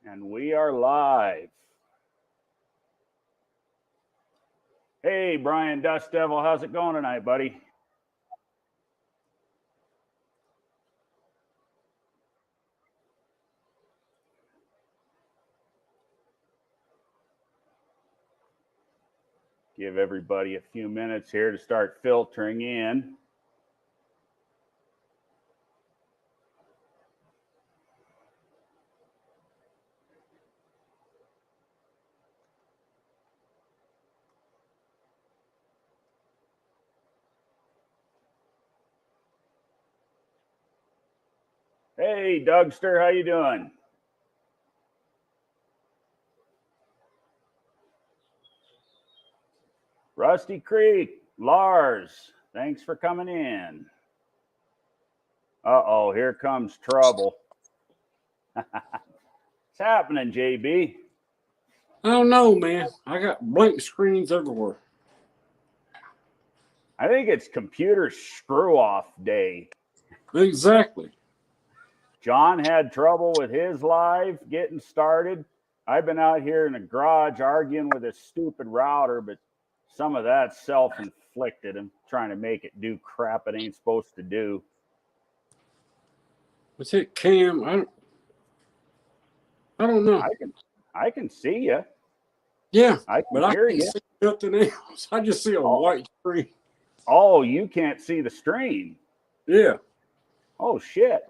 And we are live. Hey, Brian Dust Devil, how's it going tonight, buddy? Give everybody a few minutes here to start filtering in. Hey, Dougster, how you doing? Rusty Creek, Lars, thanks for coming in. Uh-oh, here comes trouble. What's happening, JB? I don't know, man. I got blank screens everywhere. I think it's computer screw-off day. Exactly. John had trouble with his live getting started. I've been out here in the garage arguing with this stupid router, but some of that's self-inflicted. I'm trying to make it do crap it ain't supposed to do. Let's hit Cam. I don't know. I can see you. Yeah, I but I can't see nothing else. I just see a white screen. Oh, you can't see the stream. Yeah. Oh, shit.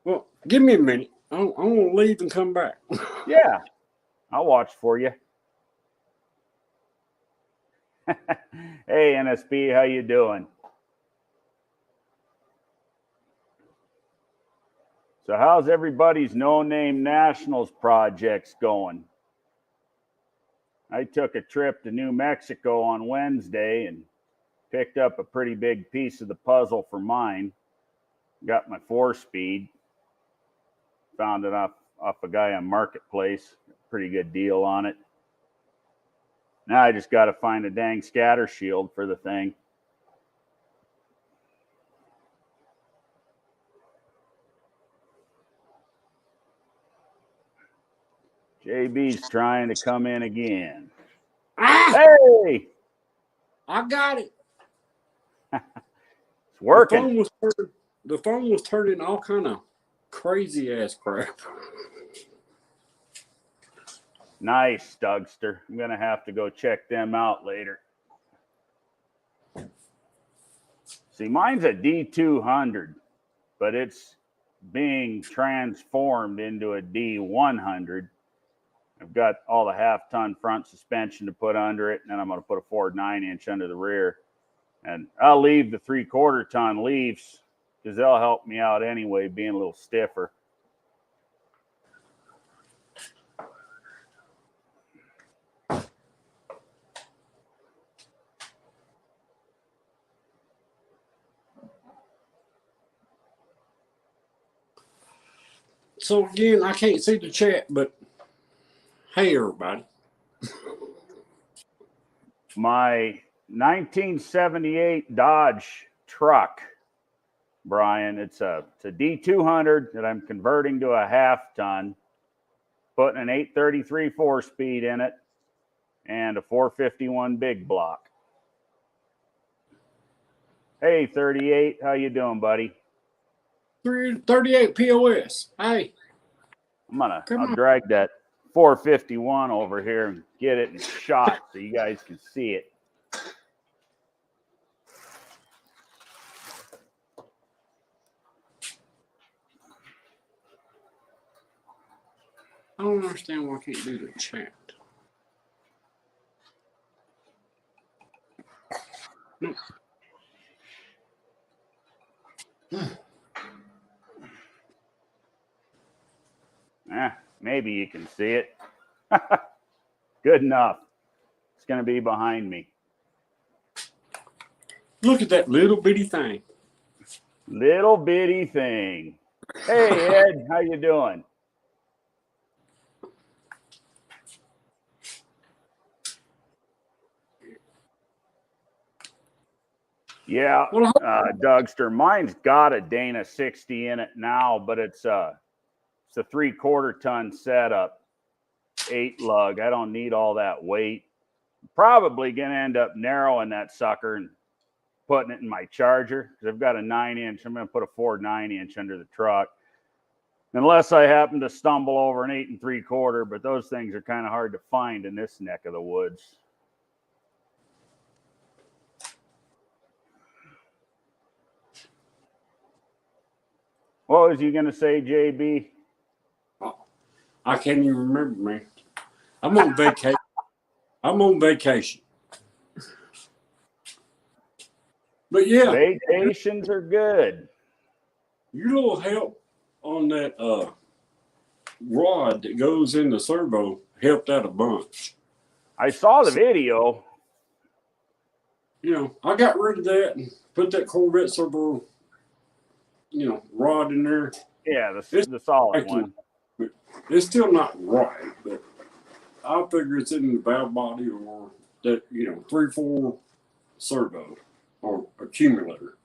Well, give me a minute. I want to leave and come back. Yeah, I'll watch for you. Hey, NSB, how you doing? So how's everybody's no-name nationals projects going? I took a trip to New Mexico on Wednesday and picked up a pretty big piece of the puzzle for mine. Got my 4-speed. Found it off a guy on Marketplace. Pretty good deal on it. Now I just got to find a dang scatter shield for the thing. JB's trying to come in again. Hey! I got it. It's working. The phone was turning all kind of crazy ass crap. Nice, Dougster. I'm going to have to go check them out later. See, mine's a D200, but it's being transformed into a D100. I've got all the half-ton front suspension to put under it, and then I'm going to put a Ford 9-inch under the rear. And I'll leave the 3/4-ton leaves because they'll help me out anyway, being a little stiffer. So again, I can't see the chat, but hey, everybody. My 1978 Dodge truck, Brian, it's a D200 that I'm converting to a half-ton, putting an 833 4-speed in it and a 451 big block. Hey, 38, how you doing, buddy? 38 POS. Hey. I'll drag that 451 over here and get it in shot so you guys can see it. I don't understand why I can't do the chat. Maybe you can see it. Good enough. It's going to be behind me. Look at that little bitty thing. Little bitty thing. Hey, Ed, how you doing? Yeah, Dougster, mine's got a Dana 60 in it now, but it's It's a 3/4 ton setup, 8 lug. I don't need all that weight. Probably going to end up narrowing that sucker and putting it in my Charger because I've got a 9-inch. I'm going to put a Ford 9-inch under the truck. Unless I happen to stumble over an 8 3/4, but those things are kind of hard to find in this neck of the woods. What was you going to say, JB? I can't even remember, man. I'm on vacation. I'm on vacation. But yeah. Vacations are good. Your little help on that rod that goes in the servo helped out a bunch. I saw the video. You know, I got rid of that and put that Corvette servo, rod in there. Yeah, the solid one. It's still not right, but I figure it's in the valve body or that 3/4 servo or accumulator.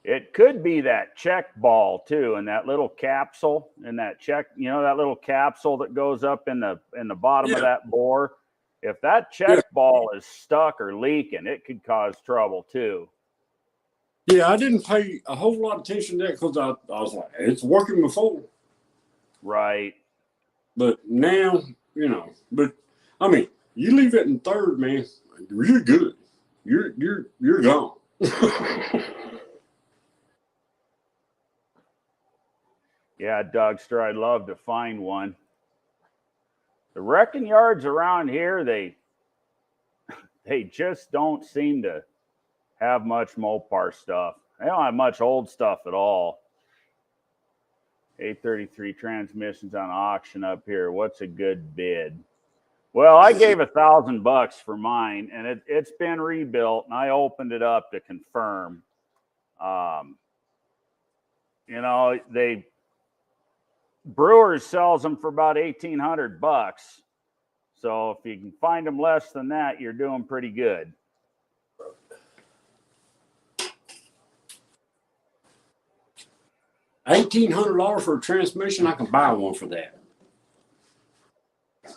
It could be that check ball too, and that little capsule, and that that little capsule that goes up in the bottom of that bore. If that check ball is stuck or leaking, it could cause trouble too. Yeah, I didn't pay a whole lot of attention to that because I was like, it's working before. Right. But now, but I mean, you leave it in third, man, you're good. You're gone. Yeah, Dougster, I'd love to find one. The wrecking yards around here, they just don't seem to have much Mopar stuff. They don't have much old stuff at all. 833 transmissions on auction up here. What's a good bid? Well, I gave $1,000 for mine, and it's been rebuilt, and I opened it up to confirm. Brewers sells them for about $1,800. So if you can find them less than that, you're doing pretty good. $1,800 for a transmission, I can buy one for that.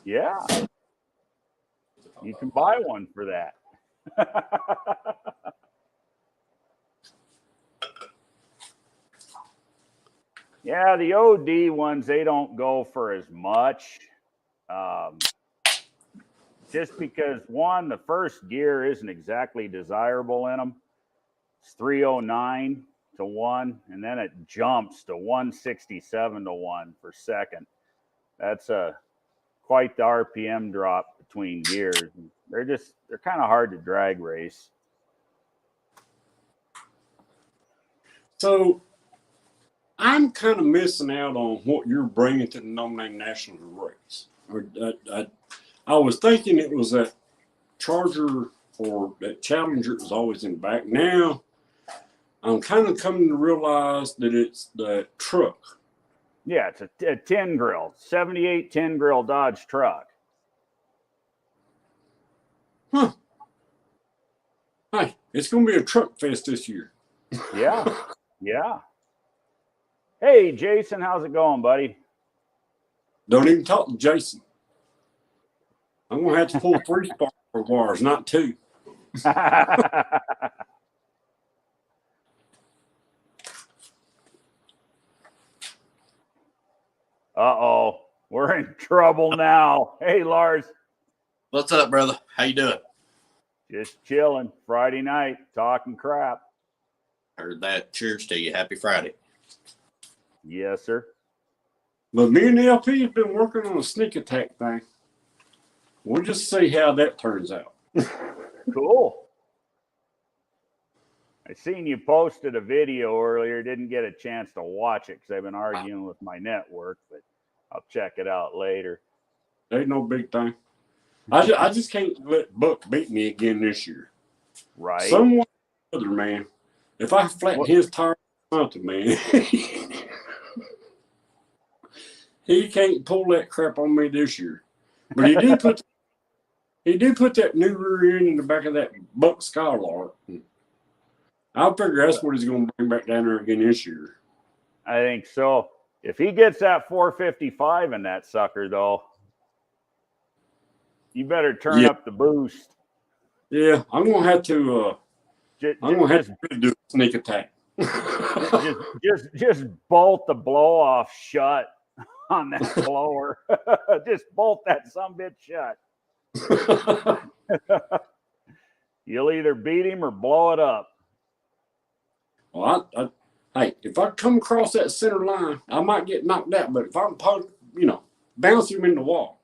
Yeah. You can buy one for that. Yeah, the OD ones, they don't go for as much. Just because, one, the first gear isn't exactly desirable in them. It's 309 to 1, and then it jumps to 167 to 1 for second. That's quite the RPM drop between gears. They're kind of hard to drag race. So I'm kind of missing out on what you're bringing to the No Name National race. I was thinking it was that Charger or that Challenger was always in the back. Now I'm kind of coming to realize that it's the truck. Yeah, it's a 10 grill, 78 10 grill Dodge truck. Huh. Hey, it's going to be a truck fest this year. Yeah, yeah. Hey, Jason, how's it going, buddy? Don't even talk to Jason. I'm going to have to pull 3 spark bars, not 2. Uh-oh, we're in trouble now. Hey, Lars. What's up, brother? How you doing? Just chilling. Friday night, talking crap. Heard that. Cheers to you. Happy Friday. Yes, sir. But me and LP have been working on a sneak attack thing. We'll just see how that turns out. Cool. I seen you posted a video earlier. Didn't get a chance to watch it because I've been arguing with my network, but I'll check it out later. Ain't no big thing. I just can't let Buck beat me again this year. Right. Someone other, man. If I flatten his tire or something, man, he can't pull that crap on me this year. But he did put that new rear end in the back of that Buck Skylark. I figure that's what he's going to bring back down there again this year. I think so. If he gets that 455 in that sucker, though, you better turn up the boost. Yeah, I'm gonna have to. I'm gonna have to do a sneak attack. just bolt the blow off shut on that blower. Just bolt that sumbitch shut. You'll either beat him or blow it up. Well, hey, if I come across that center line, I might get knocked out. But if I'm, bounce him in the wall,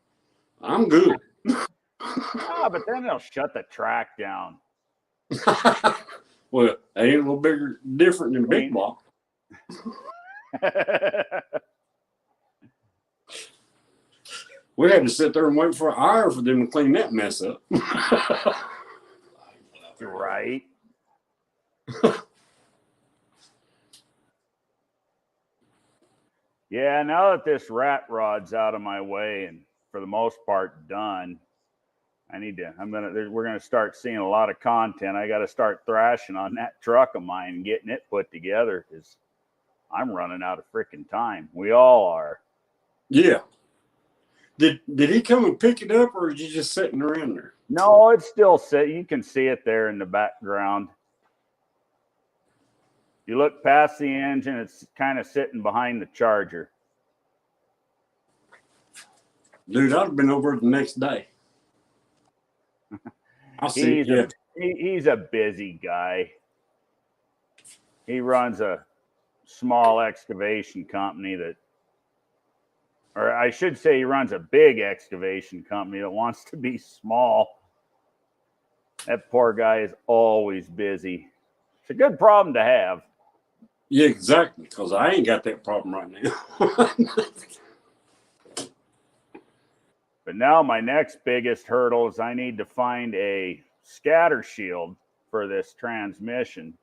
I'm good. But then they'll shut the track down. Well, they ain't a little bigger, different than big block. We had to sit there and wait for an hour for them to clean that mess up. Right. Yeah, now that this rat rod's out of my way and for the most part done, we're gonna start seeing a lot of content. I got to start thrashing on that truck of mine and getting it put together because I'm running out of freaking time. We all are. Yeah. Did he come and pick it up, or is he just sitting around there? No, it's still set. You can see it there in the background. You look past the engine, it's kind of sitting behind the Charger. Dude, I'd have been over the next day. He's a busy guy. He runs a small excavation company or I should say he runs a big excavation company that wants to be small. That poor guy is always busy. It's a good problem to have. Yeah, exactly, because I ain't got that problem right now. But now my next biggest hurdle is I need to find a scatter shield for this transmission.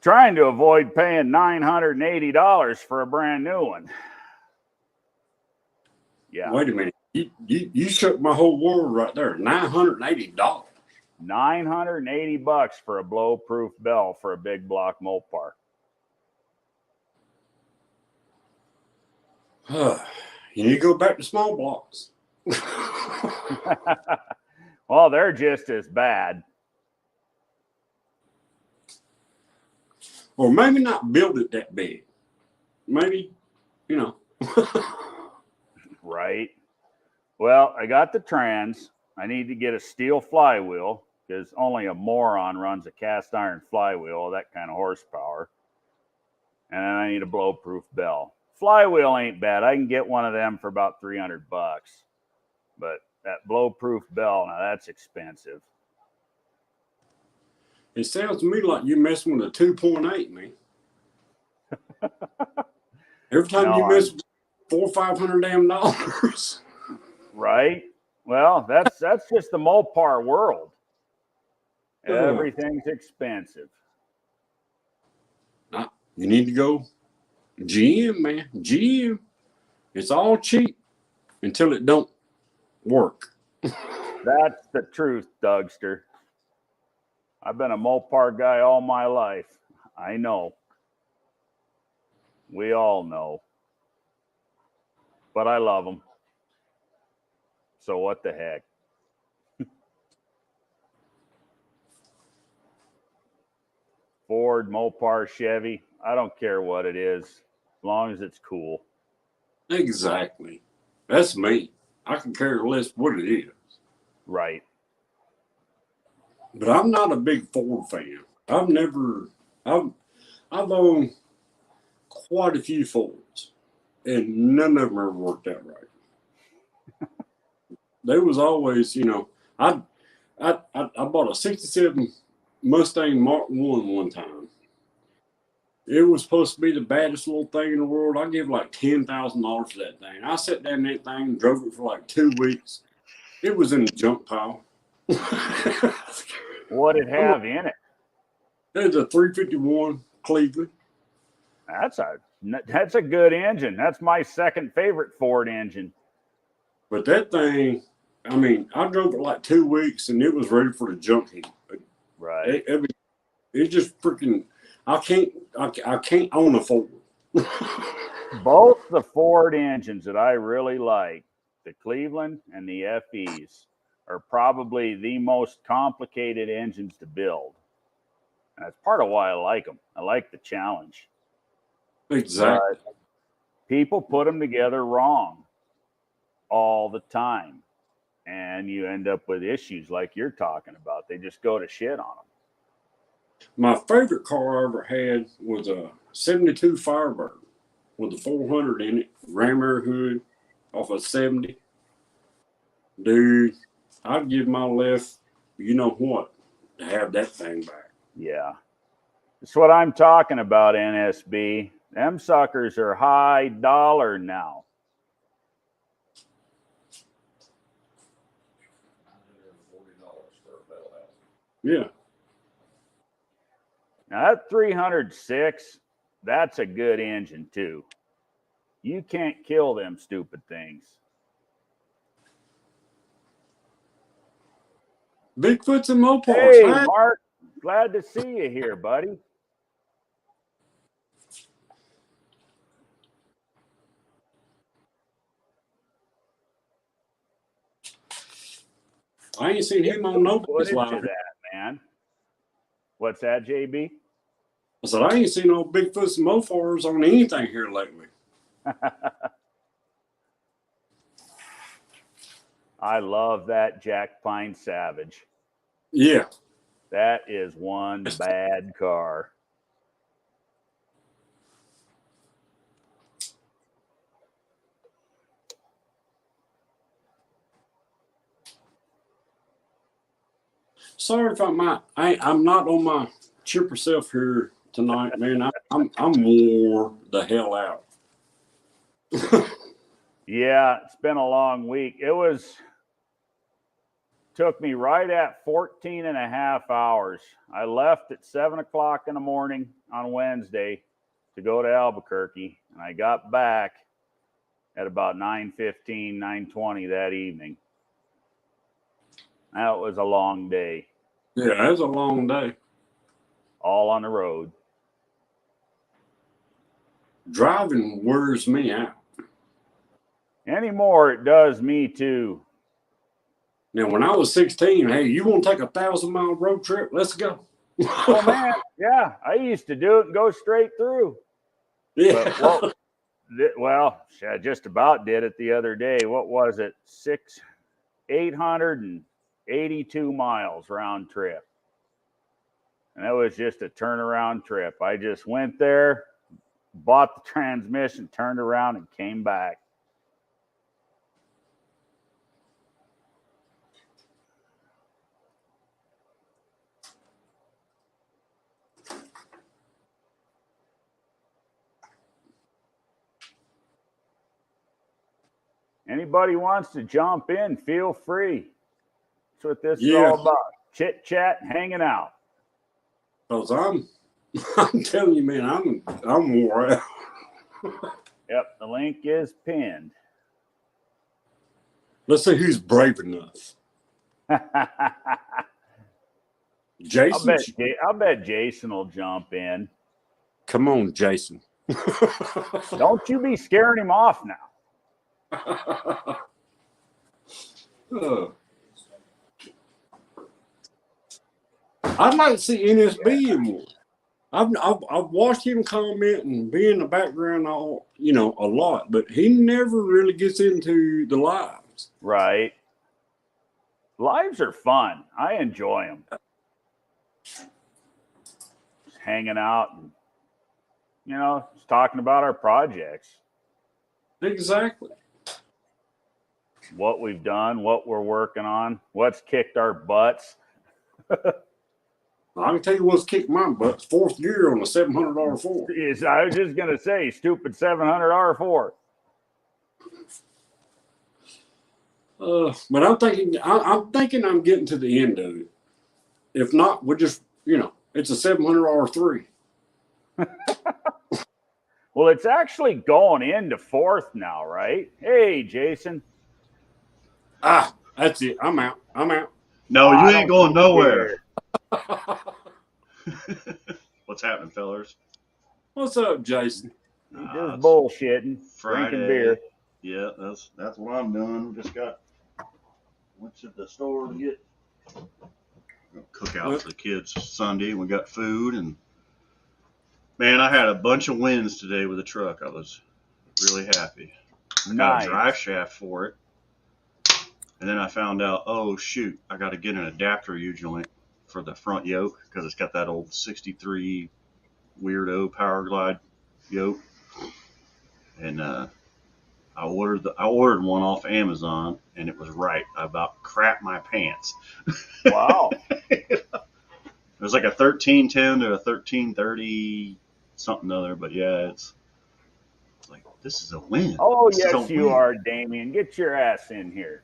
Trying to avoid paying $980 for a brand new one. Yeah. Wait a minute. You shook my whole world right there. $980. $980 for a blow-proof bell for a big block Mopar. You need to go back to small blocks. Well, they're just as bad. Or maybe not build it that big. Maybe, Right. Well, I got the trans. I need to get a steel flywheel because only a moron runs a cast iron flywheel, that kind of horsepower. And then I need a blow-proof bell. Flywheel ain't bad. I can get one of them for about $300. But that blow-proof bell, now that's expensive. It sounds to me like you're messing with a 2.8, man. Every time you mess with $400 or $500 damn dollars. Right. Well, that's just the Mopar world. Everything's expensive. You need to go GM, man. GM. It's all cheap until it don't work. That's the truth, Dougster. I've been a Mopar guy all my life. I know. We all know. But I love them. So what the heck? Ford, Mopar, Chevy. I don't care what it is, as long as it's cool. Exactly. That's me. I can care less what it is. Right. But I'm not a big Ford fan. I've owned quite a few Fords, and none of them ever worked out right. There was always, I bought a '67 Mustang Mark I one time. It was supposed to be the baddest little thing in the world. I gave like $10,000 for that thing. I sat down in that thing and drove it for like 2 weeks. It was in the junk pile. What did it have in it? There's a 351 Cleveland. That's a good engine. That's my second favorite Ford engine. But that thing, I drove it like 2 weeks and it was ready for the junk heap. Right. It just freaking. I can't own a Ford. Both the Ford engines that I really like, the Cleveland and the FEs, are probably the most complicated engines to build. And that's part of why I like them. I like the challenge. Exactly. But people put them together wrong all the time. And you end up with issues like you're talking about. They just go to shit on them. My favorite car I ever had was a 72 Firebird with a 400 in it, ram air hood off a 70. Dude, I'd give my left, you know what, to have that thing back. Yeah. That's what I'm talking about, NSB. Them suckers are high dollar now. Yeah. Now that 306, that's a good engine too. You can't kill them stupid things. Bigfoots and Mopars. Hey, Huh? Mark, glad to see you here, buddy. I ain't seen him on nobody's Footage live. of that, man. What's that, JB? I said, I ain't seen no Bigfoots and Mopars on anything here lately. I love that Jack Pine Savage. Yeah. That is one bad car. Sorry if I'm not on my chipper self here tonight, man. I'm wore the hell out. Yeah, it's been a long week. Took me right at 14 and a half hours. I left at 7 o'clock in the morning on Wednesday to go to Albuquerque, and I got back at about 9:15, 9:20 that evening. That was a long day. Yeah, that was a long day. All on the road. Driving wears me out. Anymore, it does me too. Now, when I was 16, hey, you want to take a 1,000-mile road trip? Let's go. Oh, man. Yeah, I used to do it and go straight through. Yeah. Well, I just about did it the other day. What was it? 882 miles round trip. And that was just a turnaround trip. I just went there, bought the transmission, turned around, and came back. Anybody wants to jump in, feel free. That's what this is all about. Chit chat, hanging out. Because I'm telling you, man, I'm wore out. Yep, the link is pinned. Let's see who's brave enough. Jason? I'll bet Jason will jump in. Come on, Jason. Don't you be scaring him off now. I'd like to see NSB anymore. I've watched him comment and be in the background a lot, but he never really gets into the lives. Right. Lives are fun. I enjoy them. Just hanging out and, just talking about our projects. Exactly. What we've done, what we're working on, what's kicked our butts. I can tell you what's kicked my butt. 4th gear on a $700 Ford. Yes, I was just gonna say, stupid $700 Ford. But I'm thinking I'm getting to the end of it. If not, we'll just it's a $700 3. Well, it's actually going into 4th now, right? Hey, Jason. That's it. I'm out. No, you ain't going nowhere. What's happening, fellas? What's up, Jason? Just bullshitting, Friday. drinking beer. Yeah, that's what I'm doing. Just went to the store to get cookout for the kids Sunday. We got food, and man, I had a bunch of wins today with the truck. I was really happy. I got a drive shaft for it, and then I found out, oh shoot, I got to get an adapter U-joint for the front yoke because it's got that old '63 weirdo Power Glide yoke, and I ordered one off Amazon, and it was right. I about crapped my pants. Wow. It was like a 1310 to a 1330 something other, but yeah, it's like, this is a win. Oh, this yes, you are, Damien. Get your ass in here.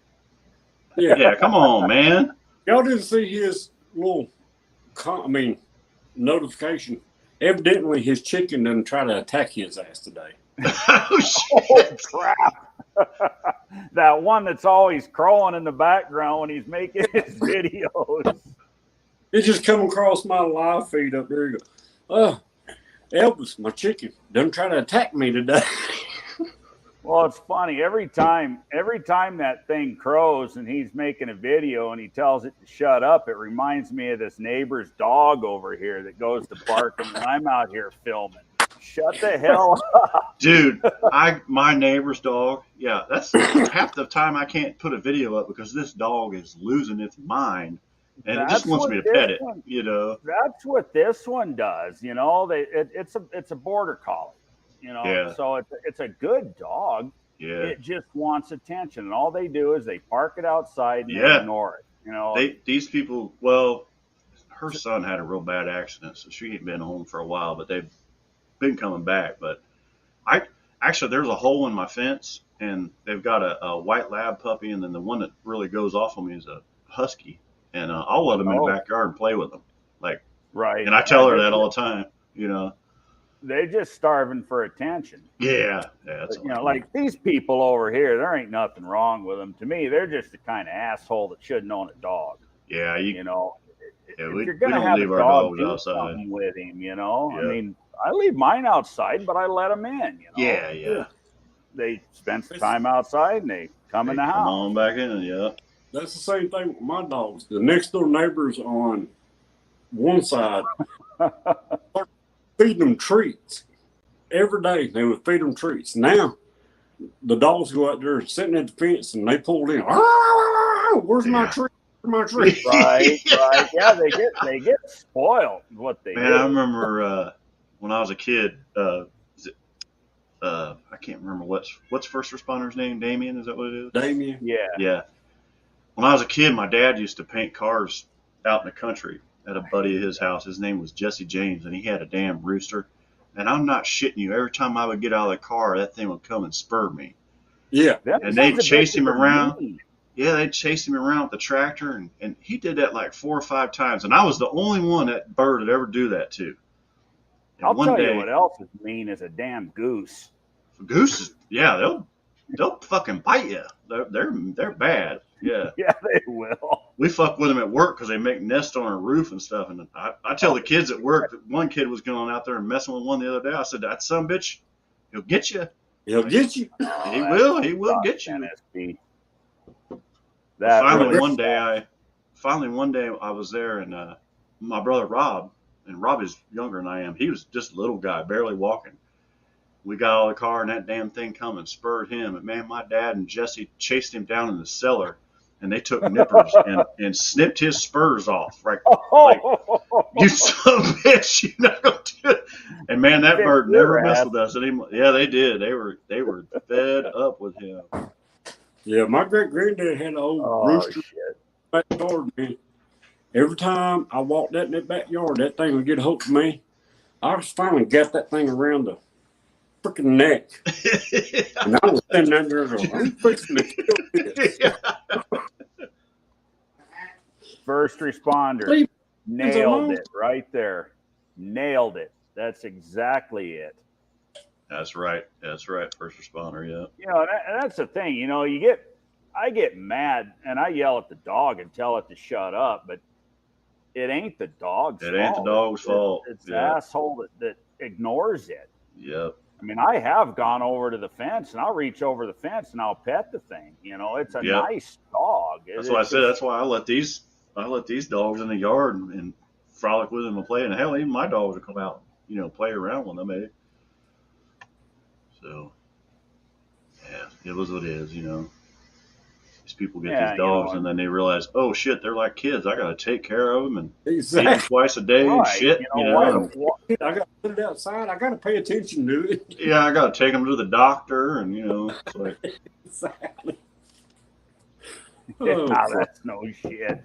Yeah, come on, man. Y'all didn't see his little, notification. Evidently, his chicken didn't try to attack his ass today. Oh, shit. Oh, crap. That one that's always crawling in the background when he's making his videos. It just come across my live feed up there. You go, oh, Elvis, my chicken, doesn't try to attack me today. Well, it's funny. Every time that thing crows and he's making a video and he tells it to shut up, it reminds me of this neighbor's dog over here that goes to barking when I'm out here filming. Shut the hell up. Dude, my neighbor's dog, yeah, that's half the time I can't put a video up because this dog is losing its mind. And it just wants me to pet it, you know. That's what this one does, you know. It's a border collie, you know. Yeah. So it's a good dog. Yeah. It just wants attention, and all they do is they park it outside and they ignore it. You know. These people. Well, her son had a real bad accident, so she ain't been home for a while. But they've been coming back. But there's a hole in my fence, and they've got a white lab puppy, and then the one that really goes off on me is a husky. And I'll let them in the backyard and play with them. Like, right. And I tell her that all the time, you know. They're just starving for attention. Yeah. That's but, you know, like these people over here, there ain't nothing wrong with them. To me, they're just the kind of asshole that shouldn't own a dog. Yeah. You know, yeah, if we you're going to don't have leave a our dog, dogs do outside. something with him, you know. Yeah. I mean, I leave mine outside, but I let them in, you know. Yeah. They spend some time outside and they come in the house. Come on back in, yeah. That's the same thing with my dogs. The next door neighbors on one side feeding them treats. Every day they would feed them treats. Now the dogs go out there sitting at the fence and they pull in. Where's my treat? Where's my treat? Right. Yeah, they get spoiled with what they do. I remember when I was a kid, I can't remember what's first responder's name. Damien, is that what it is? Damien. Yeah. When I was a kid, my dad used to paint cars out in the country at a buddy of his house. His name was Jesse James, and he had a damn rooster. And I'm not shitting you. Every time I would get out of the car, that thing would come and spur me. Yeah. And they'd chase him around. Yeah, they'd chase him around with the tractor, and he did that like 4 or 5 times. And I was the only one that bird would ever do that to. And I'll tell you what else is mean is a damn goose. Gooses, yeah, they'll fucking bite you. They're bad. Yeah. Yeah, they will. We fuck with them at work because they make nests on our roof and stuff. And I tell the kids at work that one kid was going out there and messing with one the other day. I said, that son of a bitch, he'll get you. He'll get you. He will get you. NSP. Finally, one day I was there, and my brother Rob, and Rob is younger than I am. He was just a little guy, barely walking. We got out of the car, and that damn thing come and spurred him. And man, my dad and Jesse chased him down in the cellar, and they took nippers and snipped his spurs off. Right, like, you son of a bitch, you're not gonna do it. And man, that bird never messed with us anymore. Yeah, they did. They were fed up with him. Yeah, my great granddad had an old rooster backyard, man. Every time I walked that in that backyard, that thing would get a hold of me. I just finally got that thing around the freaking neck. And I was standing there going, I'm fixing to kill this. First responder. Nailed it right there. Nailed it. That's exactly it. That's right. First responder, yeah. You know, and that's the thing. You know, I get mad and I yell at the dog and tell it to shut up, but it ain't the dog's fault. It ain't the dog's fault. It's the asshole that ignores it. Yep. I mean, I have gone over to the fence, and I'll reach over the fence and I'll pet the thing. You know, it's a Yep. nice dog. That's why I said. That's why I let these dogs in the yard and frolic with them and play. And hell, even my dogs would come out, play around with them. So yeah, it was what it is. These people get these dogs and then they realize, oh shit, they're like kids. I got to take care of them and feed them twice a day and shit. I got to put it outside. I got to pay attention to it. Yeah, I got to take them to the doctor and it's like exactly. That's no shit.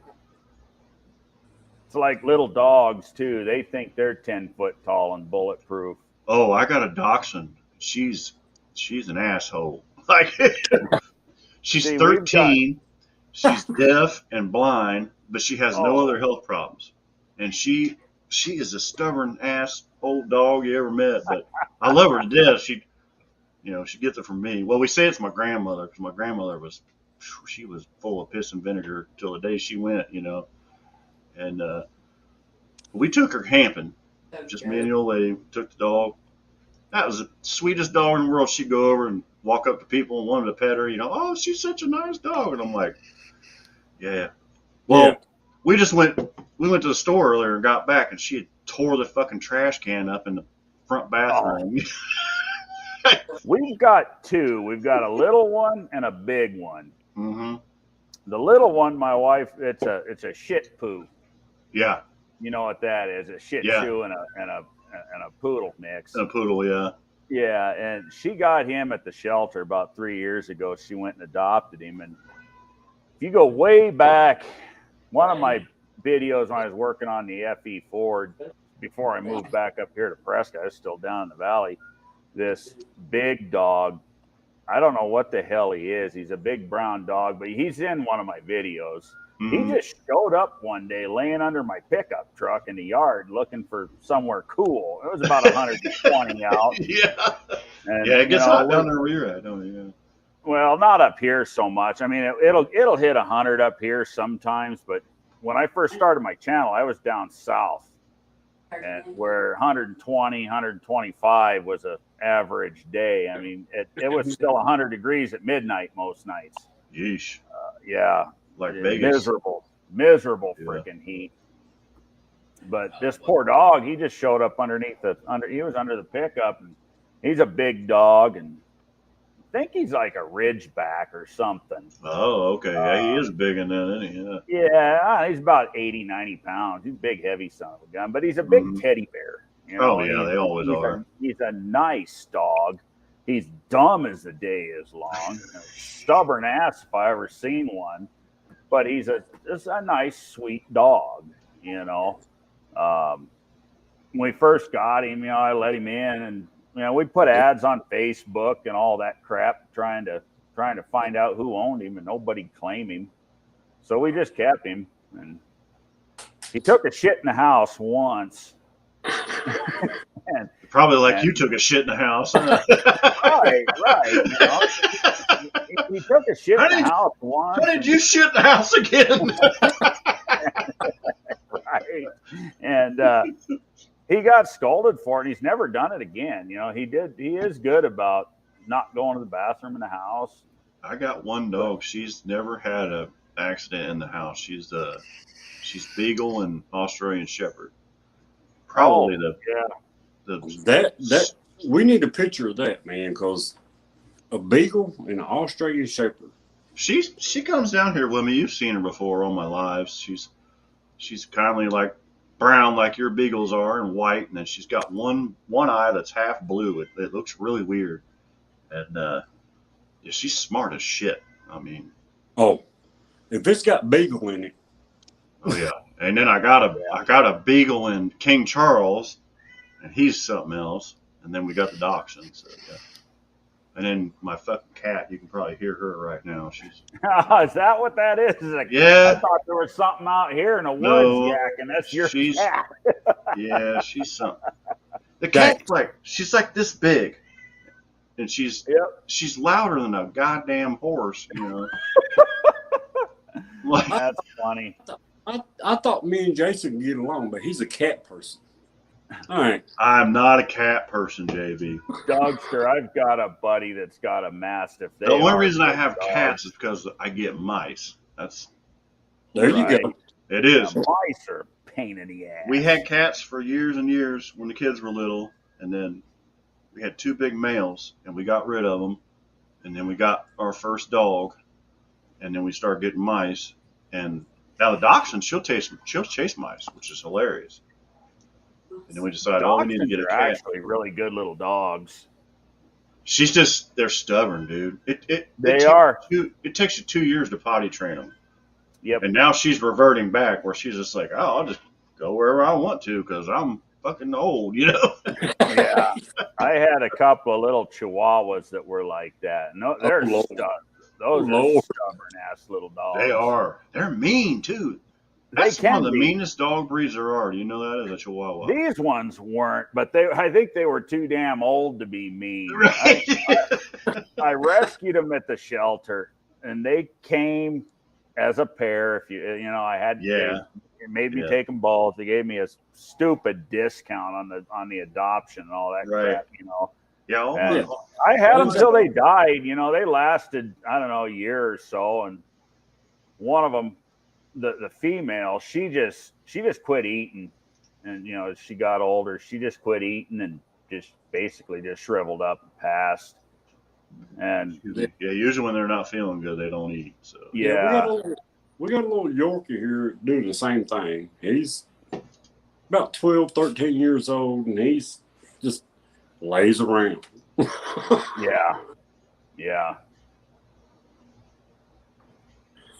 It's like little dogs too. They think they're 10 foot tall and bulletproof. Oh, I got a dachshund. She's an asshole. Like she's 13. She's deaf and blind, but she has no other health problems. And she is a stubborn ass old dog you ever met. But I love her to death. She gets it from me. Well, we say it's my grandmother because my grandmother she was full of piss and vinegar till the day she went. And we took her camping. Just me and the old lady took the dog. That was the sweetest dog in the world. She'd go over and walk up to people and wanted to pet her. Oh, she's such a nice dog. And I'm like, yeah. Well, we went to the store earlier and got back, and she had tore the fucking trash can up in the front bathroom. We've got two. We've got a little one and a big one. Mm-hmm. The little one, my wife, it's a shit poo. Yeah. You know what that is? A shih tzu and a poodle mix. A poodle, yeah. Yeah, and she got him at the shelter about 3 years ago. She went and adopted him. And if you go way back, one of my videos when I was working on the FE Ford, before I moved back up here to Prescott, I was still down in the valley, this big dog, I don't know what the hell he is. He's a big brown dog, but he's in one of my videos. Mm-hmm. He just showed up one day laying under my pickup truck in the yard looking for somewhere cool. It was about 120 out. Yeah. And, it gets hot down there where you're at, don't it? Yeah. Well, not up here so much. I mean, it'll hit 100 up here sometimes, but when I first started my channel, I was down south, and where 120, 125 was an average day. I mean, it was still 100 degrees at midnight most nights. Yeesh. Yeah. Like Vegas. Miserable freaking heat. But this poor dog, he just showed up he was under the pickup, and he's a big dog, and I think he's like a Ridgeback or something. Oh, okay. Yeah, he is big in that, isn't he? Yeah, he's about 80, 90 pounds. He's a big, heavy son of a gun, but he's a big teddy bear. Oh, yeah, they always are. He's a nice dog. He's dumb as the day is long. Stubborn ass if I ever seen one. But he's just a nice, sweet dog, When we first got him, I let him in, and we put ads on Facebook and all that crap, trying to find out who owned him, and nobody claimed him. So we just kept him, and he took a shit in the house once. Probably like you took a shit in the house. Right. He took a shit in the house once. How did you shit in the house again? Right. And he got scolded for it, and he's never done it again. He is good about not going to the bathroom in the house. I got one dog. She's never had an accident in the house. She's Beagle and Australian Shepherd. Probably that we need a picture of that, man, because a Beagle and an Australian Shepherd. She comes down here with me. You've seen her before on my lives. She's kindly like brown like your Beagles are and white, and then she's got one eye that's half blue. It looks really weird, and she's smart as shit. I mean, if it's got Beagle in it. Oh yeah, and then I got a Beagle in King Charles, and he's something else. And then we got the dachshund. So yeah. And then my fucking cat, you can probably hear her right now. She's. Is that what that is? Yeah. I thought there was something out here in the woods yakking. That's your cat. Yeah, she's something. The cat's she's like this big, and she's louder than a goddamn horse. That's funny. I thought me and Jason could get along, but he's a cat person. All right. I'm not a cat person, JB. Dougster, I've got a buddy that's got a Mastiff. The only reason I good have dogs. cats is because I get mice. That's There you Right. go. it Yeah, is. mice are a pain in the ass. We had cats for years and years when the kids were little, and then we had 2 big males, and we got rid of them, and then we got our first dog, and then we started getting mice. And now the dachshund, she'll chase mice, which is hilarious. And then we decided, oh, we need to get a Dachshunds are cat. actually really good little dogs. They're stubborn, dude. It takes you 2 years to potty train them. Yep. And now she's reverting back where she's just like, oh, I'll just go wherever I want to because I'm fucking old, you know? Yeah. I had a couple of little chihuahuas that were like that. No, they're Lord. those are Lord. stubborn ass little dogs. They are. They're mean, too. They That's one can of the be. meanest dog breeds there are. Do you know that is a Chihuahua? These ones weren't, but I think they were too damn old to be mean. Right. I rescued them at the shelter, and they came as a pair. If I had Yeah. they made me Yeah. take them both. They gave me a stupid discount on the adoption and all that Right. crap. Yeah. all And my- I had them till they died. They lasted, I don't know, a year or so. And one of them, the female, she just quit eating. And, as she got older, she just quit eating and just basically just shriveled up and passed. And Yeah, usually when they're not feeling good, they don't eat. So yeah. We got a little Yorkie here doing the same thing. He's about 12, 13 years old, and he's just lays around. Yeah. Yeah.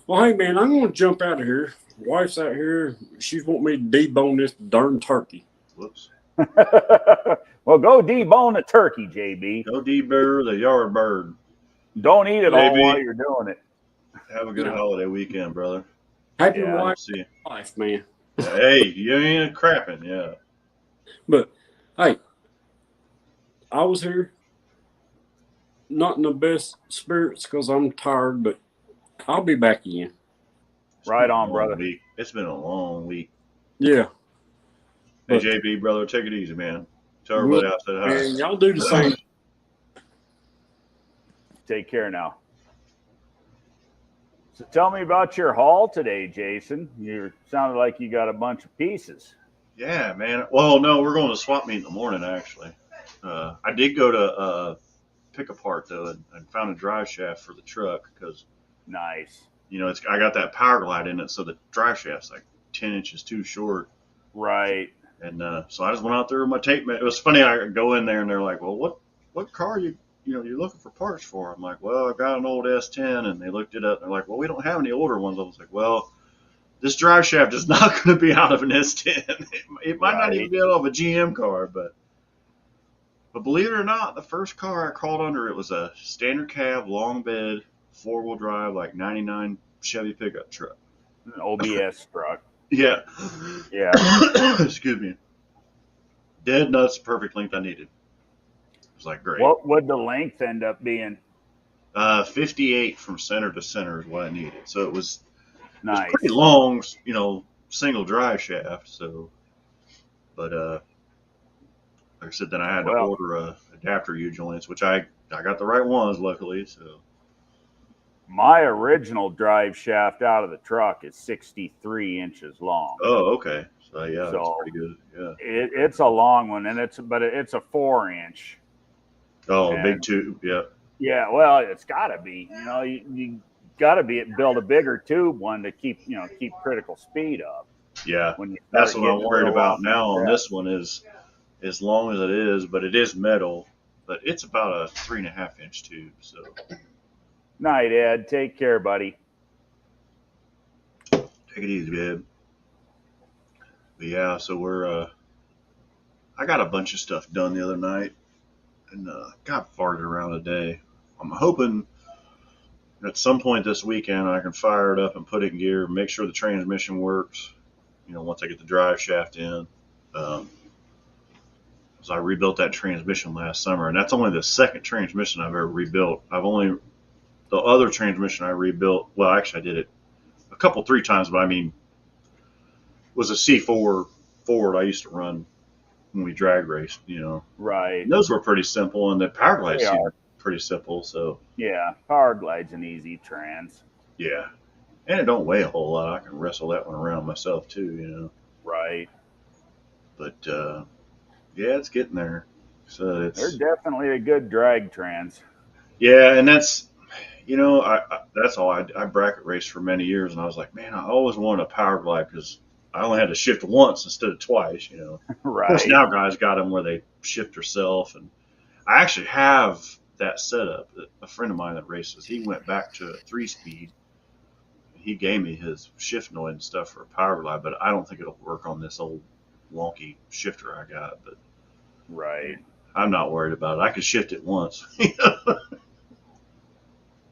Well, hey, man, I'm going to jump out of here. Wife's out here. She's wanting me to debone this darn turkey. whoops. Well, go debone the turkey, JB. Go deburr the yard bird. Don't eat it all JB. while you're doing it. Have a good holiday weekend, brother. Happy Yeah. wife, See you. life, man. Hey, you ain't crapping, yeah. But, hey, I was here not in the best spirits because I'm tired, but I'll be back again. Right on, brother. Week. It's been a long week. Yeah. Hey, But- JB, brother, take it easy, man. Tell everybody I said hi. And y'all do the same. Take care now. So tell me about your haul today, Jason. You sounded like you got a bunch of pieces. Yeah, man. Well, no, we're going to swap meet in the morning, actually. I did go to pick apart, though, and found a drive shaft for the truck because, Nice. I got that power glide in it, so the drive shaft's like 10 inches too short. Right. And so I just went out there with my tape measure. It was funny. I go in there, and they're like, well, what car you're looking for parts for? I'm like, well, I got an old S10, and they looked it up. And they're like, well, we don't have any older ones. I was like, well, this drive shaft is not going to be out of an S10. It might not even be out of a GM car, but believe it or not, the first car I crawled under, it was a standard cab, long bed, 4-wheel drive, like 99 Chevy pickup truck. An OBS truck. Yeah. Yeah. Excuse me. Dead nuts, perfect length I needed. It was like great. What would the length end up being? 58 from center to center is what I needed. So it was Nice. pretty long, single drive shaft. So, but like I said, then I had to order adapter U joints, which I got the right ones, luckily. So My original drive shaft out of the truck is 63 inches long. oh, okay. So yeah, So- that's pretty good. Yeah. It's a long one, and it's a 4-inch. Oh, And- big tube. Yeah. Yeah, well, it's got to be. You got to build a bigger tube one to keep critical speed up. Yeah. When you That's start what I'm getting worried real about off now on the this one is as long as it is, but it is metal, but it's about a 3.5-inch tube. So Night, Ed. Take care, buddy. take it easy, babe. But yeah, so we're I got a bunch of stuff done the other night and got farted around today. I'm hoping at some point this weekend I can fire it up and put it in gear, make sure the transmission works, once I get the drive shaft in. So I rebuilt that transmission last summer, and that's only the second transmission I've ever rebuilt. The other transmission I rebuilt, well, actually I did it a couple, 3 times, but I mean, was a C4 Ford I used to run when we drag raced, Right. And those were pretty simple, and the power glides They seemed are. pretty simple. So Yeah. Power glide's an easy trans. yeah, and it don't weigh a whole lot. I can wrestle that one around myself too. Right. But yeah, it's getting there. So They're it's definitely a good drag trans. yeah, and that's that's all I bracket raced for many years, and I was like, man, I always wanted a power glide because I only had to shift once instead of twice. Of course, Right. now guys got them where they shift herself, and I actually have that setup. A friend of mine that races, he went back to a 3-speed. He gave me his shift noise and stuff for a power glide, but I don't think it'll work on this old wonky shifter I got. But Right. I'm not worried about it. I could shift it once,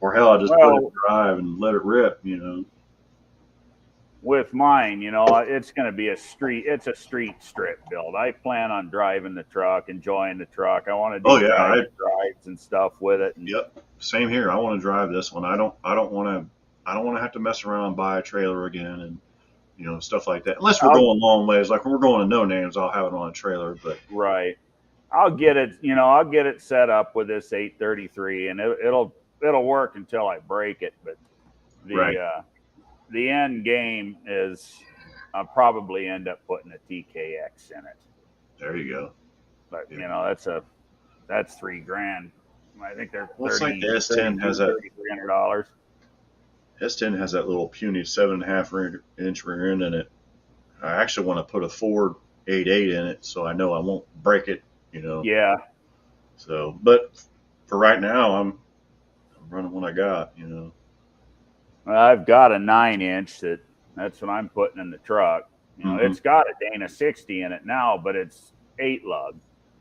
or hell, I just put it in Well, drive and let it rip. with mine, it's going to be it's a street strip build. I plan on driving the truck, enjoying the truck. I want to Oh do yeah, driving drives and stuff with it. And yep, same here. I want to drive this one. I don't want to have to mess around and buy a trailer again and stuff like that. Unless we're I'll, going long ways, like when we're going to No Names, I'll have it on a trailer. But right. I'll get it set up with this 833 and it'll work until I break it. But right, the end game is I'll probably end up putting a TKX in it. there you go. But Yeah. that's $3,000. I think they're Well, it's like the 30, S10 has that. $3,300. S10 has that little puny 7.5-inch rear end in it. I actually want to put a Ford 8.8 in it, so I know I won't break it. Yeah. So, but for right now, I'm running what I got. I've got a 9-inch that's what I'm putting in the truck. Mm-hmm. It's got a Dana 60 in it now, but it's 8 lug.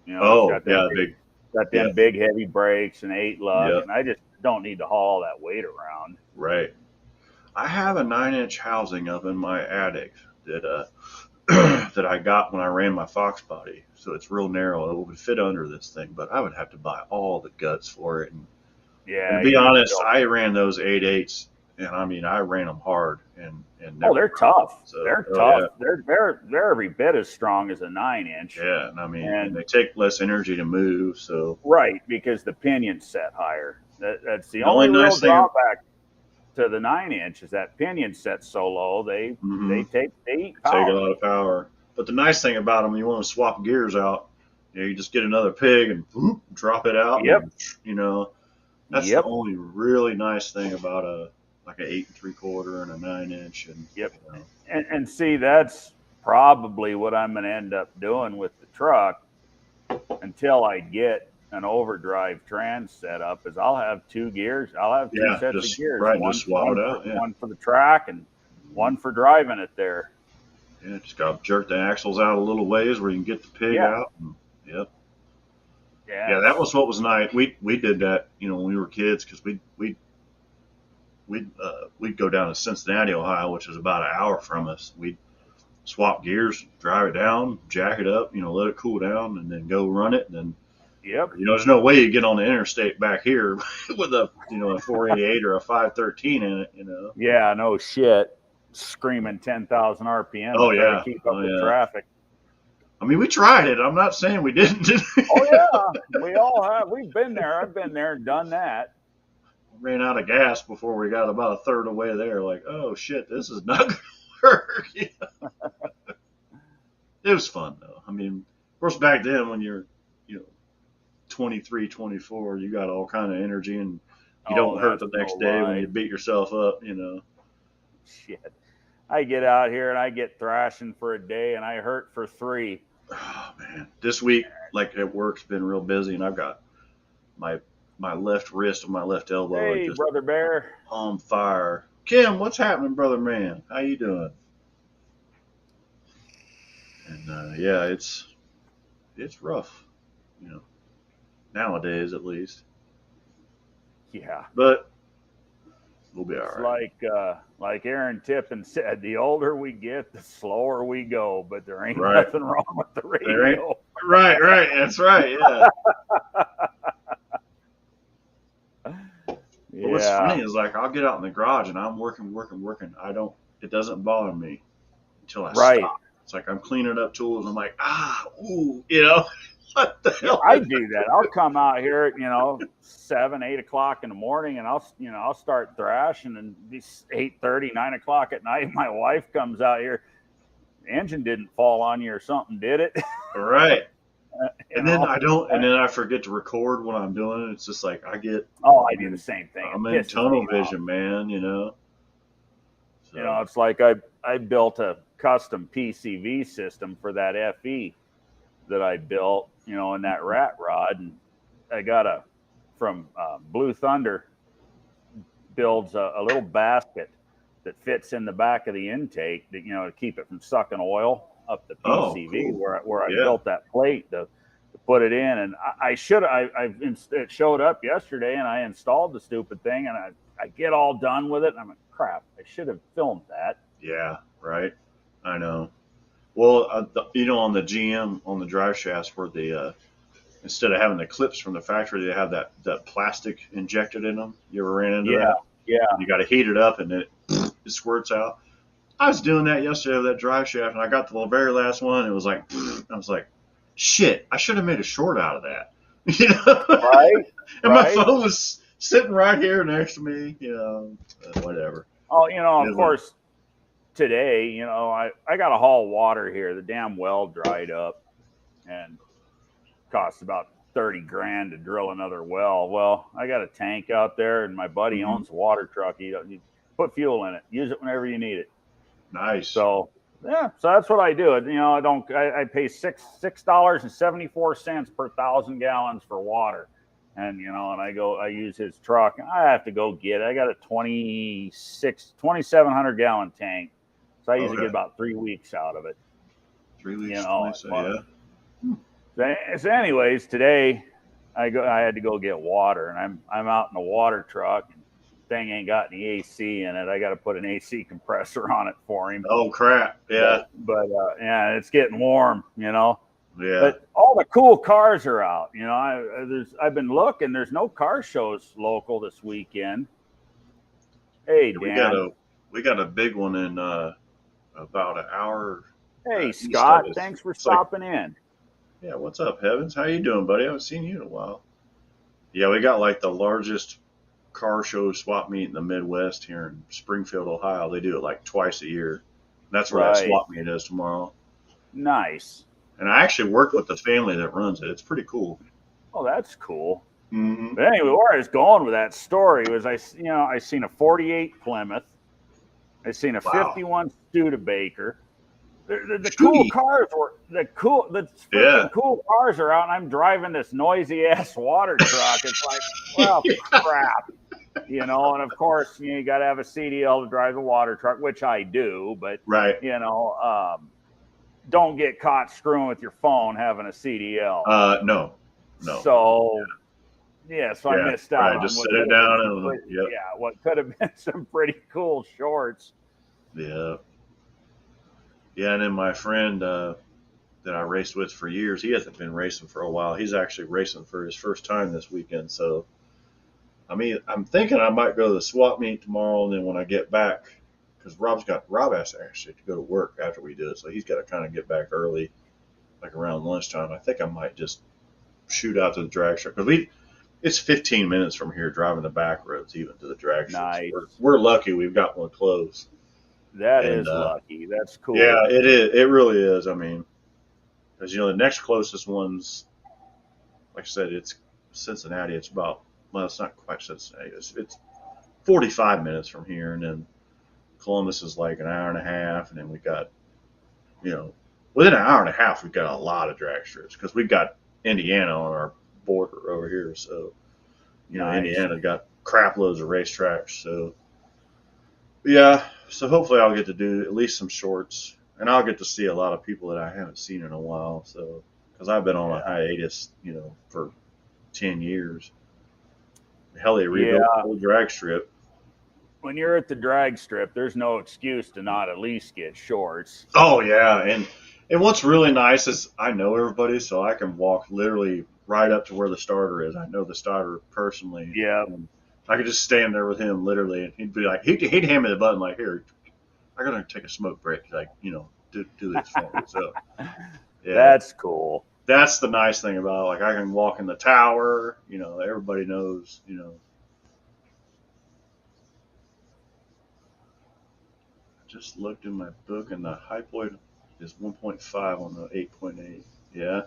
It's Oh got yeah, big. Yeah, them big heavy brakes and 8 lug, yeah, and I just don't need to haul all that weight around. right. I have a 9-inch housing up in my attic that that I got when I ran my Fox body. So it's real narrow. It would fit under this thing, but I would have to buy all the guts for it. And Yeah, to be you need to honest, go. I ran those 8.8s, and I mean, I ran them hard and Oh, never they're broke. tough. So, They're oh tough. yeah, They're every bit as strong as a 9-inch. yeah, and I mean, and And they take less energy to move. So right, because the pinion's set higher. That's the the only only real nice thing, drawback to the 9-inch is that pinion set so low they mm-hmm, eat take a power. lot of power. But the nice thing about them, you want to swap gears out, you just get another pig and whoop, drop it out, Yep. and that's the Yep. only really nice thing about like an 8 3/4 and a 9-inch, and Yep. And see, that's probably what I'm going to end up doing with the truck until I get an overdrive trans set up. Is I'll have 2 gears. I'll have 2 yeah, sets of just gears. right, just swap it out. Yeah, One for the track and one for driving it there. yeah, just got to jerk the axles out a little ways where you can get the pig Yeah. out. And, yep. Yeah. Yeah, that was what was nice. We did that, when we were kids, because we'd go down to Cincinnati, Ohio, which is about an hour from us. We'd swap gears, drive it down, jack it up, let it cool down, and then go run it. And then, Yep. there's no way you get on the interstate back here with a 488 or a 513 in it. Yeah. No shit. Screaming 10,000 RPM Oh to try to yeah, keep oh up with yeah. traffic. I mean, we tried it. I'm not saying we didn't. Oh yeah, we all have. We've been there. I've been there and done that. Ran out of gas before we got about a third of the way there. Like, oh shit, this is not gonna work. It was fun though. I mean, of course, back then when you're, 23, 24, you got all kind of energy, and you Oh, don't hurt the that's no next day when lie. you beat yourself up. Shit. I get out here and I get thrashing for a day and I hurt for 3. Oh man, this week, like at work's been real busy, and I've got my left wrist and my left elbow are Hey, just brother bear. on fire. Kim, what's happening, brother man? How you doing? And yeah, it's rough, nowadays at least. Yeah. But we'll be all It's right. like Aaron Tippin said, the older we get, the slower we go, but there ain't Right. nothing wrong with the There ain't. radio. Right. That's right. Yeah. But what's funny Yeah. is like I'll get out in the garage and I'm working. It doesn't bother me until I Right. stop. It's like I'm cleaning up tools. I'm like, ooh, you know, what the Yeah, hell? I do that. I'll come out here at 7, 8 o'clock in the morning, and I'll start thrashing, and it's 8:30, 9 o'clock at night. My wife comes out here. The engine didn't fall on you or something, did it? Right. you And then know. I don't, and then I forget to record when I'm doing it. It's just like I I do the same thing. I'm It in pisses tunnel me off. vision, man. So It's like I built a custom PCV system for that FE that I built, in that rat rod, and I got from Blue Thunder builds a little basket that fits in the back of the intake that to keep it from sucking oil up the PCV cool. where I Yeah. built that plate to put it in, and it showed up yesterday, and I installed the stupid thing, and I get all done with it, and I'm like, crap, I should have filmed that. Yeah, right. I know. Well, on the GM, on the drive shafts where instead of having the clips from the factory, they have that plastic injected in them. You ever ran into that? Yeah. You got to heat it up and it squirts out. I was doing that yesterday with that drive shaft, and I got to the very last one. It was like, I was like, shit, I should have made a short out of that. Right. And my phone was sitting right here next to me. Whatever. Oh, of course, today, I got to haul water here. The damn well dried up, and costs about 30 grand to drill another well. Well, I got a tank out there, and my buddy owns a water truck. You put fuel in it, use it whenever you need it. Nice. So that's what I do. I pay $6.74 per 1,000 gallons for water, and I use his truck, and I have to go get it. I got a 2,700 gallon tank, so I usually get about 3 weeks out of it. 3 weeks. So anyways, today I had to go get water, and I'm out in the water truck, and thing ain't got any AC in it. I got to put an AC compressor on it for him. Oh crap! Yeah. But it's getting warm, Yeah. But all the cool cars are out. I've been looking. There's no car shows local this weekend. Hey, Dan. We got a big one in about an hour. Hey, Scott. Thanks for stopping in. Yeah, what's up, Heavens? How you doing, buddy? I haven't seen you in a while. Yeah, we got like the largest car show swap meet in the Midwest here in Springfield, Ohio. They do it like twice a year. That's where that swap meet is tomorrow. Nice. And I actually work with the family that runs it. It's pretty cool. Oh, that's cool. Mm-hmm. But anyway, where I was going with that story was I seen a 48 Plymouth. I seen a 51 Studebaker. The cool cars were the freaking cool cars are out, and I'm driving this noisy ass water truck. It's like, well, crap, And of course, you got to have a CDL to drive the water truck, which I do. But don't get caught screwing with your phone having a CDL. No. So. So I missed out. Just set it down and what could have been some pretty cool shorts. Yeah. Yeah, and then my friend that I raced with for years, he hasn't been racing for a while. He's actually racing for his first time this weekend. So, I mean, I'm thinking I might go to the swap meet tomorrow, and then when I get back, because Rob has to actually go to work after we do it, so he's got to kind of get back early, like around lunchtime. I think I might just shoot out to the drag strip because it's 15 minutes from here driving the back roads even to the drag strip. Nice. So we're lucky we've got one close. That is lucky. That's cool. Yeah, it is. It really is. I mean, because the next closest one's, like I said, it's Cincinnati. It's about, well, it's not quite Cincinnati. It's 45 minutes from here, and then Columbus is like an hour and a half, and then we got, within an hour and a half, we've got a lot of drag strips because we've got Indiana on our border over here. So, nice. Indiana got crap loads of racetracks. So, yeah. So hopefully I'll get to do at least some shorts, and I'll get to see a lot of people that I haven't seen in a while. So, because I've been on a hiatus, for 10 years. Hell, they rebuilt the whole drag strip. When you're at the drag strip, there's no excuse to not at least get shorts. Oh yeah, and what's really nice is I know everybody, so I can walk literally right up to where the starter is. I know the starter personally. Yeah. I could just stand there with him literally, and he'd be like, he'd hand me the button like, here, I gotta take a smoke break, like, do this for me. So yeah, That's cool. that's the nice thing about it. Like I can walk in the tower. You know, everybody knows. You know, I just looked in my book, and the hypoid is 1.5 on the 8.8. Yeah. Like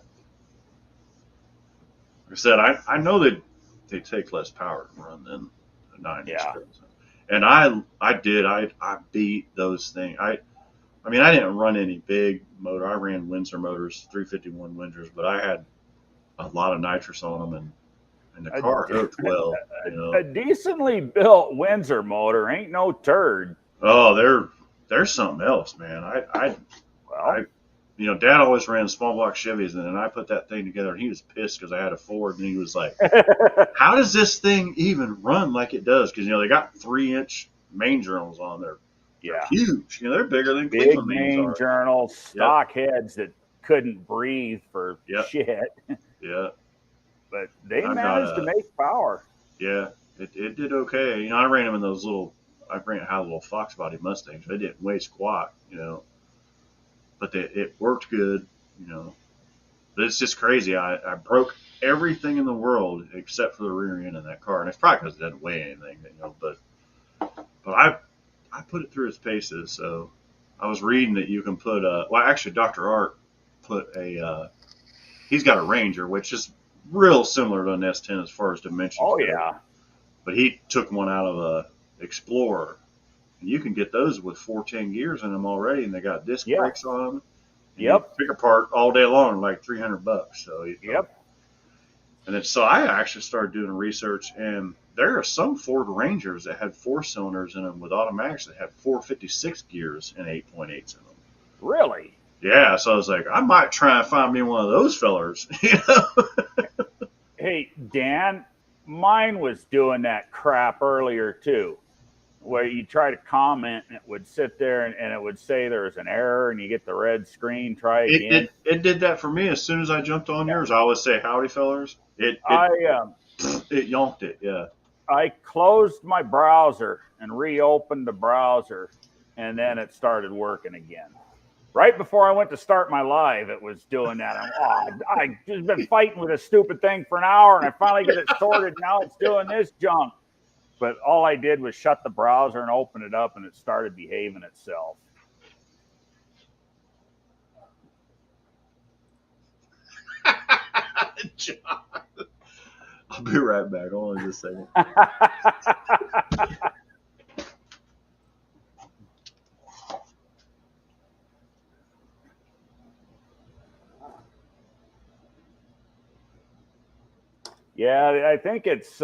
I said, I know that they take less power to run than a 9-inch Yeah. does. And I beat those things. I mean, I didn't run any big motor. I ran Windsor motors, 351 Windsors, but I had a lot of nitrous on them, and the A- car hooked well. You A know, decently built Windsor motor ain't no turd. oh, they're something else, man. I, Well, you know, Dad always ran small block Chevys, and then I put that thing together, and he was pissed because I had a Ford, and he was like, "How does this thing even run like it does?" Because you know they got 3-inch main journals on there. They're yeah. huge. You know, they're bigger than Big Cleveland mains main are. journals, Yep, stock heads that couldn't breathe for yep, shit, yeah. but And they I've got managed to a make power. yeah. It did okay. You know, I ran them in those little. I had little Fox body Mustangs. They didn't weigh squat. You know, but it worked good. You know, but it's just crazy. I broke everything in the world except for the rear end of that car, and it's probably because it doesn't weigh anything. You know, but I put it through its paces. So I was reading that you can put well, actually, Dr. Art put he's got a Ranger, which is real similar to an S10 as far as dimensions Oh go. yeah, But he took one out of a Explorer, and you can get those with 410 gears in them already, and they got disc yeah, brakes on them, and you yep, pick apart all day long, like $300. So you know, yep. and then so I actually started doing research, and there are some Ford Rangers that had 4 cylinders in them with automatics that had 456 gears and 8.8s in them. Really? Yeah, so I was like, I might try and find me one of those fellers. You know? Hey, Dan, mine was doing that crap earlier too, where you try to comment and it would sit there and it would say there's an error and you get the red screen, try again. It did that for me as soon as I jumped on yours. I always say howdy fellers. I It yonked it. Yeah. I closed my browser and reopened the browser, and then it started working again. Right before I went to start my live, it was doing that. I just been fighting with this stupid thing for an hour, and I finally get it sorted. Now it's doing this junk. But all I did was shut the browser and open it up, and it started behaving itself. John, I'll be right back. Hold on just a second. Yeah, I think it's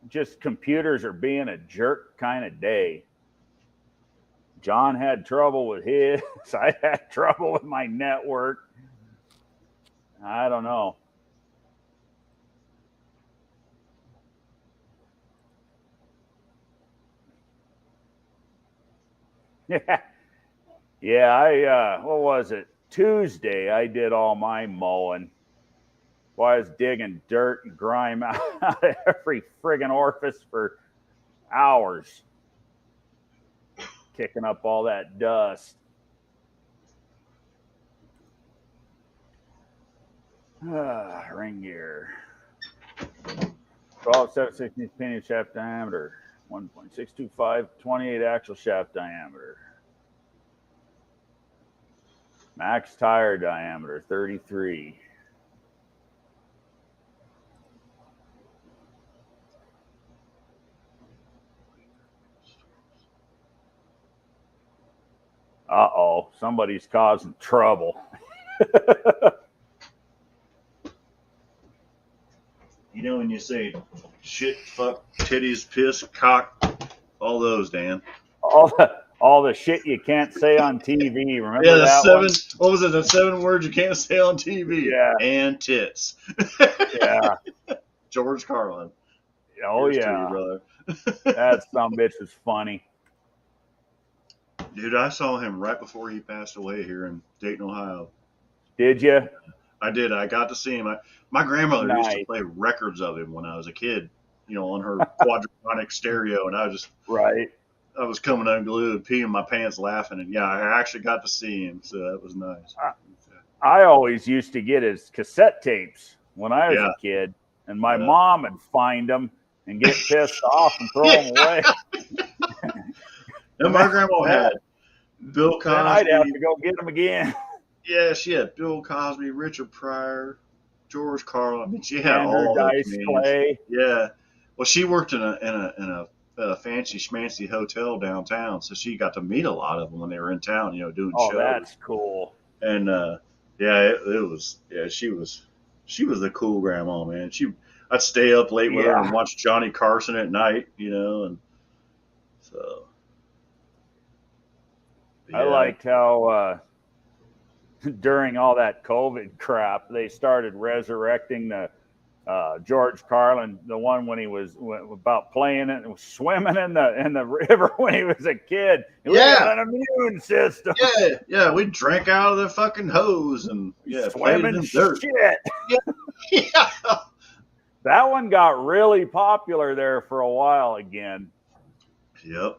just computers are being a jerk kind of day. John had trouble with his. I had trouble with my network. I don't know. Yeah, what was it? Tuesday, I did all my mowing. Well, I was digging dirt and grime out of every friggin' orifice for hours, kicking up all that dust. Ring gear. 12, 7, 16 pinion shaft diameter, 1.625, 28 axle shaft diameter. Max tire diameter, 33. Uh-oh, somebody's causing trouble. You know when you say shit, fuck, titties, piss, cock, all those, Dan. all the shit you can't say on TV. Remember Yeah, the that seven. one? What was it? The 7 words you can't say on TV. Yeah. And tits. Yeah. George Carlin. Oh, Here's to you, yeah. brother. That bitch was funny. Dude, I saw him right before he passed away here in Dayton, Ohio. Did you? I did. I got to see him. My grandmother used to Nice. play records of him when I was a kid, you know, on her quadraphonic stereo, and I just, Right. I was coming unglued, peeing my pants, laughing, and yeah, I actually got to see him, so that was nice. I always used to get his cassette tapes when I was Yeah. a kid, and my Yeah. mom would find them and get pissed off and throw them away. And my grandma had Bill Cosby. Then I'd have to go get them again. Yeah, she had Bill Cosby, Richard Pryor, George Carlin. I mean, she had Andrew all those Dice names. Clay. Yeah. Well, she worked in a fancy schmancy hotel downtown, so she got to meet a lot of them when they were in town, doing Oh, shows. that's cool. And it was she was a cool grandma, man. I'd stay up late with her and watch Johnny Carson at night, and so. I liked how during all that COVID crap, they started resurrecting the George Carlin, the one when he was about playing it and swimming in the river when he was a kid. He had an immune system. Yeah, we drank out of the fucking hose and played in dirt. Shit. Yeah. That one got really popular there for a while again. Yep.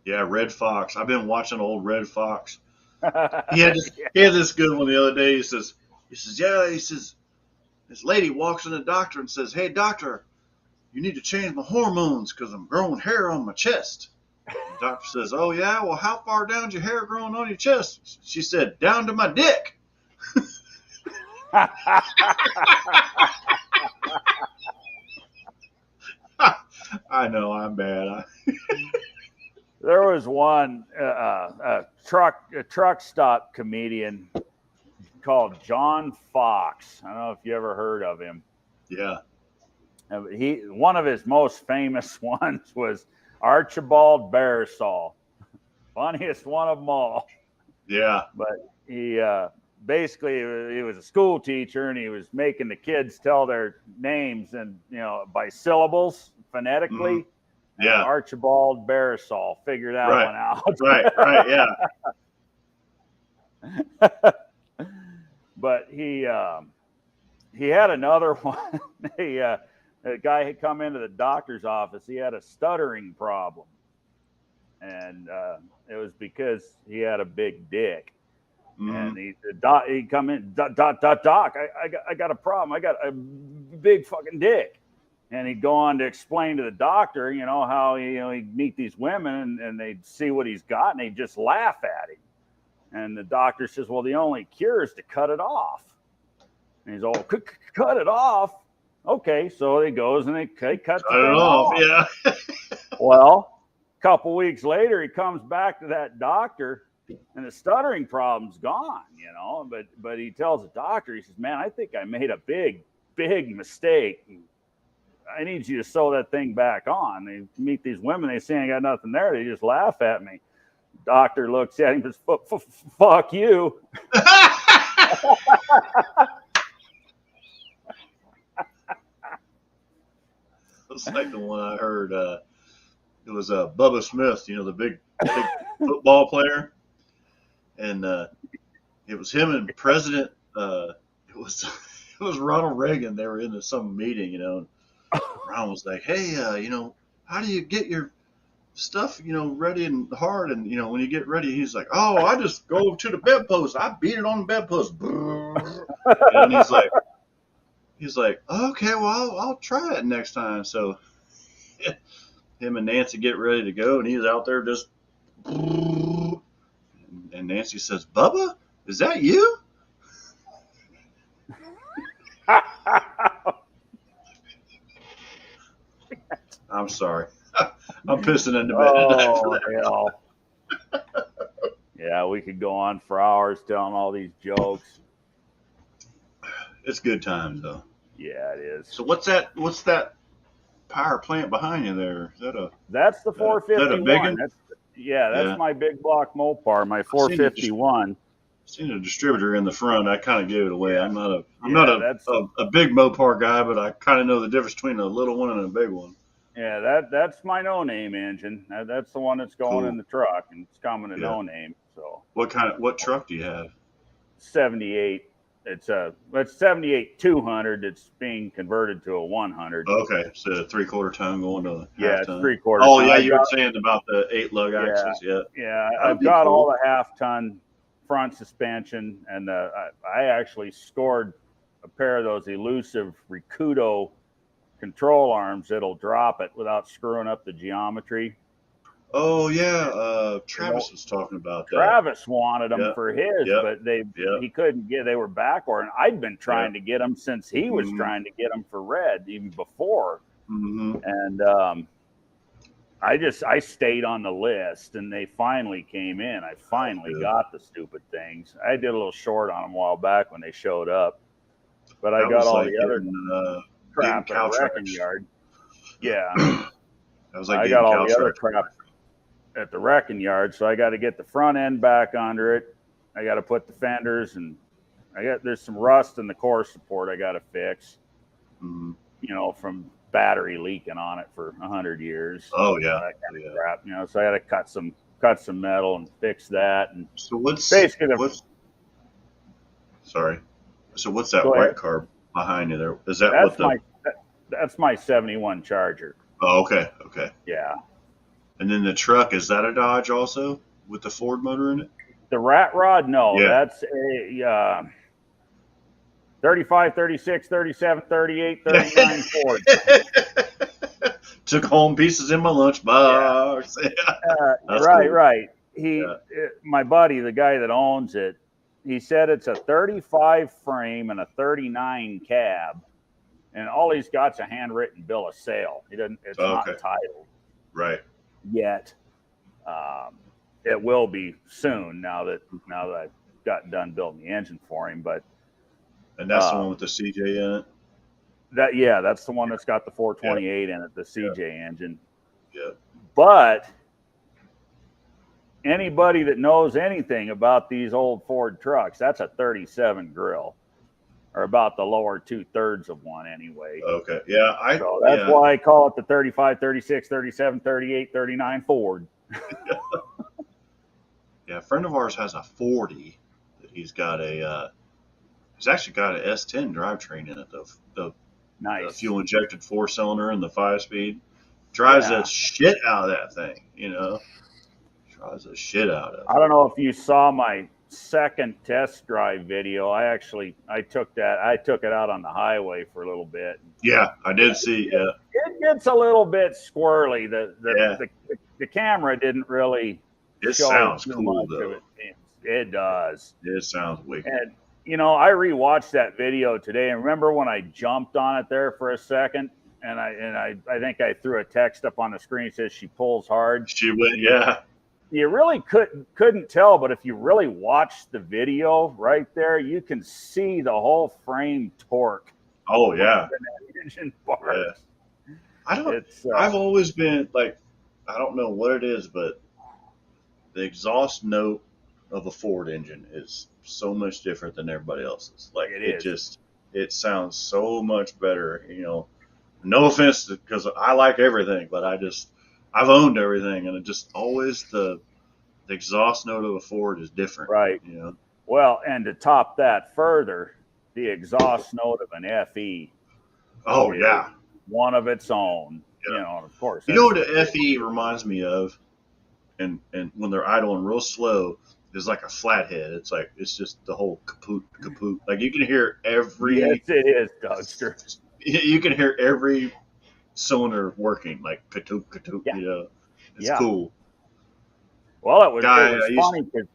Yeah, Red Fox. I've been watching old Red Fox. He had this good one the other day. He says, this lady walks in the doctor and says, "Hey, doctor, you need to change my hormones because I'm growing hair on my chest." The doctor says, "Oh, yeah? Well, how far down's your hair growing on your chest?" She said, "Down to my dick." I know, I'm bad. There was one a truck stop comedian called John Fox. I don't know if you ever heard of him. Yeah. One of his most famous ones was Archibald Bearsall. Funniest one of them all. Yeah. But he basically he was a school teacher and he was making the kids tell their names and by syllables phonetically. Mm-hmm. Yeah. Archibald Bearsall. Figure that one out. Right, yeah. But he had another one. A guy had come into the doctor's office. He had a stuttering problem, and it was because he had a big dick. Mm-hmm. And he come in, doc, I got a problem. I got a big fucking dick. And he'd go on to explain to the doctor, how he'd meet these women and they'd see what he's got and they'd just laugh at him. And the doctor says, "Well, the only cure is to cut it off." And he's all, "Cut it off?" Okay, so he goes and they cut it off. Yeah. Well, a couple weeks later, he comes back to that doctor and the stuttering problem's gone, But he tells the doctor, he says, "Man, I think I made a big mistake. I need you to sew that thing back on." They meet these women. They say, "I got nothing there." They just laugh at me. Doctor looks at him and says, "Fuck you." It's like the one I heard. It was Bubba Smith, the big football player. And it was him and President, it was Ronald Reagan. They were in some meeting, and Ron was like, "Hey, how do you get your stuff, ready and hard? And, when you get ready," he's like, "Oh, I just go to the bedpost. I beat it on the bedpost." And he's like, "Okay, well, I'll try it next time." So him and Nancy get ready to go, and he's out there just, and Nancy says, "Bubba, is that you?" I'm sorry. I'm pissing in the bed. Oh, hell. Yeah, we could go on for hours telling all these jokes. It's good times, though. Yeah, it is. So what's that power plant behind you there? That's the 451. Is that a big one? That's my big block Mopar, my 451. Seen a distributor in the front. I kind of gave it away. Yeah. I'm not a big Mopar guy, but I kind of know the difference between a little one and a big one. Yeah, that's my no-name engine. That's the one that's going in the truck, and it's coming to no-name. So what truck do you have? 78 It's 78 200. It's being converted to a 100. Okay, so 3/4 ton going to Yeah, half it's ton. 3/4 Oh ton. yeah, you were saying about the 8 lug Yeah. axles. Yeah, Yeah, that'd I've be got all cool. the half ton front suspension, and I actually scored a pair of those elusive Rikudo control arms that'll drop it without screwing up the geometry. Oh yeah, Travis was talking about that. Travis wanted them Yep. for his, Yep. but Yep. he couldn't get. They were backward, and I'd been trying Yep. to get them since he was Mhm. trying to get them for red even before. Mm-hmm. And I stayed on the list, and they finally came in. I finally Good. got the stupid things. I did a little short on them a while back when they showed up, but I That got was all like the other getting crap at a cow wrecking tracks. yard. Yeah, That was like I getting got all cow the other tracks. crap at the wrecking yard, so I got to get the front end back under it. I got to put the fenders, and there's some rust in the core support I got to fix. Mm-hmm. You know, from battery leaking on it for 100 years. Oh yeah, That kind of crap. You know, so I got to cut some metal and fix that. And so what's sorry? So what's that white car behind you there? Is that that's my 71 Charger. Oh, okay, okay. Yeah. And then the truck, is that a Dodge also with the Ford motor in it? The rat rod, no, Yeah. that's a 35, 36, 37, 38, 39 Ford. Took home pieces in my lunchbox. Right, cool. right. My buddy, the guy that owns it, he said it's a 35 frame and a 39 cab, and all he's got's a handwritten bill of sale. It's not titled right yet. It will be soon now that I've got done building the engine for him. And that's the one with the CJ in it. That's the one that's got the 428 in it, the CJ engine. Yeah. But anybody that knows anything about these old Ford trucks, that's a 37 grill, or about the lower 2/3 of one anyway. Okay. Yeah. So that's why I call it the 35, 36, 37, 38, 39 Ford. Yeah. A friend of ours has a 40 that he's got he's actually got an S10 drivetrain in it, the fuel injected 4-cylinder and the 5-speed. Drives the shit out of that thing, you know. Drives the shit out of it. I don't know if you saw my second test drive video. I took it out on the highway for a little bit. Yeah, I did see. Yeah, it gets a little bit squirrely. The camera didn't really. It sounds cool though. It does. It sounds wicked. And I rewatched that video today, and remember when I jumped on it there for a second, and I think I threw a text up on the screen that says she pulls hard. She went, yeah. You really couldn't tell, but if you really watch the video right there, you can see the whole frame torque. Oh yeah. Engine parts. Yeah. I've always been like, I don't know what it is, but the exhaust note of a Ford engine is so much different than everybody else's. Like it sounds so much better. No offense, because I like everything, but I've owned everything, and it just always the exhaust note of a Ford is different. Right. Well, and to top that further, the exhaust note of an FE. Oh yeah. One of its own. Yeah. Of course. You know what the FE reminds me of? And when they're idling real slow, is like a flathead. It's just the whole kaput. Like you can hear every. Yes, it is, Dougster. You can hear every cylinder working, like katoop. Yeah. It's cool. Well, it was funny because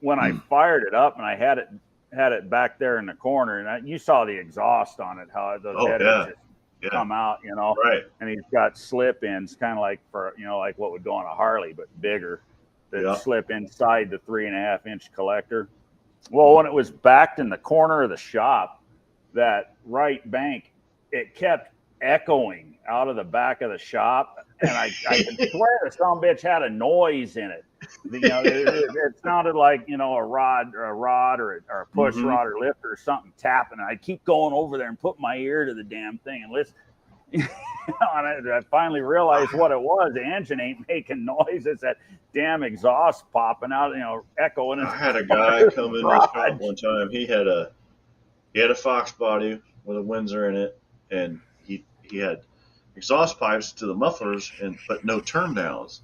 when I fired it up and I had it back there in the corner, and you saw the exhaust on it, how those headers just come out, Right. And he's got slip ins, kind of like like what would go on a Harley, but bigger, that slip inside the 3.5-inch collector. Well, when it was backed in the corner of the shop, that right bank, it kept echoing out of the back of the shop, and I could swear some bitch had a noise in it. It sounded like a rod or a push rod or lifter or something tapping. And I'd keep going over there and put my ear to the damn thing and listen. And I finally realized what it was. The engine ain't making noise. It's that damn exhaust popping out, echoing. I had a guy come in this shop one time. He had He had a Fox body with a Windsor in it, and he had exhaust pipes to the mufflers, but no turn downs.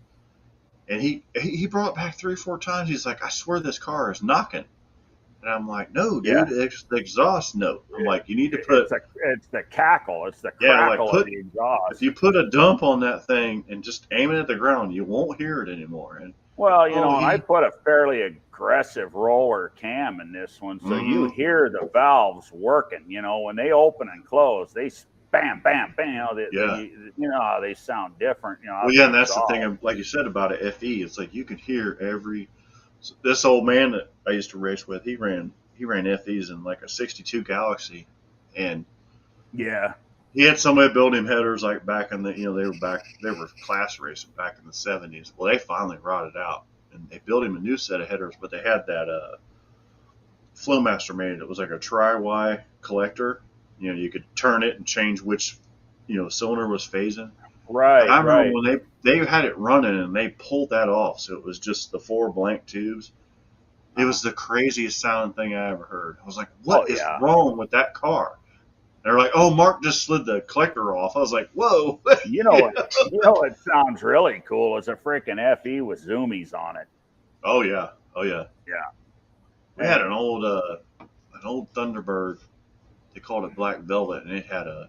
And he brought it back 3 or 4 times. He's like, I swear this car is knocking. And I'm like, no, Yeah. dude, it's the exhaust note. I'm like, you need to put it's the cackle, it's the Yeah, like crackle of the exhaust. if you put a dump on that thing and just aim it at the ground, you won't hear it anymore. And Well, and I put a fairly aggressive roller cam in this one, so you hear the valves working. When they open and close, they bam, bam, bam. How they sound different. well, yeah, and that's the thing, like you said about a FE. It's like you can hear every. This old man that I used to race with, he ran FEs in like a '62 Galaxy, and yeah, he had somebody build him headers like back in the they were class racing back in the '70s. Well, they finally rotted out, and they built him a new set of headers, but they had that Flowmaster made it. It was like a tri-Y collector. You could turn it and change which cylinder was phasing. right. And I remember right. when they had it running and they pulled that off, so it was just the 4 blank tubes. It was the craziest sounding thing I ever heard. I was like, "What is wrong with that car?" They're like, "Oh, Mark just slid the collector off." I was like, "Whoa!" What sounds really cool is a freaking FE with zoomies on it. Oh yeah. Yeah. We had an old Thunderbird. They called it Black Velvet, and it had a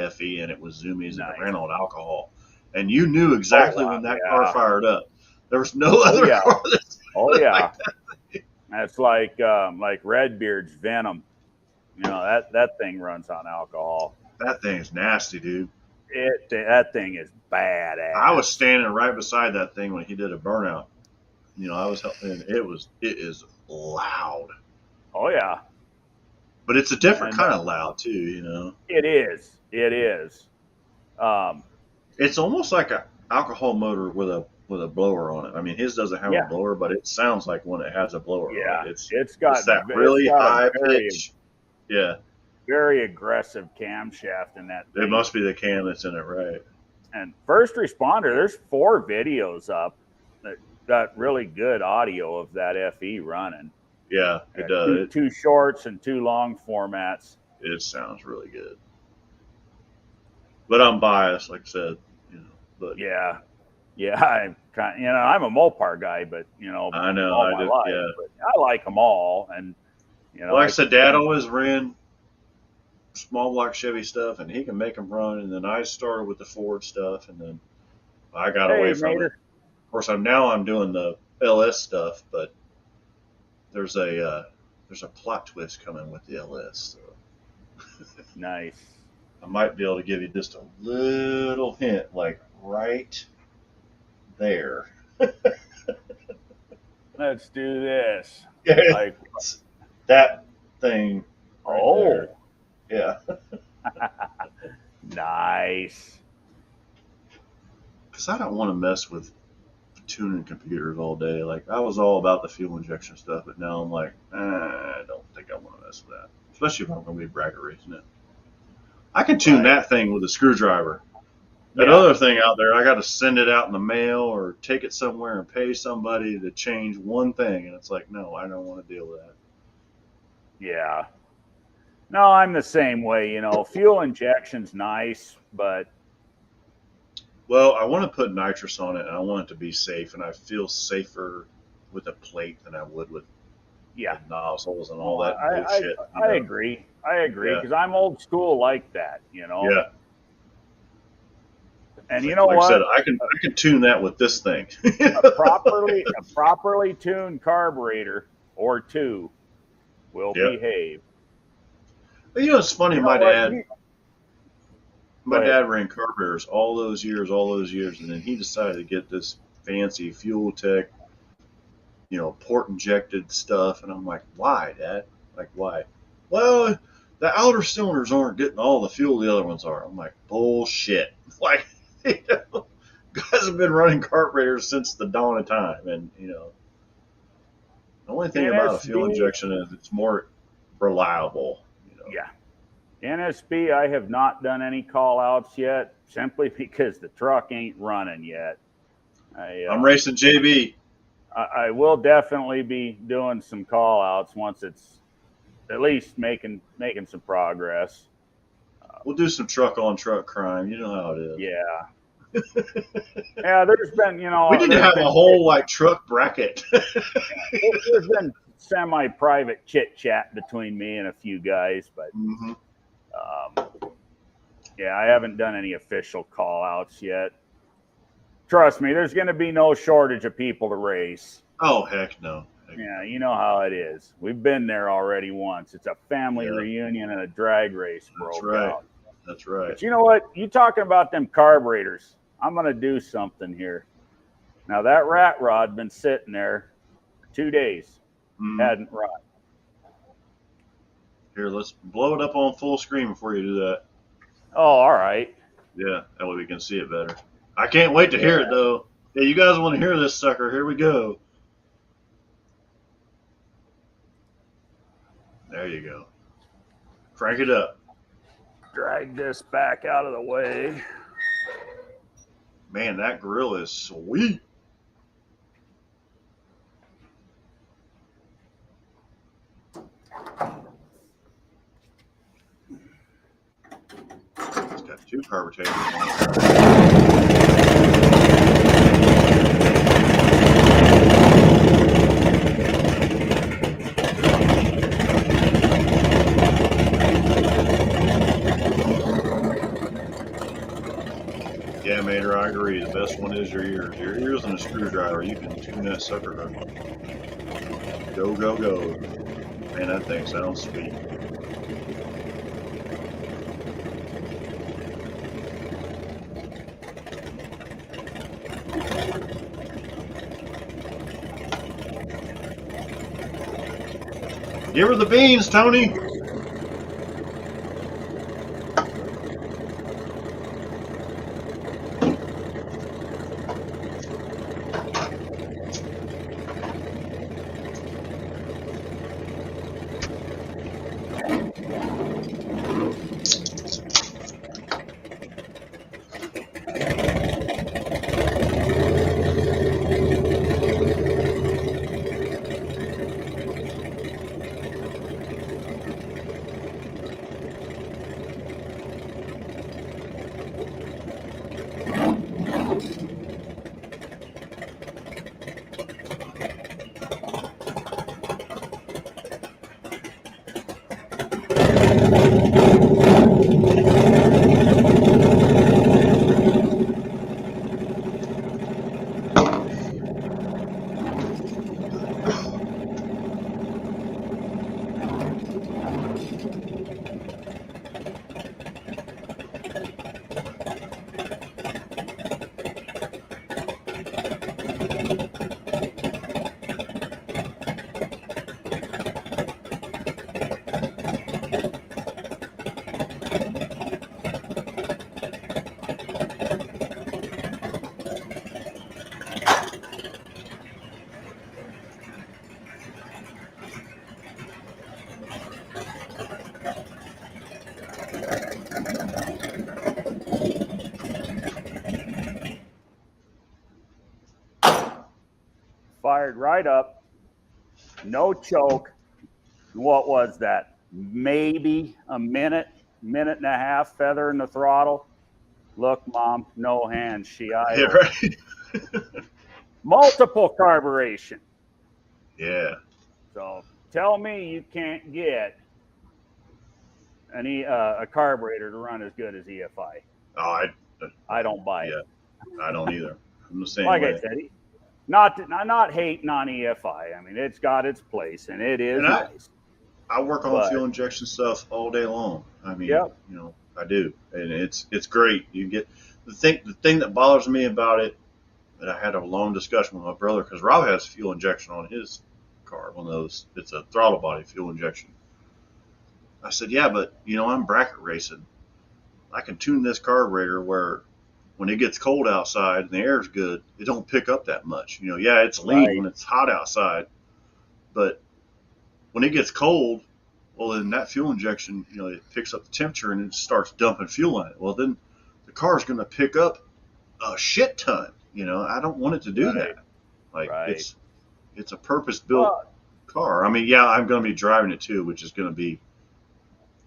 FE, and it was zoomies, and it ran on alcohol. And you knew exactly when that car fired up. There was no other car that yeah. like that. That's like Redbeard's Venom. That thing runs on alcohol. That thing's nasty, dude. That thing is badass. I was standing right beside that thing when he did a burnout. I was helping. It is loud. Oh yeah. But it's a different kind of loud too. It is. It's almost like an alcohol motor with a blower on it. I mean, his doesn't have a blower, but it sounds like one that has a blower on it. It's got that really high pitch. Yeah. Very aggressive camshaft in that thing. It must be the cam that's in it, right? And first responder, there's 4 videos up that got really good audio of that FE running. Yeah, it does. 2 shorts and 2 long formats. It sounds really good. But I'm biased, like I said. But yeah, I'm I'm a Mopar guy, but I know all my life, but I like them all, and like I said, Dad always ran small block Chevy stuff, and he can make them run. And then I started with the Ford stuff, and then I got away from it. Of course, I'm doing the LS stuff, but there's a plot twist coming with the LS. So. Nice. I might be able to give you just a little hint, like right there. Let's do this. Like that thing. Right there. Yeah. Nice. Because I don't want to mess with tuning computers all day. Like I was all about the fuel injection stuff, but now I'm like, I don't think I want to mess with that. Especially if I'm going to be bracket racing it. I can tune that thing with a screwdriver. That other thing out there, I got to send it out in the mail or take it somewhere and pay somebody to change one thing. And it's like, no, I don't want to deal with that. Yeah. No, I'm the same way. Fuel injection's nice, but. Well, I want to put nitrous on it, and I want it to be safe, and I feel safer with a plate than I would with nozzles and all that bullshit. I agree because I'm old school like that. Yeah. And like what? I said, I can tune that with this thing. a properly tuned carburetor or 2 will behave. Well, it's funny. My dad ran carburetors all those years, and then he decided to get this fancy Fuel Tech, port injected stuff, and I'm like, why, Dad? Like, why? Well, the outer cylinders aren't getting all the fuel the other ones are. I'm like, bullshit. Like, guys have been running carburetors since the dawn of time, and the only thing about a fuel injection is it's more reliable. Yeah. NSB, I have not done any call outs yet, simply because the truck ain't running yet. I'm racing JB. I will definitely be doing some call outs once it's at least making some progress. We'll do some truck on truck crime. You know how it is. Yeah. Yeah, there's been, We need to have a whole like truck bracket. there's been semi-private chit chat between me and a few guys, but Mm-hmm. yeah, I haven't done any official call outs yet. Trust me, there's going to be no shortage of people to race. Oh, heck no. Yeah, you know how it is. We've been there already once. It's a family reunion and a drag race broke out. That's right. But you know what? You talking about them carburetors. I'm going to do something here. Now, that rat rod been sitting there for 2 days. Hadn't run. Here, let's blow it up on full screen before you do that. Oh, all right. Yeah, that way we can see it better. I can't wait to hear it, though. Yeah, you guys want to hear this sucker. Here we go. There you go. Crank it up. Drag this back out of the way. Man, that grill is sweet. It's got 2 carburetors on it. Yeah, Mater, I agree. The best one is your ears. Your ears and a screwdriver. You can tune that sucker up. Go, go, go. Man, that thing sounds sweet. Give her the beans, Tony. Fired right up. No choke. What was that? Maybe a minute and a half feather in the throttle. Look, Mom, no hands. Yeah, right. Multiple carburation. Yeah. So tell me you can't get a carburetor to run as good as EFI. Oh, I don't buy it. I don't either. I'm the same like way. I said, not hating on EFI. I mean, it's got its place, and it is nice. I work on fuel injection stuff all day long. I mean, you know, I do, and it's great. You get the thing that bothers me about it. That I had a long discussion with my brother because Rob has fuel injection on his car. One of those. It's a throttle body fuel injection. I said, yeah, but you know, I'm bracket racing. I can tune this carburetor where when it gets cold outside and the air's good, it don't pick up that much. You know, yeah, it's lean when it's hot outside, but when it gets cold, well, then that fuel injection, you know, it picks up the temperature and it starts dumping fuel in it. Well, then the car's going to pick up a shit ton. You know, I don't want it to do that. Like it's a purpose-built car. I mean, yeah, I'm going to be driving it too, which is going to be,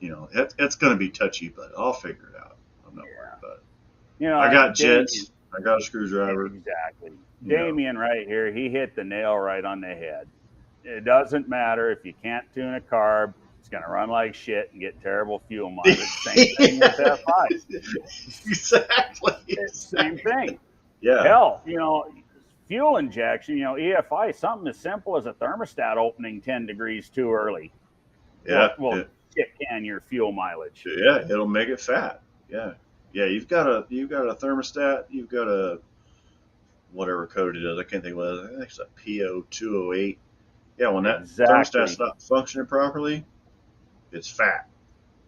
it's going to be touchy, but I'll figure it out. I'm not worried about it. I got jets. I got a screwdriver. Exactly. Damien right here, he hit the nail right on the head. It doesn't matter if you can't tune a carb. It's going to run like shit and get terrible fuel mileage. Same thing with F5. Exactly. Same thing. Yeah. Hell, fuel injection, EFI, something as simple as a thermostat opening 10 degrees too early. Yeah. Will shit can your fuel mileage. Yeah, it'll make it fat. Yeah. Yeah, you've got a thermostat, you've got a whatever code it is. I can't think what it is. I think it's a PO208. Yeah, when that thermostat's not functioning properly, it's fat.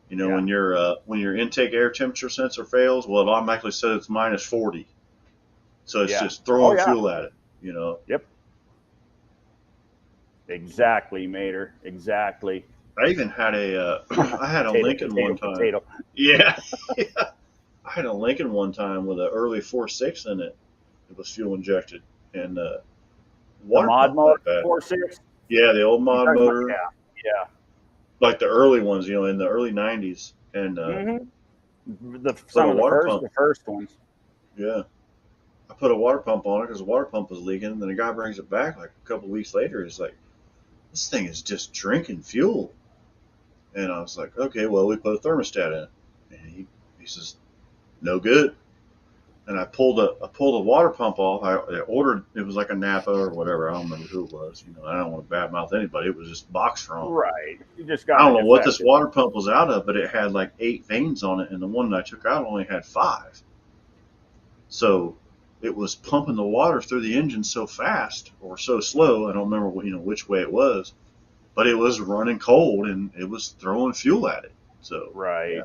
When your intake air temperature sensor fails, well, it automatically says it's minus 40. So it's just throwing fuel at it. Yep. Exactly, Mater. Exactly. I even had a Lincoln one time. Potato. Yeah. I had a Lincoln one time with an early 4.6 in it. It was fuel injected and water mod motor 4.6. Yeah, the old mod motor. Yeah. Like the early ones, in the early 90s, and the first ones. Yeah, I put a water pump on it because the water pump was leaking. And then the guy brings it back like a couple of weeks later. He's like, "This thing is just drinking fuel," and I was like, "Okay, well, we put a thermostat in it," and he says, "No good." And I pulled a water pump off. I ordered, it was like a Napa or whatever. I don't remember who it was. I don't want to badmouth anybody. It was just box from. Right. You just got. I don't know what this water pump was out of, but it had like 8 vanes on it, and the one that I took out only had 5. So it was pumping the water through the engine so fast or so slow. I don't remember which way it was, but it was running cold and it was throwing fuel at it. So right.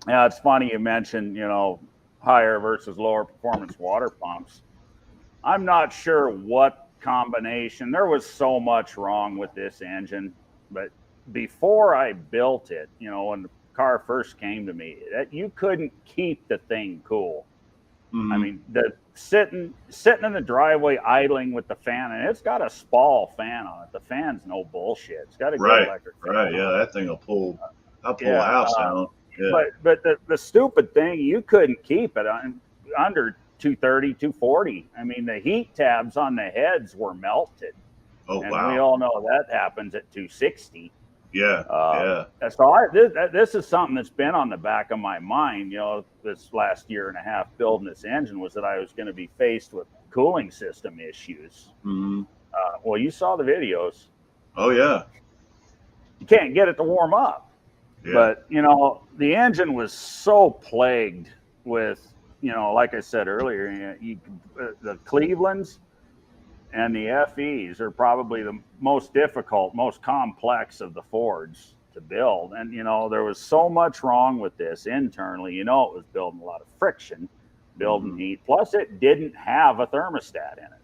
Yeah, it's funny you mentioned higher versus lower performance water pumps. I'm not sure what combination. There was so much wrong with this engine, but before I built it, when the car first came to me, that you couldn't keep the thing cool. Mm-hmm. I mean, the sitting in the driveway idling with the fan, and it's got a Spall fan on it. The fan's no bullshit. It's got a good electric fan. Right, yeah, that thing will pull the house down. Yeah. But the stupid thing, you couldn't keep it under 230, 240. I mean, the heat tabs on the heads were melted. Oh, and wow. We all know that happens at 260. Yeah. So this is something that's been on the back of my mind, this last year and a half building this engine, was that I was going to be faced with cooling system issues. Mm-hmm. Well, you saw the videos. Oh, yeah. You can't get it to warm up. Yeah. But, the engine was so plagued with, like I said earlier, the Clevelands and the FEs are probably the most difficult, most complex of the Fords to build. And, there was so much wrong with this internally. It was building a lot of friction, building heat. Plus, it didn't have a thermostat in it.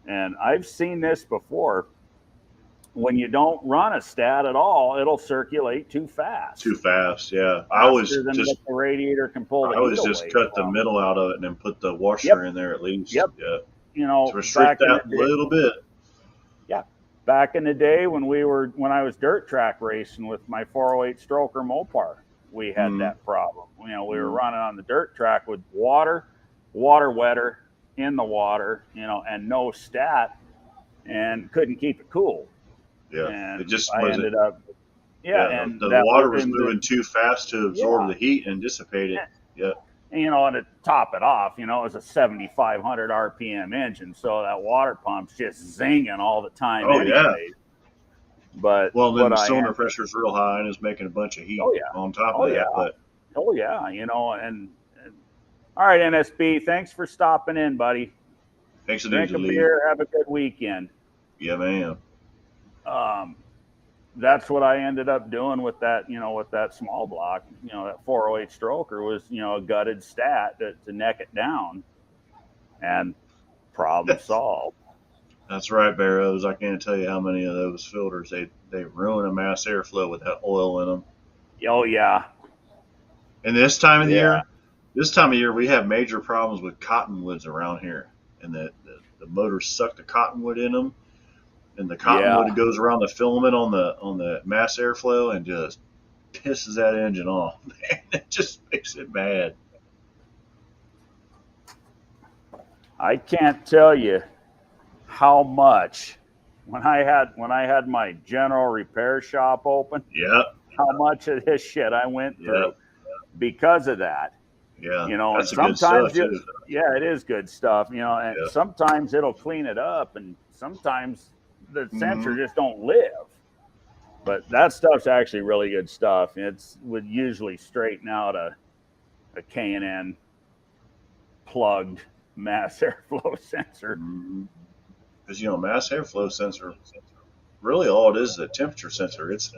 And I've seen this before. When you don't run a stat at all, it'll circulate too fast. Yeah. I always the radiator can pull the heat away. Cut the middle out of it and then put the washer in there at least. Yep. Yeah. To restrict that a little bit. Yeah. Back in the day when I was dirt track racing with my 408 stroker Mopar, we had that problem. We were running on the dirt track with water wetter in the water, and no stat, and couldn't keep it cool. Yeah, and it just ended up. Yeah, and the water was moving too fast to absorb the heat and dissipate it. Yeah. And, and to top it off, it was a 7,500 RPM engine, so that water pump's just zinging all the time. Oh, anyway. yeah. But then the cylinder pressure is real high and it's making a bunch of heat on top of that. But all right, NSB, thanks for stopping in, buddy. Thanks for drink a beer. Have a good weekend. Yeah, man. That's what I ended up doing with that, with that small block, that 408 stroker was, a gutted stat to neck it down, and problem solved. That's right, Barrows. I can't tell you how many of those filters they ruin a mass airflow with that oil in them. Oh yeah. And this time of year, we have major problems with cottonwoods around here, and the motors suck the cottonwood in them. and the cottonwood goes around the filament on the mass airflow and just pisses that engine off. Man, it just makes it mad. I can't tell you how much when I had my general repair shop open, Yeah. how much of this shit I went through because of that. Yeah. You know, that's and good stuff sometimes too. yeah, it is good stuff, you know, and Yeah. sometimes it'll clean it up and sometimes the sensor Mhm. just don't live. But that stuff's actually really good stuff. It's would usually straighten out a K&N plugged mass airflow sensor. Because mass airflow sensor, really all it is a temperature sensor. It's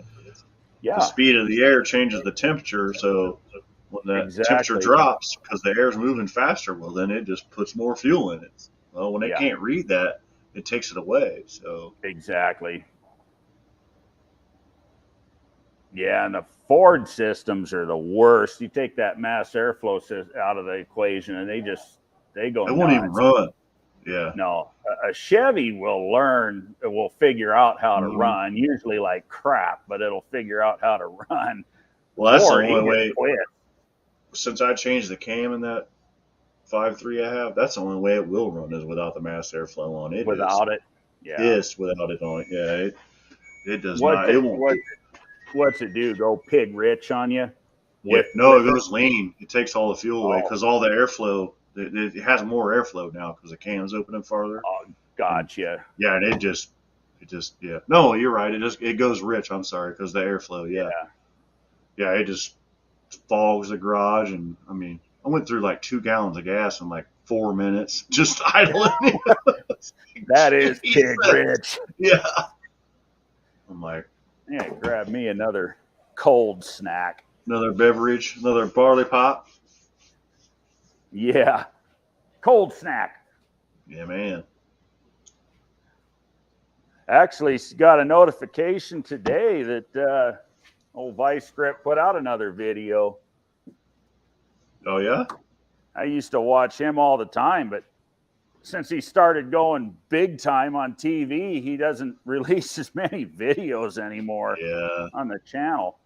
the speed of the air changes the temperature. So when that temperature drops because the air is moving faster, well, then it just puts more fuel in it. Well, when it can't read that, it takes it away. So exactly. Yeah, and the Ford systems are the worst. You take that mass airflow out of the equation, and they go nuts. It won't even run. Yeah. No, a Chevy will figure out how to run, usually like crap, but it'll figure out how to run. Well, that's Ford, the only way. Since I changed the cam in that 5.3 I have, that's the only way it will run is without the mass airflow on it. Without it, yeah. Yes, without it on it, yeah. It does not. It won't. What's it do? Go pig rich on you? It goes lean. It takes all the fuel away because all the airflow. It has more airflow now because the cam's opening farther. Oh, gotcha. And, yeah, and it just yeah. No, you're right. It goes rich. I'm sorry because the airflow. Yeah. It just fogs the garage, and I mean, I went through like 2 gallons of gas in like 4 minutes just idling. That is pig rich. Yeah. I'm like, yeah, grab me another cold snack. Another beverage, another barley pop. Yeah. Cold snack. Yeah, man. Actually, got a notification today that old Vice Script put out another video. Oh, yeah? I used to watch him all the time, but since he started going big time on TV, he doesn't release as many videos anymore on the channel.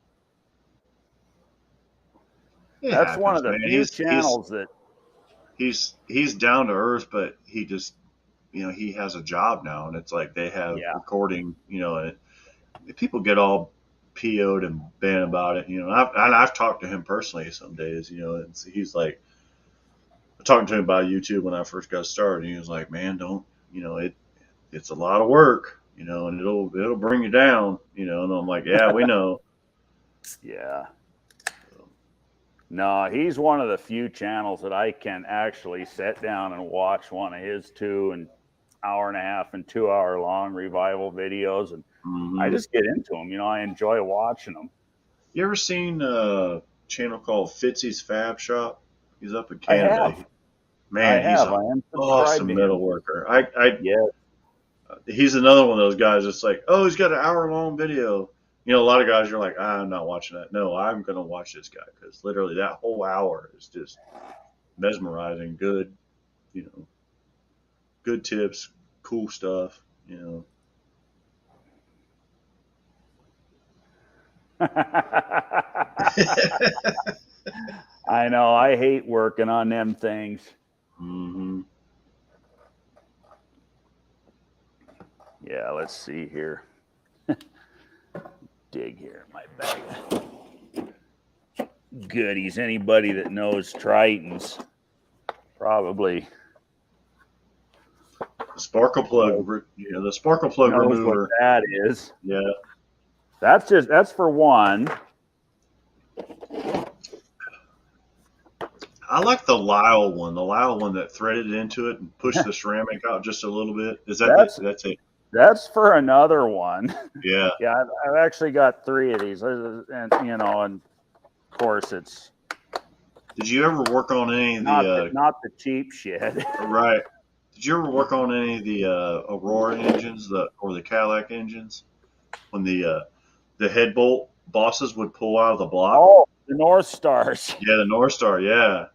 That's one of the few channels that he's down to earth, but he just he has a job now, and it's like they have recording, and people get all PO'd and banned about it. I've talked to him personally some days, and he's like, talking to him about YouTube when I first got started. And he was like, "Man, don't it's a lot of work, and it'll bring you down, And I'm like, "Yeah, we know." Yeah. No, he's one of the few channels that I can actually sit down and watch one of his 2 hour-and-a-half and 2 hour long revival videos, and I just get into them. I enjoy watching them. You ever seen a channel called Fitzy's Fab Shop? He's up in Canada. I have. Man, he's an awesome metal worker. He's another one of those guys that's like, oh, he's got an hour-long video. A lot of guys are like, I'm not watching that. No, I'm going to watch this guy because literally that whole hour is just mesmerizing. Good, good tips, cool stuff, I know. I hate working on them things. Yeah, let's see here. Dig here in my bag. Goodies. Anybody that knows Tritons probably. The sparkle plug, the sparkle plug remover. What that is. Yeah. That's for one. I like the Lyle one that threaded into it and pushed the ceramic out just a little bit. That's it? That's for another one. Yeah. Yeah, I've actually got 3 of these, and and of course it's. Did you ever work on any of not the cheap shit? Right. Did you ever work on any of the Aurora engines, or the Cadillac engines, when the head bolt bosses would pull out of the block? Oh, the North Stars. Yeah, the North Star. Yeah.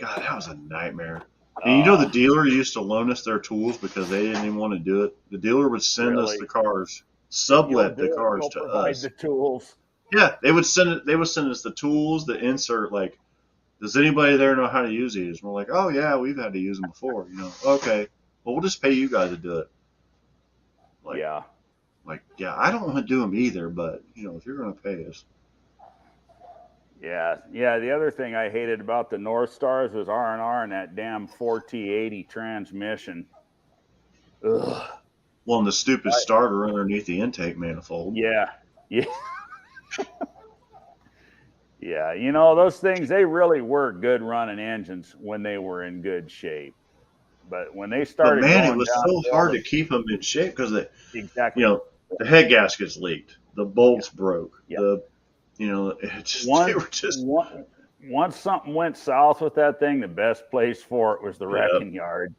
God, that was a nightmare. And you know the dealer used to loan us their tools because they didn't even want to do it. The dealer would send us Really? the cars, You'll sublet do the it. cars You'll to provide us. the tools. Yeah, they would send it. They would send us the tools, the insert. Like, does anybody there know how to use these? And we're like, oh yeah, we've had to use them before. Okay, well we'll just pay you guys to do it. Like, Yeah. yeah, I don't want to do them either, but if you're gonna pay us. Yeah. Yeah. The other thing I hated about the North Stars was R&R and that damn 4T80 transmission. Ugh. Well, and the stupid starter underneath the intake manifold. Yeah. Yeah. Yeah. Those things, they really were good running engines when they were in good shape. But when they But started man, it going was so downhill, hard to keep them in shape because exactly. the head gaskets leaked, the bolts broke, Yeah. they were just. Once something went south with that thing, the best place for it was the wrecking yard.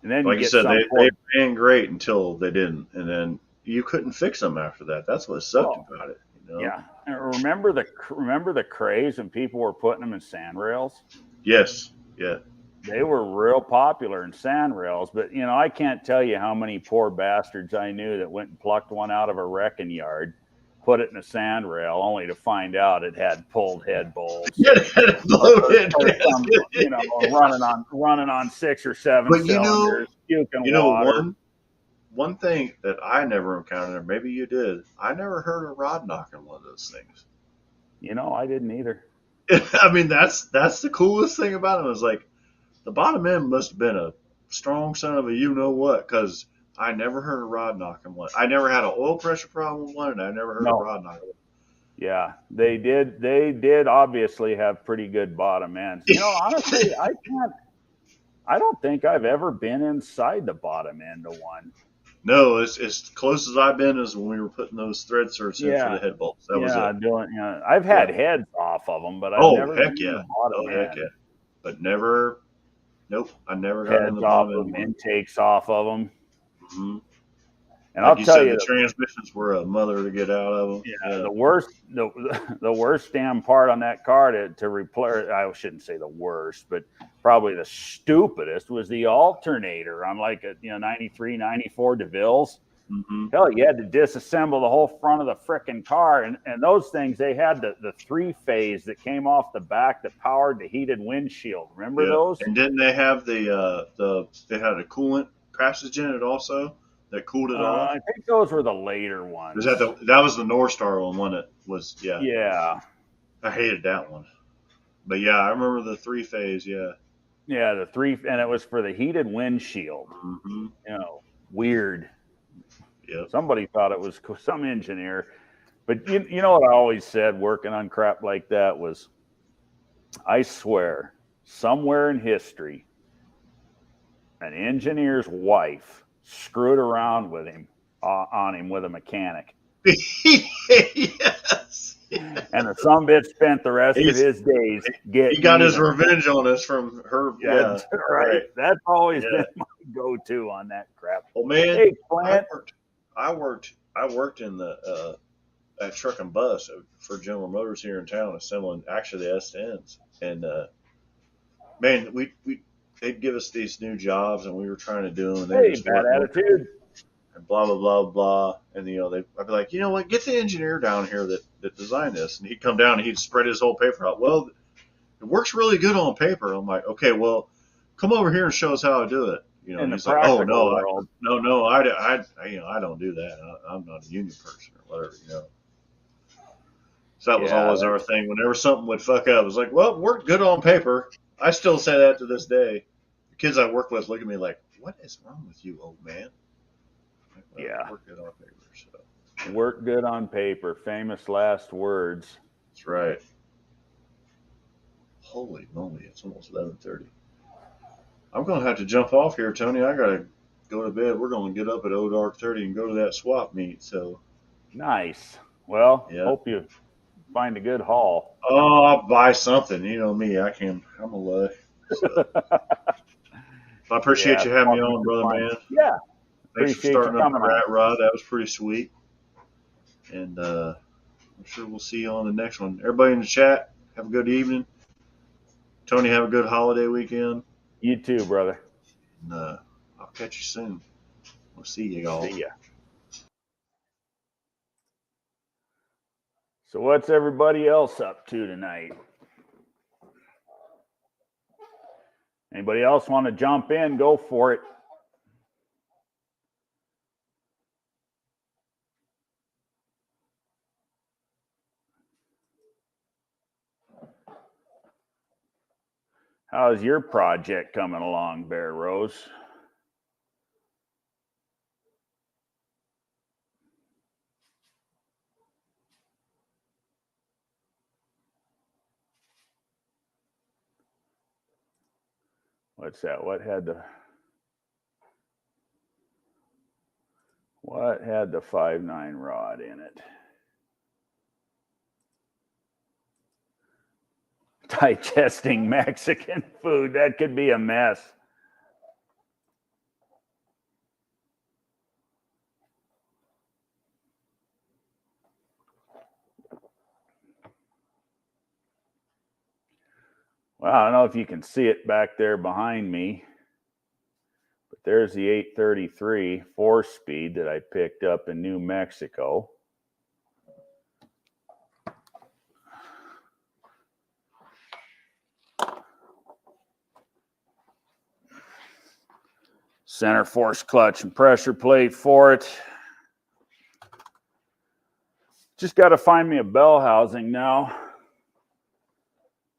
And then Like you you get said, some they ran great until they didn't, and then you couldn't fix them after that. That's what sucked about it. Yeah. And remember the craze when people were putting them in sand rails? Yes. Yeah. They were real popular in sand rails, but I can't tell you how many poor bastards I knew that went and plucked one out of a wrecking yard, put it in a sand rail, only to find out it had pulled head bolts. Yeah, bloated. Running on 6 or 7 But cylinders, puking water. One thing that I never encountered, or maybe you did, I never heard a rod knock on one of those things. I didn't either. I mean, that's the coolest thing about it. Was like the bottom end must have been a strong son of a what, because I never heard a rod knock on one. I never had an oil pressure problem with one, and I never heard a rod knock on one. Yeah, they did. They did obviously have pretty good bottom ends. Honestly, I don't think I've ever been inside the bottom end of one. No, as close as I've been is when we were putting those thread certs in for the head bolts. That was it. I've had heads off of them, but I've never been in the bottom end. Heck yeah. But never, nope, I never got Heads in the off bottom of them, end. intakes off of them. Mm-hmm. And like I'll tell you, the transmissions were a mother to get out of them. Yeah, the worst damn part on that car to replace. I shouldn't say the worst, but probably the stupidest was the alternator on like a 93, 94 DeVille's. Mm-hmm. Hell, you had to disassemble the whole front of the frickin' car, and those things, they had the 3-phase that came off the back that powered the heated windshield. Remember those? And didn't they have they had a coolant passage in it also that cooled it off? I think those were the later ones. That was the North Star one that was Yeah. I hated that one, but yeah, I remember the 3-phase. Yeah, the 3, and it was for the heated windshield. Mm-hmm. Weird. Yep. Somebody thought it was some engineer, but you know what I always said working on crap like that was, I swear, somewhere in history, an engineer's wife screwed around with him on him with a mechanic. Yes. And the sumbitch spent the rest of his days He got his revenge on us from her. Yeah, right. That's always been my go-to on that crap. Well, man, hey, Clint. I worked in the at Truck and Bus for General Motors here in town, assembling actually the S10s. And man, they'd give us these new jobs, and we were trying to do them. And bad attitude. And blah blah blah blah. And I'd be like, you know what? Get the engineer down here that designed this. And he'd come down and he'd spread his whole paper out. Well, it works really good on paper. I'm like, okay, well, come over here and show us how to do it. And he's like, oh no, I don't do that. I'm not a union person or whatever. So that was always our thing. Whenever something would fuck up, it was like, well, it worked good on paper. I still say that to this day. The kids I work with look at me like, what is wrong with you, old man? Work good on paper. So. Work good on paper. Famous last words. That's right. Holy moly, it's almost 11:30. I'm going to have to jump off here, Tony. I got to go to bed. We're going to get up at dark 30 and go to that swap meet. So nice. Well, hope you find a good haul. Oh, I'll buy something. You know me. I'm a lug. So. I appreciate you having me on, brother, man. Yeah. Thanks for starting up the Rat Rod. That was pretty sweet. And I'm sure we'll see you on the next one. Everybody in the chat, have a good evening. Tony, have a good holiday weekend. You too, brother. And, I'll catch you soon. We'll see you all. See ya. So what's everybody else up to tonight? Anybody else want to jump in? Go for it. How's your project coming along, Bear Rose? What's that? What had the 5.9 rod in it? Digesting Mexican food. That could be a mess. Well, I don't know if you can see it back there behind me, but there's the 833 4-speed that I picked up in New Mexico. Center force clutch and pressure plate for it. Just got to find me a bell housing now.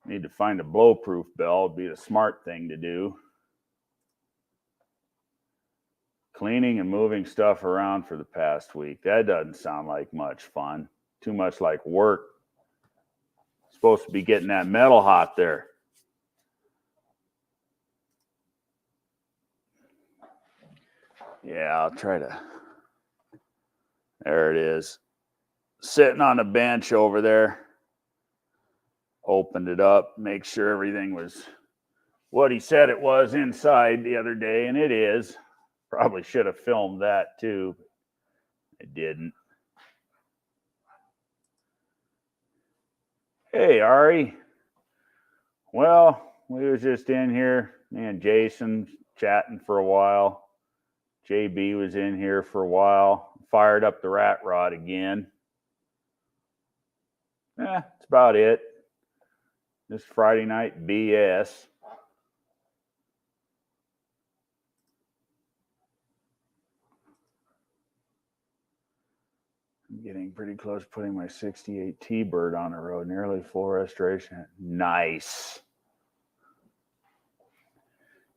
Need to find a blow-proof bell. Would be the smart thing to do. Cleaning and moving stuff around for the past week. That doesn't sound like much fun. Too much like work. Supposed to be getting that metal hot there. Yeah, I'll try to. There it is. Sitting on a bench over there. Opened it up, make sure everything was what he said it was inside the other day, and it is. Probably should have filmed that too. I didn't. Hey, Ari. Well, we was just in here. Me and Jason chatting for a while. JB was in here for a while. Fired up the rat rod again. That's about it. This Friday night BS. I'm getting pretty close to putting my 68 T-Bird on the road. Nearly full restoration. Nice.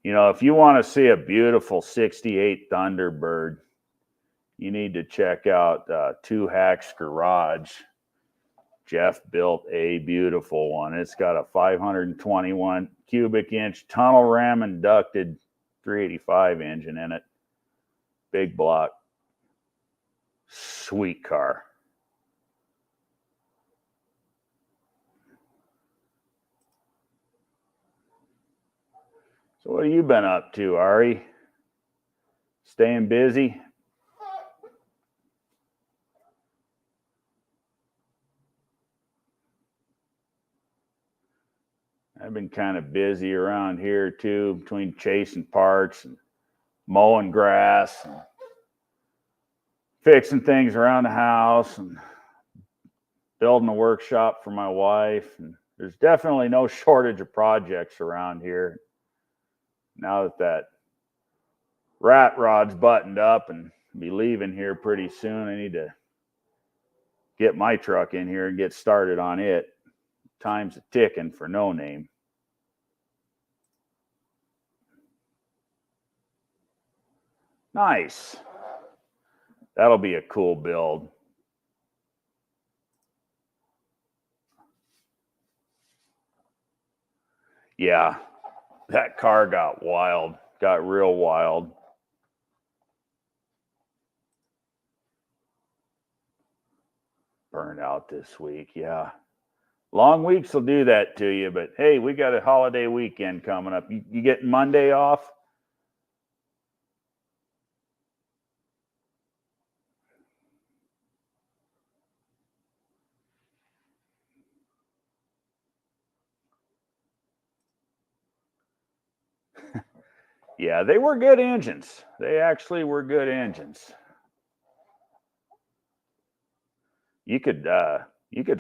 You know, if you want to see a beautiful 68 Thunderbird, you need to check out Two Hacks Garage. Jeff built a beautiful one. It's got a 521 cubic inch tunnel ram inducted 385 engine in it. Big block. Sweet car. So what have you been up to, Ari? Staying busy? I've been kind of busy around here too, between chasing parts and mowing grass and fixing things around the house and building a workshop for my wife. And there's definitely no shortage of projects around here. Now that rat rod's buttoned up and be leaving here pretty soon, I need to get my truck in here and get started on it. Time's a ticking for No Name. Nice. That'll be a cool build. Yeah, that car got wild, got real wild. Burned out this week, yeah. Long weeks will do that to you, but hey, we got a holiday weekend coming up. You getting Monday off? Yeah, they were good engines. They actually were good engines. You could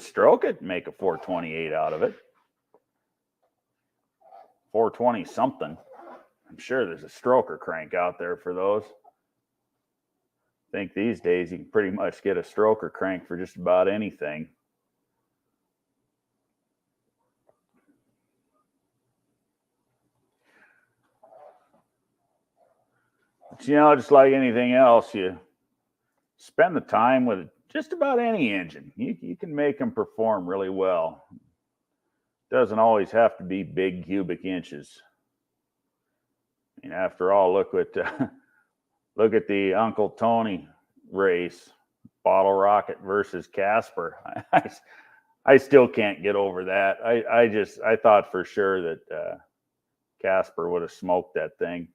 stroke it and make a 428 out of it. 420 something. I'm sure there's a stroker crank out there for those. I think these days you can pretty much get a stroker crank for just about anything. But just like anything else, you spend the time with just about any engine. You can make them perform really well. Doesn't always have to be big cubic inches. I mean, after all, look at the Uncle Tony race, Bottle Rocket versus Casper. I still can't get over that. I thought for sure that Casper would have smoked that thing.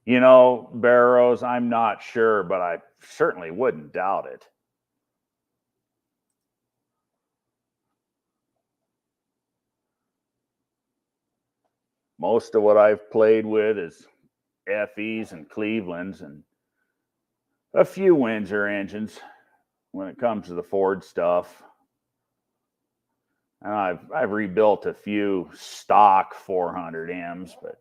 Barrows, I'm not sure, but I certainly wouldn't doubt it. Most of what I've played with is FEs and Clevelands and a few Windsor engines when it comes to the Ford stuff. And I've rebuilt a few stock 400Ms, but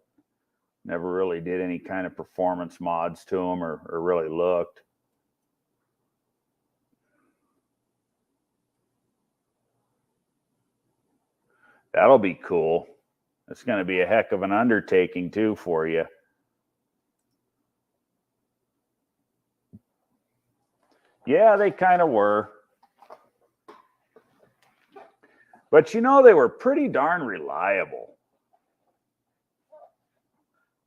never really did any kind of performance mods to them or really looked. That'll be cool. It's going to be a heck of an undertaking too for you. Yeah, they kind of were. But they were pretty darn reliable.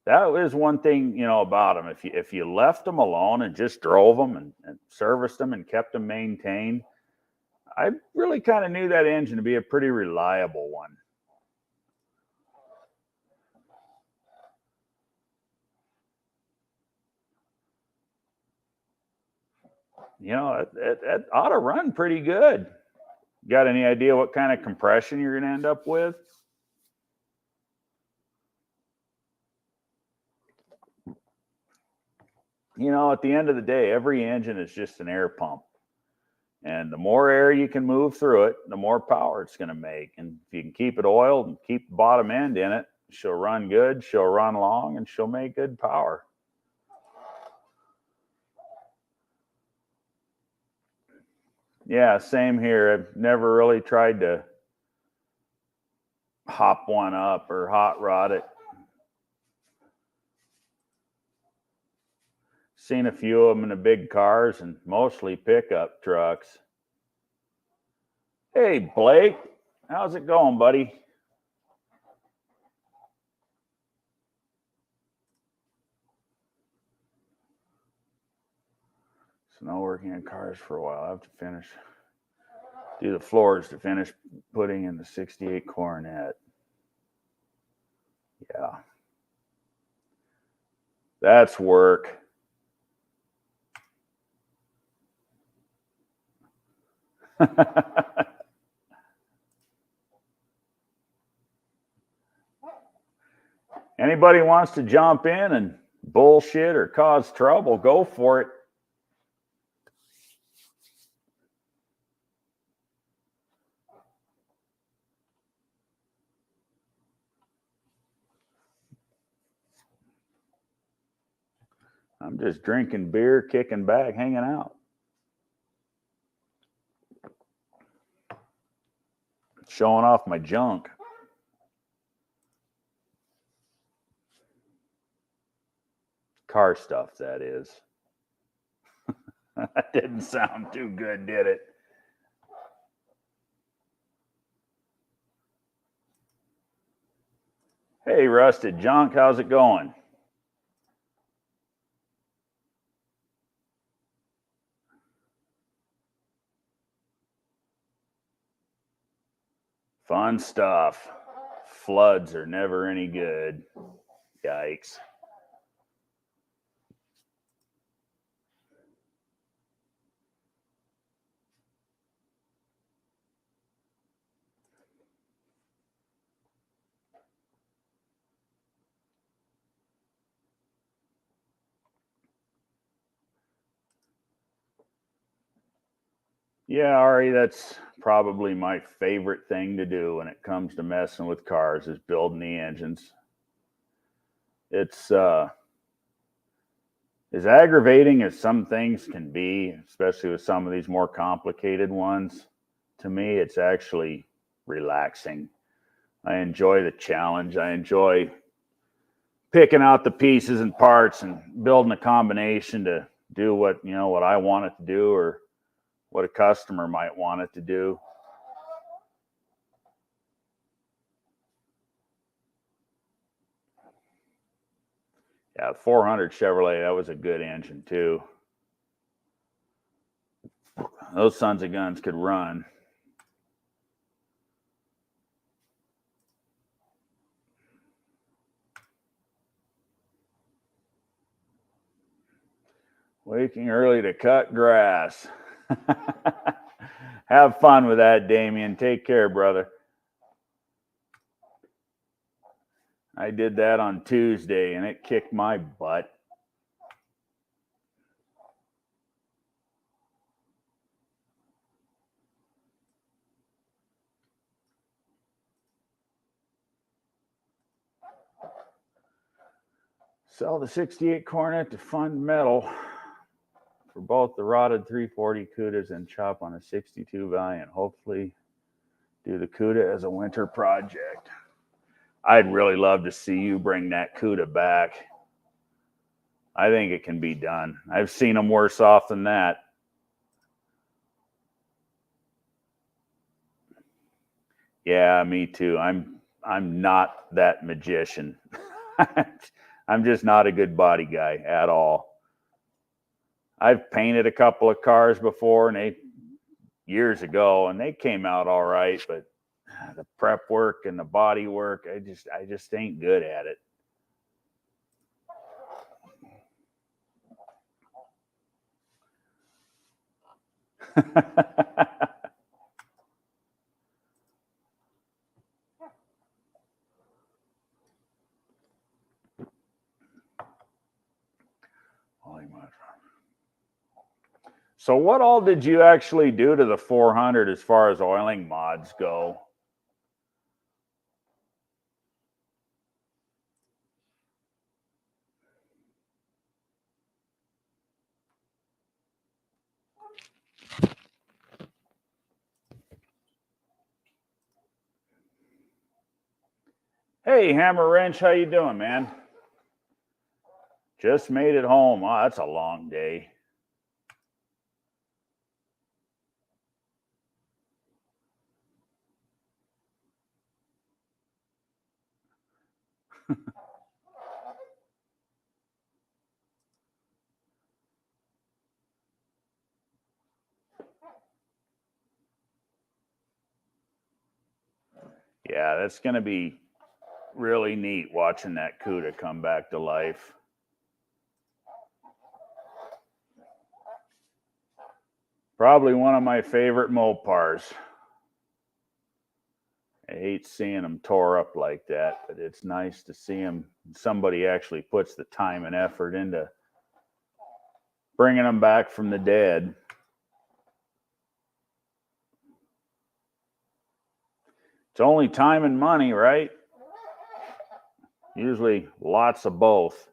That was one thing, about them. If you left them alone and just drove them and serviced them and kept them maintained, I really kind of knew that engine to be a pretty reliable one. It ought to run pretty good. Got any idea what kind of compression you're going to end up with? At the end of the day, every engine is just an air pump. And the more air you can move through it, the more power it's going to make. And if you can keep it oiled and keep the bottom end in it, she'll run good, she'll run long, and she'll make good power. Yeah, same here. I've never really tried to hop one up or hot rod it. Seen a few of them in the big cars and mostly pickup trucks. Hey, Blake, how's it going, buddy? So no working on cars for a while. I have to do the floors to finish putting in the 68 Coronet. Yeah. That's work. Anybody wants to jump in and bullshit or cause trouble, go for it. I'm just drinking beer, kicking back, hanging out. Showing off my junk. Car stuff, that is. That didn't sound too good, did it? Hey, Rusted Junk, how's it going? Fun stuff. Floods are never any good. Yikes. Yeah, Ari, that's probably my favorite thing to do when it comes to messing with cars is building the engines. It's as aggravating as some things can be, especially with some of these more complicated ones. To me, it's actually relaxing. I enjoy the challenge. I enjoy picking out the pieces and parts and building a combination to do what, what I want it to do or what a customer might want it to do. Yeah, the 400 Chevrolet, that was a good engine too. Those sons of guns could run. Waking early to cut grass. Have fun with that, Damien. Take care, brother. I did that on Tuesday and it kicked my butt. Sell the 68 Cornet to fund metal for both the rotted 340 Cudas and chop on a 62 Valiant. Hopefully do the Cuda as a winter project. I'd really love to see you bring that Cuda back. I think it can be done. I've seen them worse off than that. Yeah, me too. I'm not that magician. I'm just not a good body guy at all. I've painted a couple of cars before and years ago and they came out all right, but the prep work and the body work, I just ain't good at it. So what all did you actually do to the 400 as far as oiling mods go? Hey, Hammer Wrench, how you doing, man? Just made it home. Oh, that's a long day. Yeah, that's going to be really neat watching that Cuda come back to life. Probably one of my favorite Mopars. I hate seeing them tore up like that, but it's nice to see them. Somebody actually puts the time and effort into bringing them back from the dead. It's only time and money, right? Usually lots of both.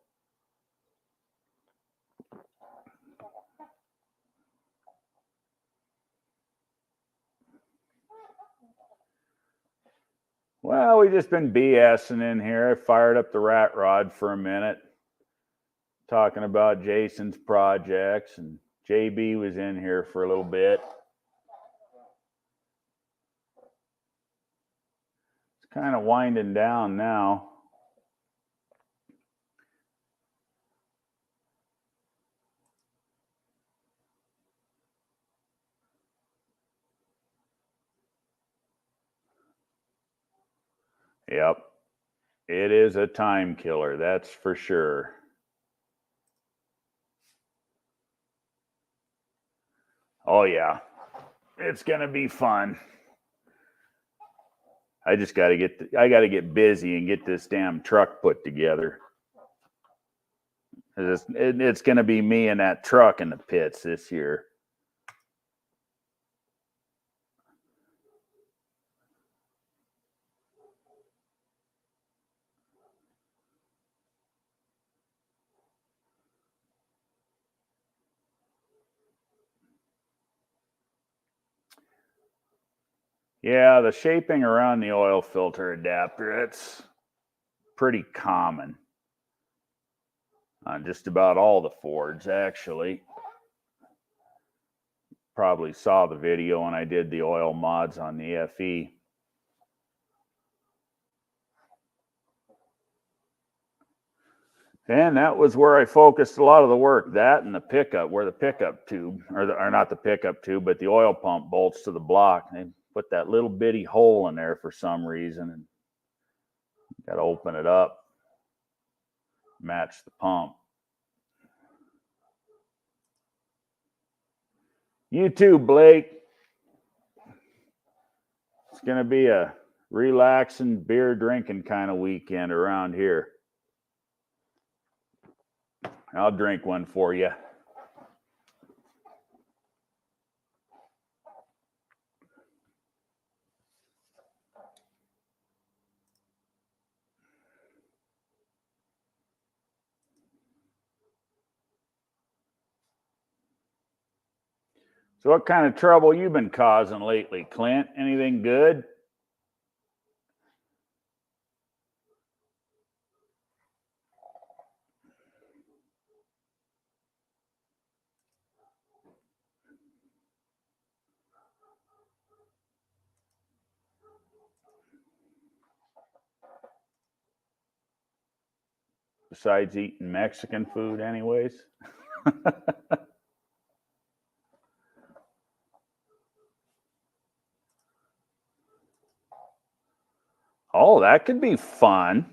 Well, we just been BSing in here. I fired up the rat rod for a minute, talking about Jason's projects, and JB was in here for a little bit. It's kind of winding down now. Yep. It is a time killer, that's for sure. Oh yeah. It's going to be fun. I just got to get busy and get this damn truck put together. It's going to be me and that truck in the pits this year. Yeah, the shaping around the oil filter adapter, it's pretty common on just about all the Fords, actually. Probably saw the video when I did the oil mods on the FE. And that was where I focused a lot of the work. That and the pickup, where the pickup tube, or not the pickup tube, but the oil pump bolts to the block. They put that little bitty hole in there for some reason, and got to open it up, match the pump. You too, Blake. It's going to be a relaxing, beer drinking kind of weekend around here. I'll drink one for you. So what kind of trouble you been causing lately, Clint? Anything good? Besides eating Mexican food anyways? Oh, that could be fun.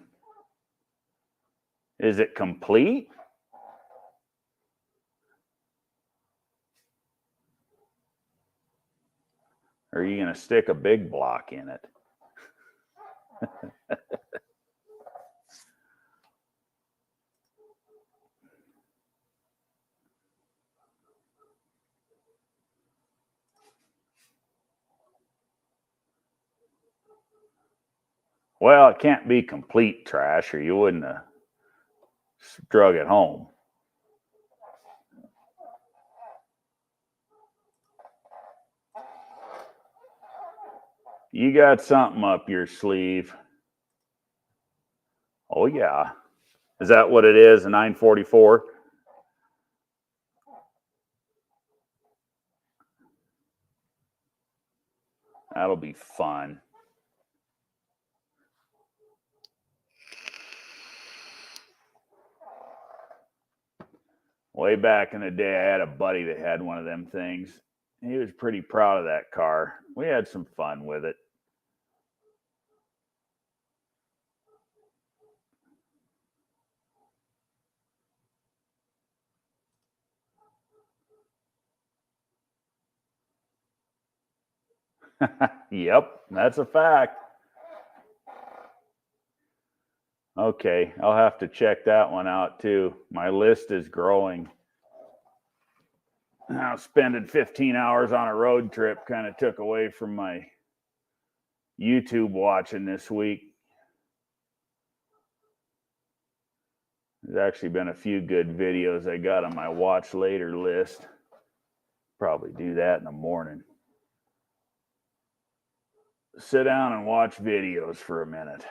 Is it complete? Or are you going to stick a big block in it? Well, it can't be complete trash, or you wouldn't have drug it home. You got something up your sleeve. Oh, yeah. Is that what it is, a 944? That'll be fun. Way back in the day, I had a buddy that had one of them things. He was pretty proud of that car. We had some fun with it. Yep, that's a fact. Okay, I'll have to check that one out too. My list is growing. Now, spending 15 hours on a road trip kind of took away from my YouTube watching this week. There's actually been a few good videos I got on my watch later list. Probably do that in the morning. Sit down and watch videos for a minute.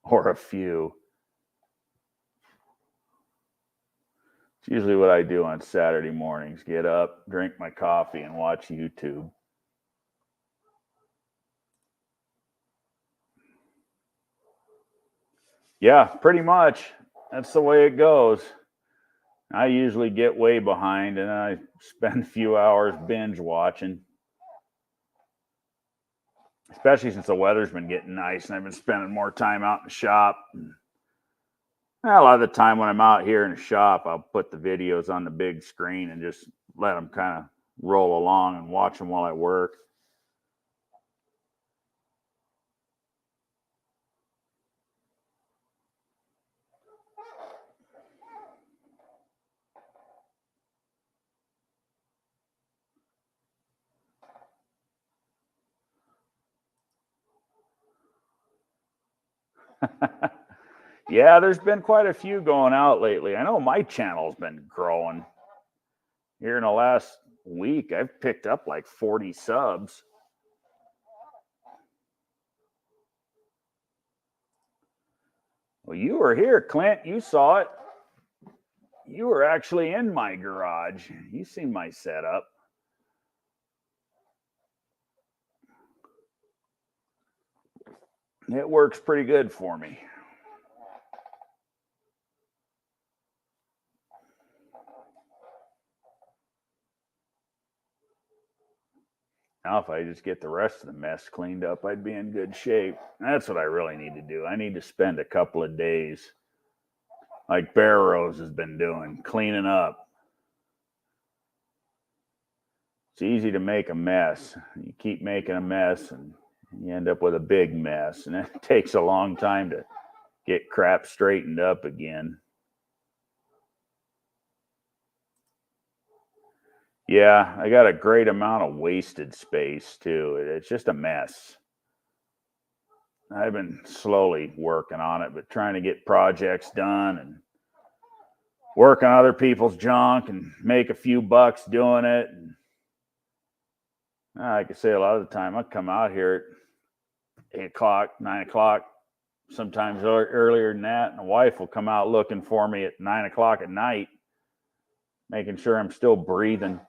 Or a few. It's usually what I do on Saturday mornings. Get up, drink my coffee, and watch YouTube. Yeah, pretty much. That's the way it goes. I usually get way behind and I spend a few hours binge watching. Especially since the weather's been getting nice and I've been spending more time out in the shop. A lot of the time when I'm out here in the shop, I'll put the videos on the big screen and just let them kind of roll along and watch them while I work. Yeah, there's been quite a few going out lately. I know my channel's been growing. Here in the last week, I've picked up like 40 subs. Well, you were here, Clint. You saw it. You were actually in my garage. You seen my setup. It works pretty good for me. Now, if I just get the rest of the mess cleaned up, I'd be in good shape. That's what I really need to do. I need to spend a couple of days, like Bear Rose has been doing, cleaning up. It's easy to make a mess. You keep making a mess, and you end up with a big mess. And it takes a long time to get crap straightened up again. Yeah, I got a great amount of wasted space too. It's just a mess. I've been slowly working on it, but trying to get projects done and work on other people's junk and make a few bucks doing it. And like I say, a lot of the time I come out here at 8 o'clock, 9 o'clock, sometimes earlier than that, and the wife will come out looking for me at 9 o'clock at night, making sure I'm still breathing.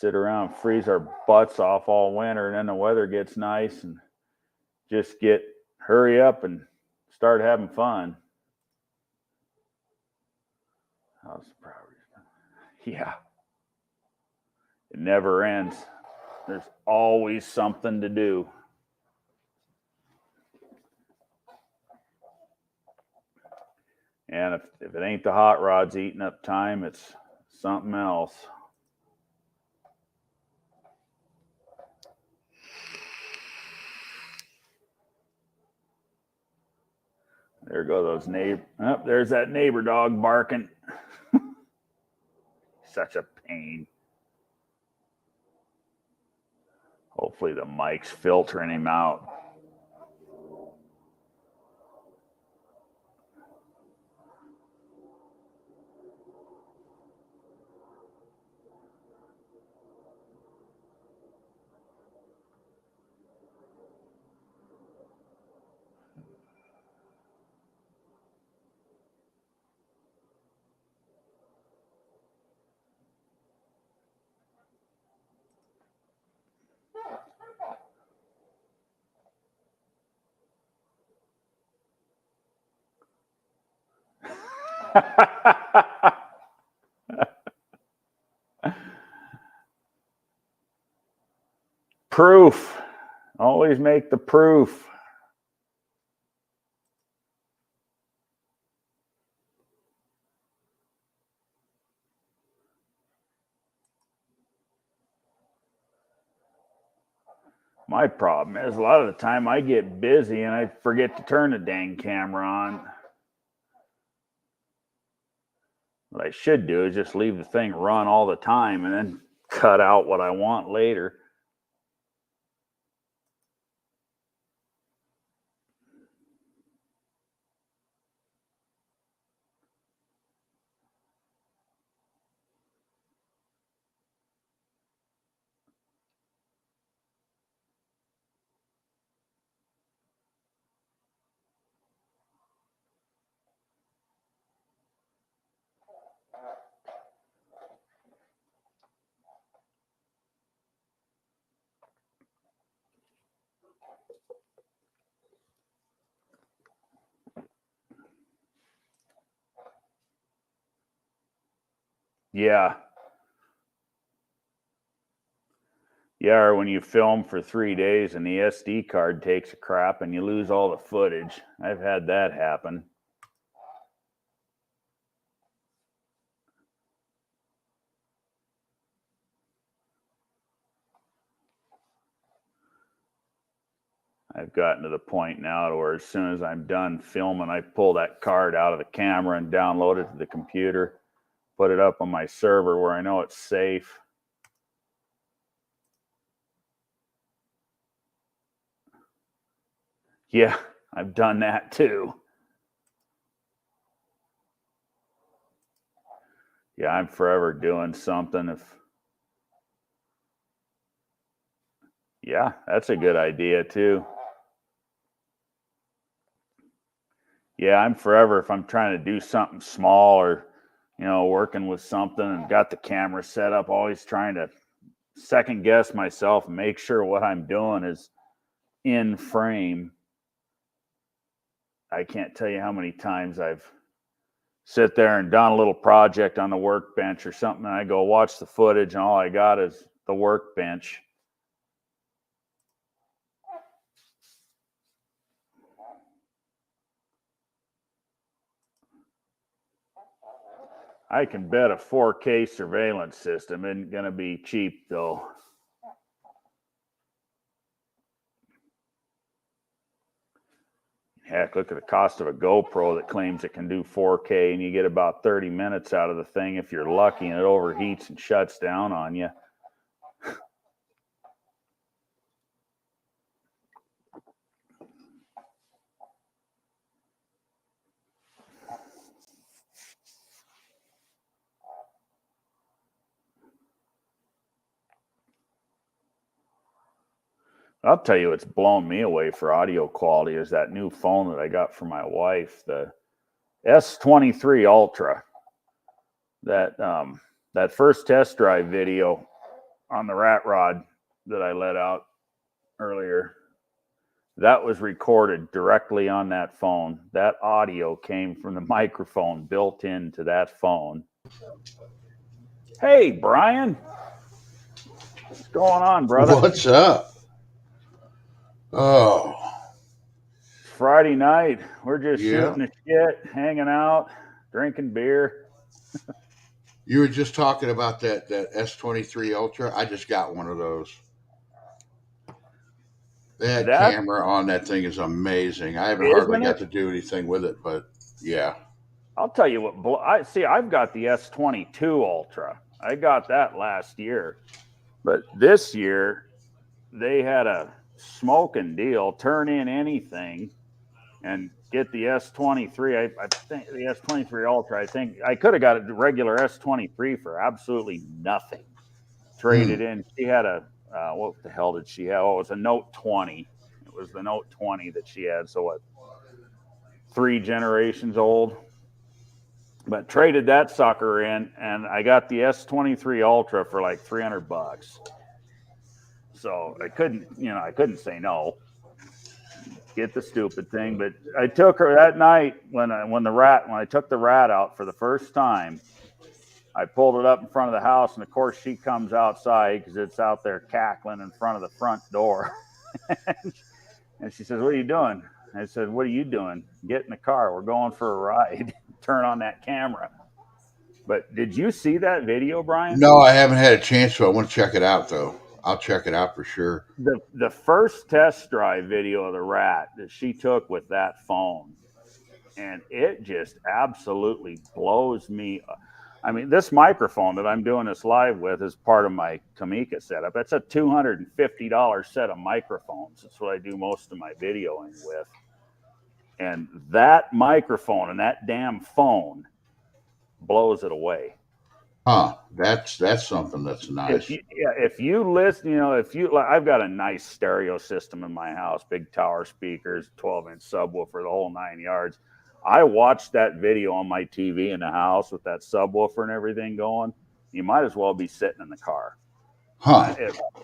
Sit around, freeze our butts off all winter, and then the weather gets nice and just hurry up and start having fun. How's the priorities? Yeah. It never ends. There's always something to do. And if it ain't the hot rods eating up time, it's something else. There go those neighbor. Oh, there's that neighbor dog barking. Such a pain. Hopefully the mic's filtering him out. Proof. Always make the proof. My problem is a lot of the time I get busy and I forget to turn the dang camera on. What I should do is just leave the thing run all the time and then cut out what I want later. Yeah. Yeah, or when you film for 3 days and the SD card takes a crap and you lose all the footage. I've had that happen. I've gotten to the point now where as soon as I'm done filming, I pull that card out of the camera and download it to the computer, put it up on my server where I know it's safe. Yeah, I've done that too. Yeah, I'm forever doing something. Yeah, that's a good idea too. Yeah, I'm forever if I'm trying to do something small or, working with something and got the camera set up, always trying to second guess myself and make sure what I'm doing is in frame. I can't tell you how many times I've sit there and done a little project on the workbench or something, and I go watch the footage and all I got is the workbench. I can bet a 4K surveillance system isn't going to be cheap, though. Heck, look at the cost of a GoPro that claims it can do 4K, and you get about 30 minutes out of the thing if you're lucky, and it overheats and shuts down on you. I'll tell you what's blown me away for audio quality is that new phone that I got for my wife, the S23 Ultra. That first test drive video on the rat rod that I let out earlier, that was recorded directly on that phone. That audio came from the microphone built into that phone. Hey, Brian. What's going on, brother? What's up? Oh, It's Friday night. We're just yeah. shooting the shit, hanging out, drinking beer. You were just talking about that S23 Ultra. I just got one of those. That camera on that thing is amazing. I haven't hardly got to do anything with it, but yeah. I'll tell you what. I've got the S22 Ultra. I got that last year, but this year they had a smoking deal. Turn in anything and get the S23. I think the S23 Ultra. I think I could have got a regular S23 for absolutely nothing. Traded in. She had a what the hell did she have? Oh, it was a Note 20. It was the Note 20 that she had. So what? 3 generations old. But traded that sucker in, and I got the S23 Ultra for like $300. So I couldn't say no. Get the stupid thing. But I took her that night when I took the rat out for the first time. I pulled it up in front of the house, and of course she comes outside because it's out there cackling in front of the front door. And she says, "What are you doing?" I said, "What are you doing? Get in the car. We're going for a ride." Turn on that camera. But did you see that video, Brian? No, I haven't had a chance to. I want to check it out, though. I'll check it out for sure. The first test drive video of the rat that she took with that phone, and it just absolutely blows me up. I mean, this microphone that I'm doing this live with is part of my Kamika setup. It's a $250 set of microphones. That's what I do most of my videoing with. And that microphone and that damn phone blows it away. Huh? That's something that's nice. If you listen, I've got a nice stereo system in my house, big tower speakers, 12-inch subwoofer, the whole 9 yards. I watched that video on my TV in the house with that subwoofer and everything going. You might as well be sitting in the car. Huh?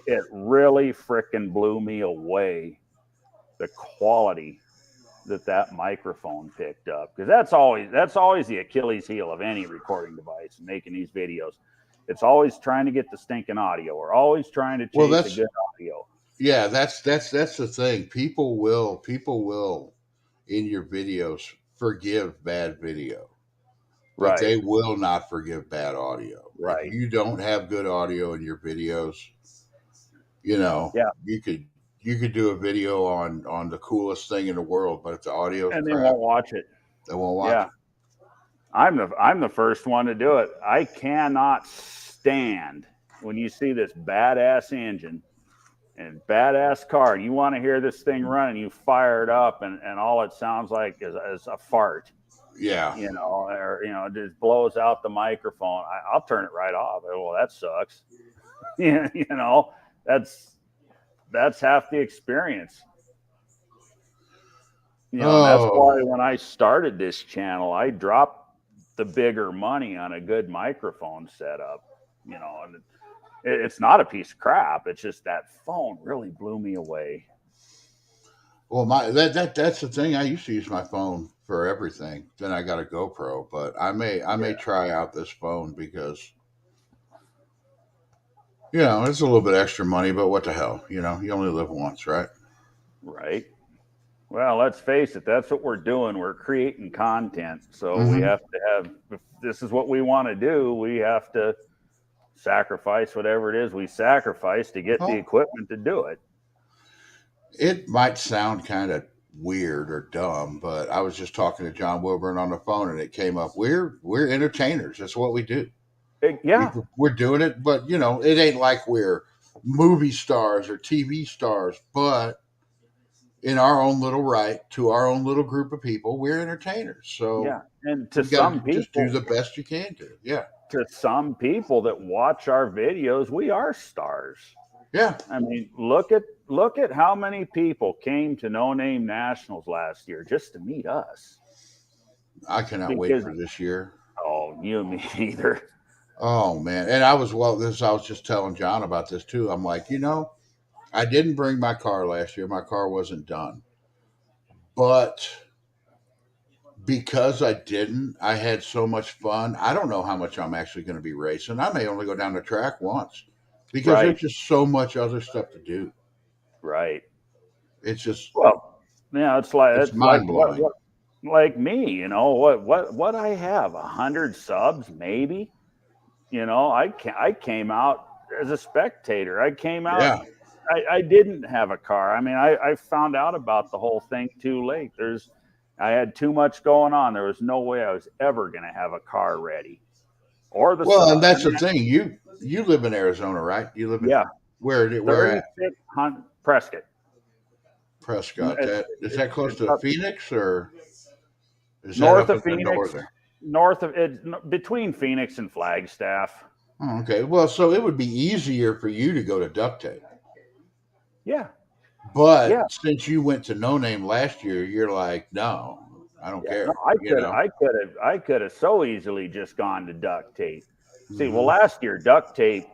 It really frickin' blew me away, the quality that microphone picked up, because that's always the Achilles heel of any recording device making these videos. It's always trying to get the stinking audio, or always trying to chase the good audio. Yeah, that's the thing. People will in your videos forgive bad video, but Right. they will not forgive bad audio. Right. If you don't have good audio in your videos, Yeah. you could do a video on the coolest thing in the world, but if the audio and they won't watch it. They won't watch it. I'm the first one to do it. I cannot stand when you see this badass engine and badass car, and you want to hear this thing running, you fire it up, and all it sounds like is a fart. Yeah. Or it just blows out the microphone. I'll turn it right off. Well, that sucks. That's that's half the experience. You know, and that's why when I started this channel, I dropped the bigger money on a good microphone setup. You know, and it's not a piece of crap. It's just that phone really blew me away. Well, that's the thing. I used to use my phone for everything. Then I got a GoPro, but I may try out this phone because it's a little bit extra money, but what the hell? You only live once, right? Right. Well, let's face it, that's what we're doing. We're creating content. So we Mm-hmm. have to have, if this is what we want to do, we have to sacrifice whatever it is we sacrifice to get the Oh, equipment to do it. it might sound kind of weird or dumb, but I was just talking to John Wilburn on the phone, and it came up. We're entertainers. That's what we do. Yeah. We're doing it, but it ain't like we're movie stars or TV stars, but in our own little right, to our own little group of people, we're entertainers. So Yeah. And to you got to some just do people, the best you can do. Yeah. to some people that watch our videos, we are stars. Yeah. I mean, look at how many people came to No Name Nationals last year just to meet us. I cannot wait for this year. Oh, you and me either. Oh man. And I was just telling John about this too. I'm like, I didn't bring my car last year. My car wasn't done. But because I didn't, I had so much fun. I don't know how much I'm actually going to be racing. I may only go down the track once because Right. there's just so much other stuff to do. Right. It's just, Well, yeah, it's like mind blowing. what like me, what I have 100 subs maybe. I came out as a spectator. I came out. Yeah. I didn't have a car. I mean, I found out about the whole thing too late. I had too much going on. There was no way I was ever going to have a car ready or the Well, sub. and that's the thing. You live in Arizona, right? You live in where at? 3600 Prescott. Prescott. Is that close to Phoenix or is North that of up in the Phoenix. northern? North of it, between Phoenix and Flagstaff. Oh, okay. Well, so it would be easier for you to go to duct tape. Yeah. But since you went to No Name last year, you're like, no, I don't care. No, I could have so easily just gone to duct tape. See, Mm-hmm. well, last year duct tape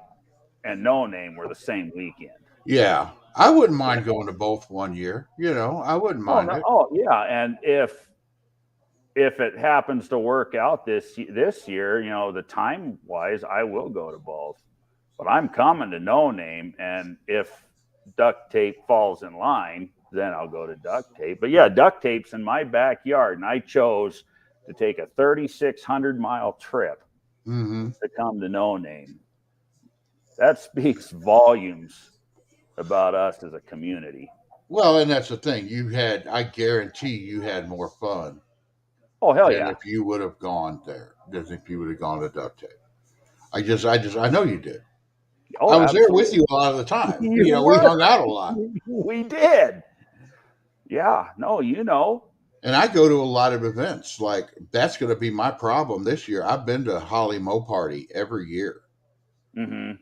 and No Name were the same weekend. Yeah, I wouldn't mind going to both one year. I wouldn't mind it. Oh yeah, and if it happens to work out this year, the time wise, I will go to both. But I'm coming to No Name, and if duct tape falls in line, then I'll go to duct tape. But yeah, duct tape's in my backyard, and I chose to take a 3,600-mile trip Mm-hmm. to come to No Name. That speaks volumes about us as a community. Well, and that's the thing. I guarantee you had more fun. Oh hell than yeah! if you would have gone there, than if you would have gone to duct tape. I know you did. Oh, I was absolutely. there with you a lot of the time. We were. hung out a lot. We did. Yeah, no, And I go to a lot of events. Like, that's going to be my problem this year. I've been to Holly Mo Party every year. Mm-hmm.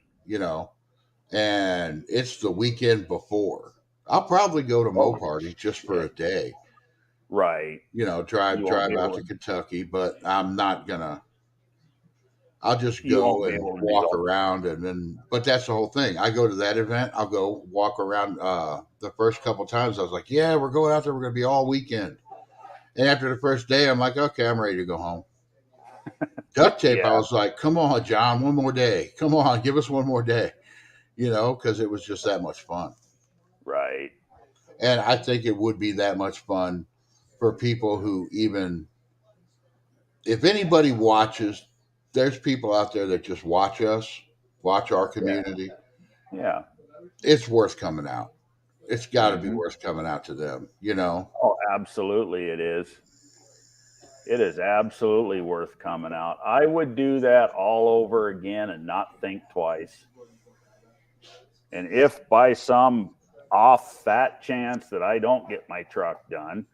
And it's the weekend before. I'll probably go to Mo Party just for a day. Right. Drive out to Kentucky, but I'm not gonna. I'll just go and walk around, but that's the whole thing. I go to that event. I'll go walk around. The first couple times, I was like, "Yeah, we're going out there. We're going to be all weekend." And after the first day, I'm like, "Okay, I'm ready to go home." Duct tape. I was like, "Come on, John, one more day. Come on, give us one more day." Because it was just that much fun. Right. And I think it would be that much fun for people who if anybody watches, there's people out there that just watch us, watch our community. Yeah. It's worth coming out. It's got to be worth coming out to them, Oh, absolutely it is. It is absolutely worth coming out. I would do that all over again and not think twice. And if by some off fat chance that I don't get my truck done,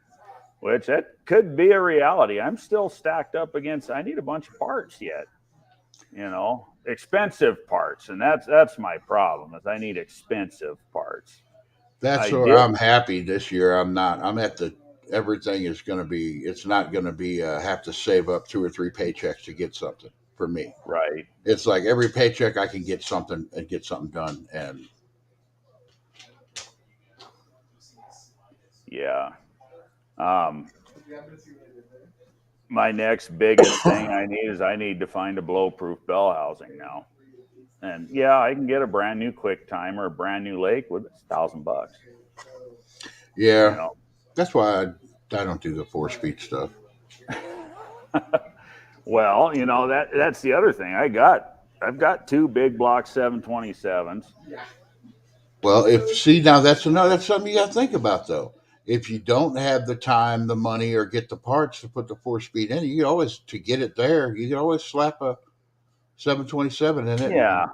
which that could be a reality, I'm still stacked up against, I need a bunch of parts yet, expensive parts. And that's my problem is I need expensive parts. That's where I'm happy this year. I'm not. I'm at the. Everything is going to be. It's not going to be. Have to save up 2 or 3 paychecks to get something for me. Right. It's like every paycheck I can get something and get something done. And yeah. My next biggest thing I need to find a blow-proof bell housing now. And yeah, I can get a brand new QuickTime or a brand new Lakewood. It's $1,000. yeah, You know? that's why I don't do the 4-speed stuff. Well, you know, that's the other thing. I've got 2 big block 727s. Well, that's something you got to think about though. If you don't have the time, the money, or get the parts to put the 4-speed in, you can always to get it there. You can always slap a 727 in it. Yeah.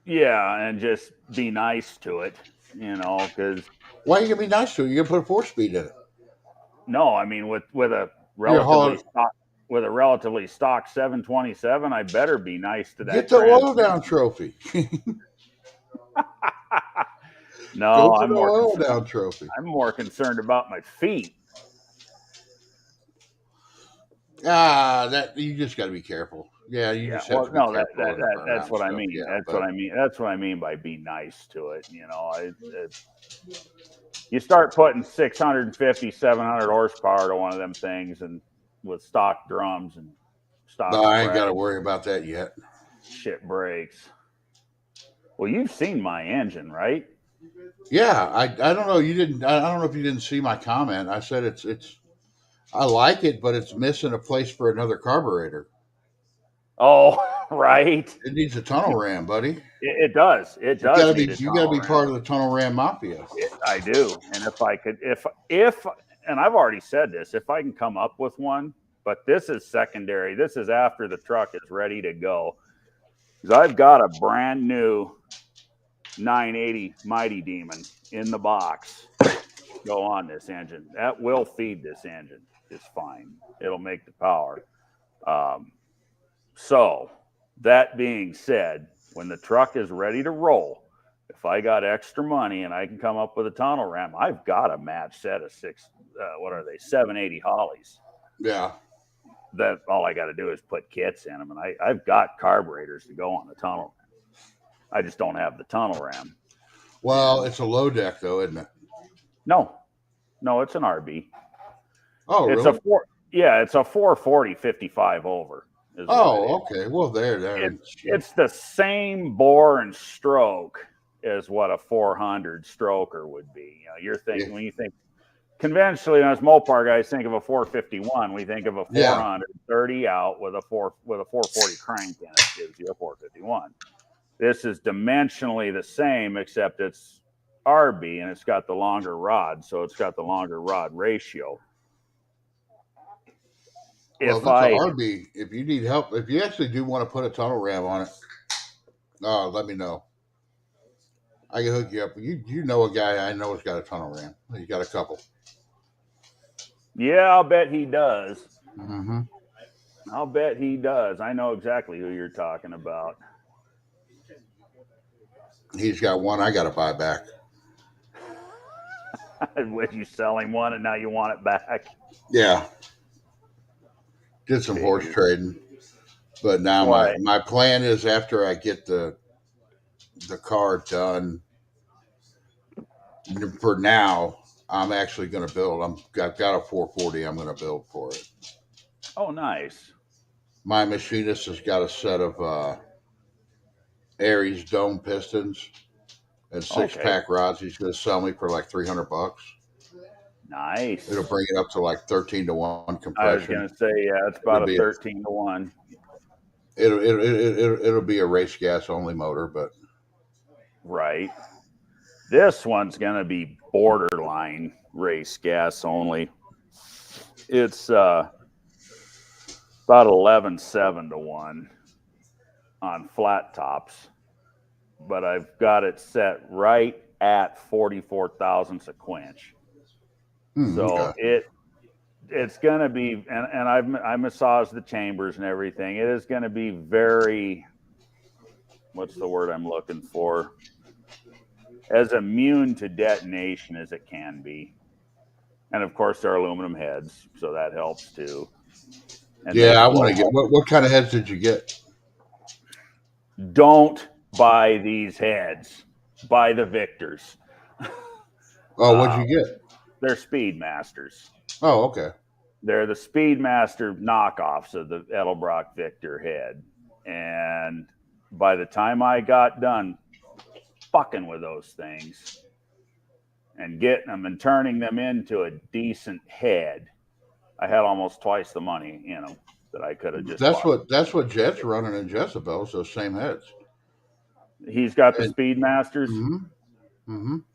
Yeah, and just be nice to it, you know, because Why are you gonna be nice to it? You're gonna put a 4-speed in it. no, I mean with a relatively stock 727, I better be nice to that. Get the oil down trophy. No, I'm more concerned about my feet. That you just got to be careful. Yeah, just have to be careful. That's what I mean. Yeah, that's what I mean by be nice to it. You know, you start putting 650, 700 horsepower to one of them things, and with stock drums and stock. No, I ain't got to worry about that yet. Shit breaks. Well, you've seen my engine, right? Yeah, I don't know. You didn't. I don't know if you didn't see my comment. I said it's. I like it, but it's missing a place for another carburetor. Oh, right. It needs a tunnel ram, buddy. It does. It does. You got to be part of the tunnel ram mafia. I do. And if I could, if, and I've already said this, if I can come up with one, but this is secondary. This is after the truck is ready to go. Because I've got a brand new 980 Mighty Demon in the box. Go on this engine. That will feed this engine. It's fine. It'll make the power. So that being said, when the truck is ready to roll, if I got extra money and I can come up with a tunnel ram, I've got a match set of 780 Hollies. Yeah. That all I got to do is put kits in them, and I've got carburetors to go on the tunnel ram. I just don't have the tunnel ram. Well, it's a low deck though, isn't it? No, it's an RB. Oh, it's really? It's a 440 55 over. Oh, okay. Well, there. It's the same bore and stroke as what a 400 stroker would be. You know, you're thinking when you think conventionally, as Mopar guys think of a 451, we think of a 430 out with a 440 crank in it gives you a 451. This is dimensionally the same, except it's RB and it's got the longer rod, so it's got the longer rod ratio. Well, that's an RB. If you need help, if you actually do want to put a tunnel ram on it, let me know. I can hook you up. You know a guy I know has got a tunnel ram. He's got a couple. Yeah, I'll bet he does. Mm-hmm. I'll bet he does. I know exactly who you're talking about. He's got one I got to buy back. Would you sell him one and now you want it back? Yeah. Did some horse trading. But now my plan is after I get the car done, for now, I'm actually going to build. I've got a 440 I'm going to build for it. Oh, nice. My machinist has got a set of Aries dome pistons and 6-pack rods. He's going to sell me for like $300. Nice. It'll bring it up to like 13-to-1 compression. I was going to say, yeah, it's about a 13-to-1. It'll be a race gas only motor, but right. This one's going to be borderline race gas only. It's about 11.7-to-1 on flat tops, but I've got it set right at 44 thousandths a quench. So it's going to be, and I massaged the chambers and everything. It is going to be very, what's the word I'm looking for? as immune to detonation as it can be. And of course, they're aluminum heads, so that helps too. And yeah, I want to get. What kind of heads did you get? Don't buy these heads. Buy the Victors. Oh, what'd you get? They're Speedmasters. Oh, okay. They're the Speedmaster knockoffs of the Edelbrock Victor head. And by the time I got done fucking with those things and getting them and turning them into a decent head, I had almost twice the money in them that I could have just bought. That's what Jet's running in Jezebel's, those same heads. He's got the Speedmasters.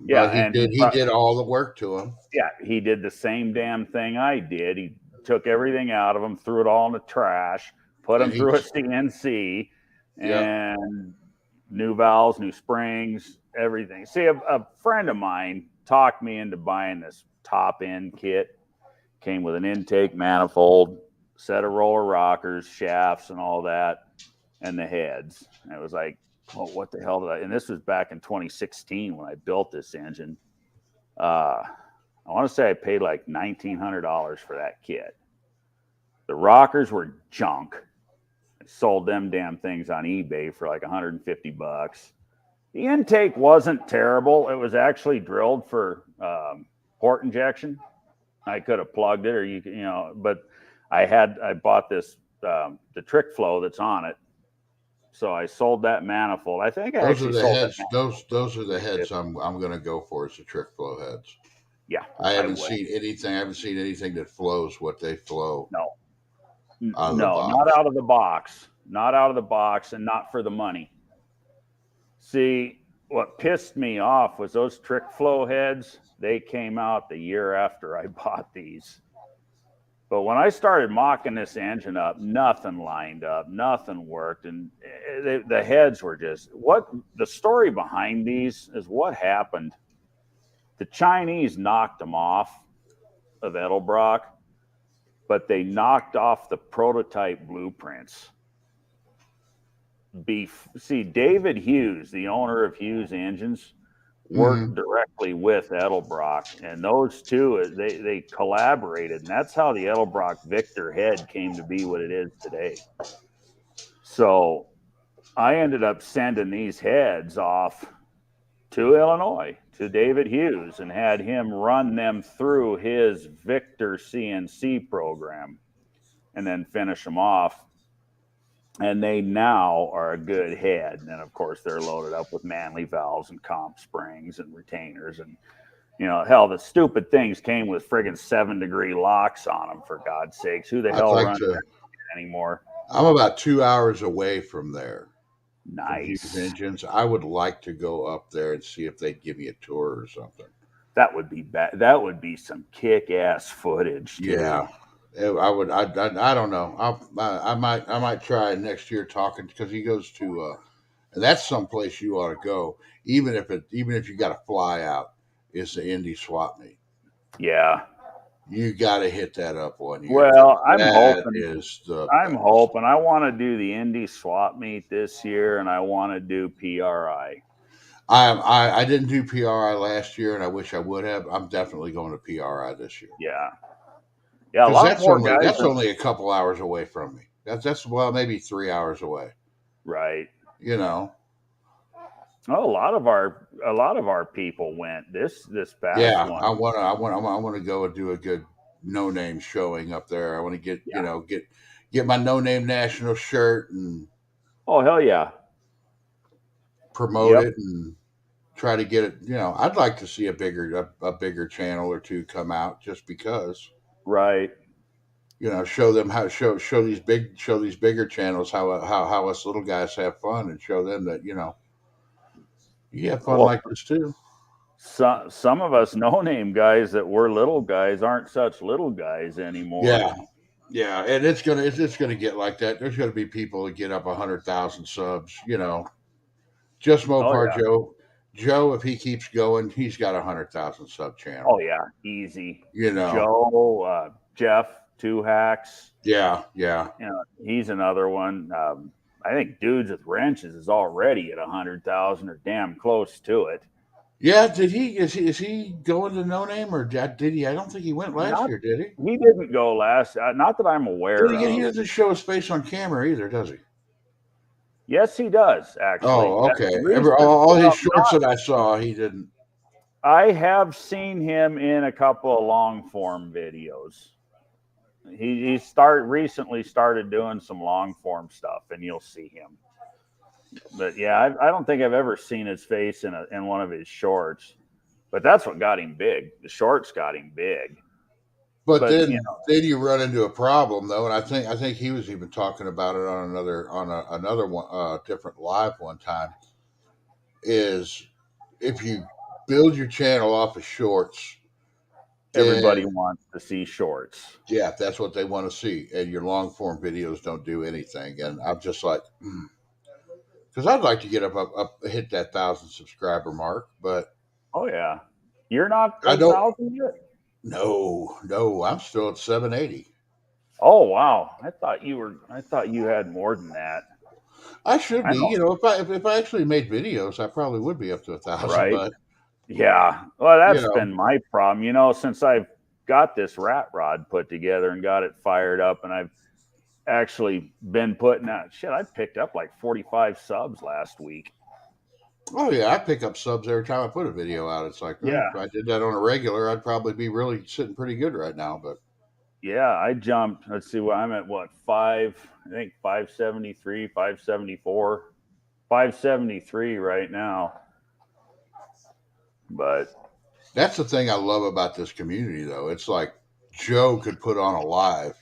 Yeah, Yeah, he did all the work to them. Yeah, he did the same damn thing I did. He took everything out of them, threw it all in the trash, put them through a CNC, and new valves, new springs, everything. See, a friend of mine talked me into buying this top end kit. Came with an intake manifold, set of roller rockers, shafts, and all that, and the heads. And it was like, oh, what the hell did I? And this was back in 2016 when I built this engine. I want to say I paid like $1,900 for that kit. The rockers were junk. I sold them damn things on eBay for like $150. The intake wasn't terrible. It was actually drilled for port injection. I could have plugged it, or but I bought this the trick flow that's on it. So I sold that manifold. I think those are the heads. Those are the heads I'm going to go for. Is the trick flow heads. Yeah, I haven't seen anything. I haven't seen anything that flows what they flow. No, not out of the box. Not out of the box, and not for the money. See, what pissed me off was those trick flow heads. They came out the year after I bought these. But when I started mocking this engine up, nothing lined up, nothing worked. And the heads were just the story behind these is what happened. The Chinese knocked them off of Edelbrock, but they knocked off the prototype blueprints. See, David Hughes, the owner of Hughes Engines, worked directly with Edelbrock, and those two they collaborated, and that's how the Edelbrock Victor head came to be what it is today. So I ended up sending these heads off to Illinois to David Hughes and had him run them through his Victor CNC program and then finish them off. And they now are a good head. And of course, they're loaded up with Manley valves and comp springs and retainers. And, hell, the stupid things came with friggin' 7-degree locks on them, for God's sakes. Who the hell runs that anymore? I'm about 2 hours away from there. Nice. From Hughes Engines. I would like to go up there and see if they'd give me a tour or something. That would be bad. That would be some kick-ass footage, too. Yeah. I would. I don't know. I might try next year talking, because he goes to. And that's someplace you ought to go, even if you got to fly out. Is the Indy Swap Meet? Yeah. You got to hit that up one year. Well, I'm hoping. I want to do the Indy Swap Meet this year, and I want to do PRI. I didn't do PRI last year, and I wish I would have. I'm definitely going to PRI this year. Yeah. Yeah, that's only a couple hours away from me. That's maybe 3 hours away. Right. Oh, a lot of our people went this past one. I want to go and do a good no name showing up there. I want to get my no name national shirt and hell yeah, promote it and try to get it. I'd like to see a bigger channel or two come out, just because. Right. Show them how show these bigger channels how us little guys have fun, and show them that you have fun like this too. Some of us no-name guys that were little guys aren't such little guys anymore. Yeah, and it's gonna get like that. There's gonna be people that get up 100,000 subs. Just Mopar Joe, if he keeps going, he's got 100,000 sub channel. Oh yeah, easy. Joe, Jeff, Two Hacks. Yeah. He's another one. I think Dudes with Wrenches is already at 100,000 or damn close to it. Yeah, did he? Is he going to No Name or did he? I don't think he went last Not year, did he? he didn't go last. Not that I'm aware He of. doesn't show his face on camera either, does he? Yes, he does actually. Oh, okay. Recent, All his well, shorts that I saw, he didn't. I have seen him in a couple of long form videos. He recently started doing some long form stuff, and you'll see him. But yeah, I don't think I've ever seen his face in one of his shorts. But that's what got him big. The shorts got him big. But But you know, then you run into a problem though, and I think he was even talking about it on another one different live one time. Is if you build your channel off of shorts, everybody then wants to see shorts. yeah, that's what they want to see, and your long form videos don't do anything. And I'm just like, because I'd like to get up hit that 1,000 subscriber mark, but Oh yeah, you're not I at don't. 1,000 yet. No, I'm still at 780. Oh wow, I thought you were. I thought you had more than that. I should I be. know, You know, if I actually made videos, I probably would be up to 1,000. right? But Yeah. Well, you that's know, been my problem. You know, since I've got this rat rod put together and got it fired up, and I've actually been putting out shit. I picked up like 45 subs last week. oh yeah, I pick up subs every time I put a video out. It's like, if Yeah. I did that on a regular, I'd probably be really sitting pretty good right now. But Yeah. I jumped. Let's see what I'm at. What, I think 573, 574, 573 right now. But that's the thing I love about this community, though. It's like Joe could put on a live,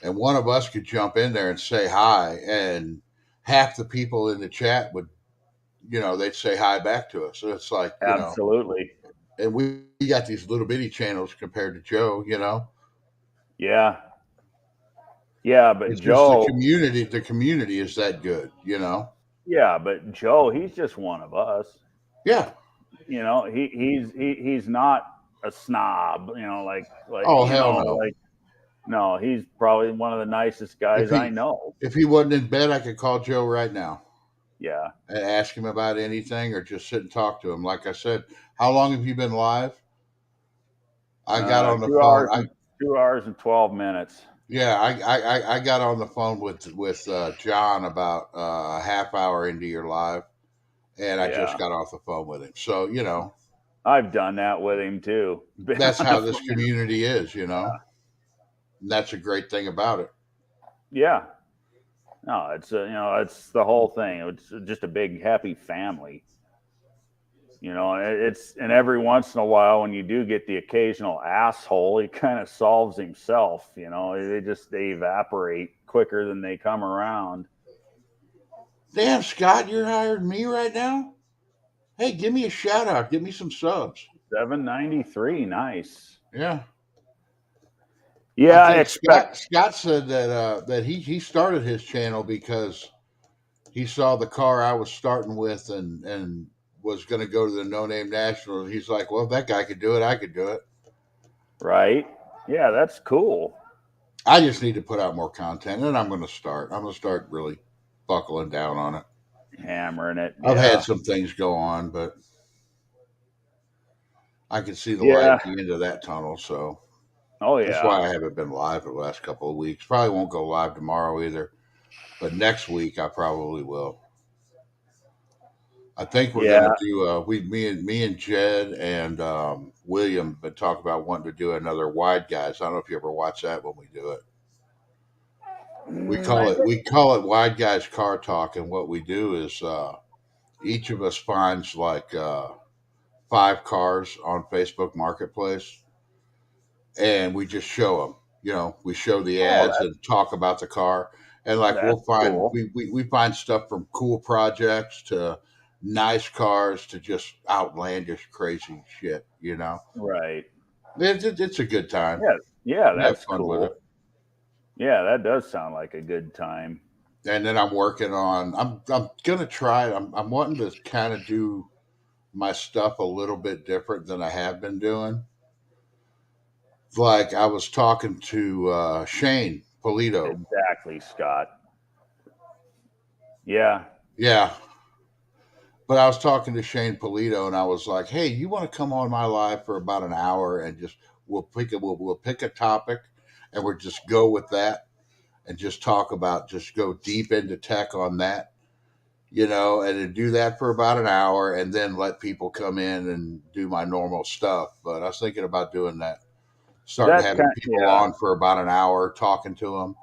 and one of us could jump in there and say hi, and half the people in the chat would, they'd say hi back to us. So it's like, absolutely. and we got these little bitty channels compared to Joe. Yeah. Yeah. But It's just the Joe, community. The community is that good. yeah. But Joe, he's just one of us. Yeah. You know, he's not a snob, Oh hell no. no, he's probably one of the nicest guys If I he know. if he wasn't in bed, I could call Joe right now Yeah. and ask him about anything, or just sit and talk to him. Like I said, how long have you been live? I got on the Two phone. hours and 2 hours and 12 minutes. Yeah, I got on the phone with John about a half hour into your live, and I just Yeah. got off the phone with him. So I've done that with him too. that's how this community is. And that's a great thing about it. Yeah. No, it's the whole thing. It's just a big happy family. And every once in a while when you do get the occasional asshole, he kind of solves himself. They evaporate quicker than they come around. Damn, Scott, you're hiring me right now? Hey, give me a shout out. Give me some subs. 793, nice. Yeah. Yeah, I think expect. Scott said that he started his channel because he saw the car I was starting with and was going to go to the No Name Nationals. He's like, well, if that guy could do it, I could do it. Right? Yeah, that's cool. I just need to put out more content, and I'm going to start. I'm going to start really buckling down on it. Hammering it. I've Yeah. had some things go on, but I can see the light at the end of that tunnel. So Oh yeah. that's why I haven't been live the last couple of weeks. Probably won't go live tomorrow either, but next week I probably will. I think we're going to do. Me and Jed and William been talking about wanting to do another Wide Guys. I don't know if you ever watch that when we do it. We call it Wide Guys Car Talk, and what we do is each of us finds like 5 cars on Facebook Marketplace, and we just show them. We show the ads and talk about the car, and like we'll find cool. we find stuff from cool projects to nice cars to just outlandish crazy shit. Right. It's a good time. Yeah, We that's have fun cool. with it. Yeah, that does sound like a good time. And then I'm working on. I'm gonna try it. I'm wanting to kind of do my stuff a little bit different than I have been doing. Like I was talking to Shane Polito. Exactly, Scott. Yeah. Yeah. But I was talking to Shane Polito, and I was like, "Hey, you want to come on my live for about an hour, and just we'll pick a topic, and we'll just go with that, and just talk about just go deep into tech on that, and then do that for about an hour, and then let people come in and do my normal stuff." But I was thinking about doing that, starting That's having kind people yeah. on for about an hour, talking to them,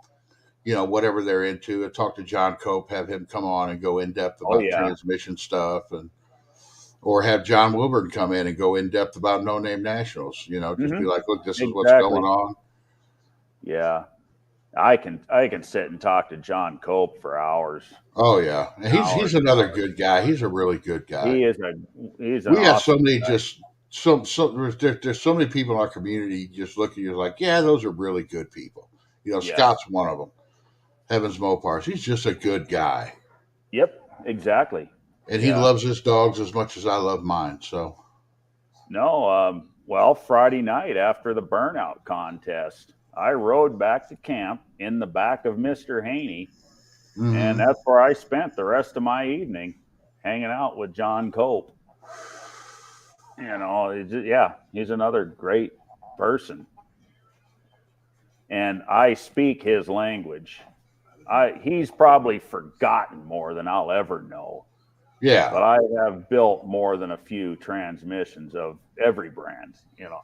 whatever they're into. I talked to John Cope, have him come on and go in depth Oh about yeah. transmission stuff, or have John Wilburn come in and go in depth about No Name Nationals. Just be like, look, this is what's Exactly. going on. Yeah. I can sit and talk to John Cope for hours. Oh yeah, and he's Hours and another hours. good guy. He's a really good guy. He's an We got so awesome many guy. there's so many people in our community just look at you like, yeah, those are really good people. Yeah. Scott's one of them. Heavens Mopars, he's just a good guy, Yep. Exactly. and he Yeah. loves his dogs as much as I love mine. So No. Well, Friday night after the burnout contest, I rode back to camp in the back of Mr. Haney, and mhm. that's where I spent the rest of my evening, hanging out with John Cope. He's another great person, and I speak his language. He's probably forgotten more than I'll ever know, Yeah. but I have built more than a few transmissions of every brand.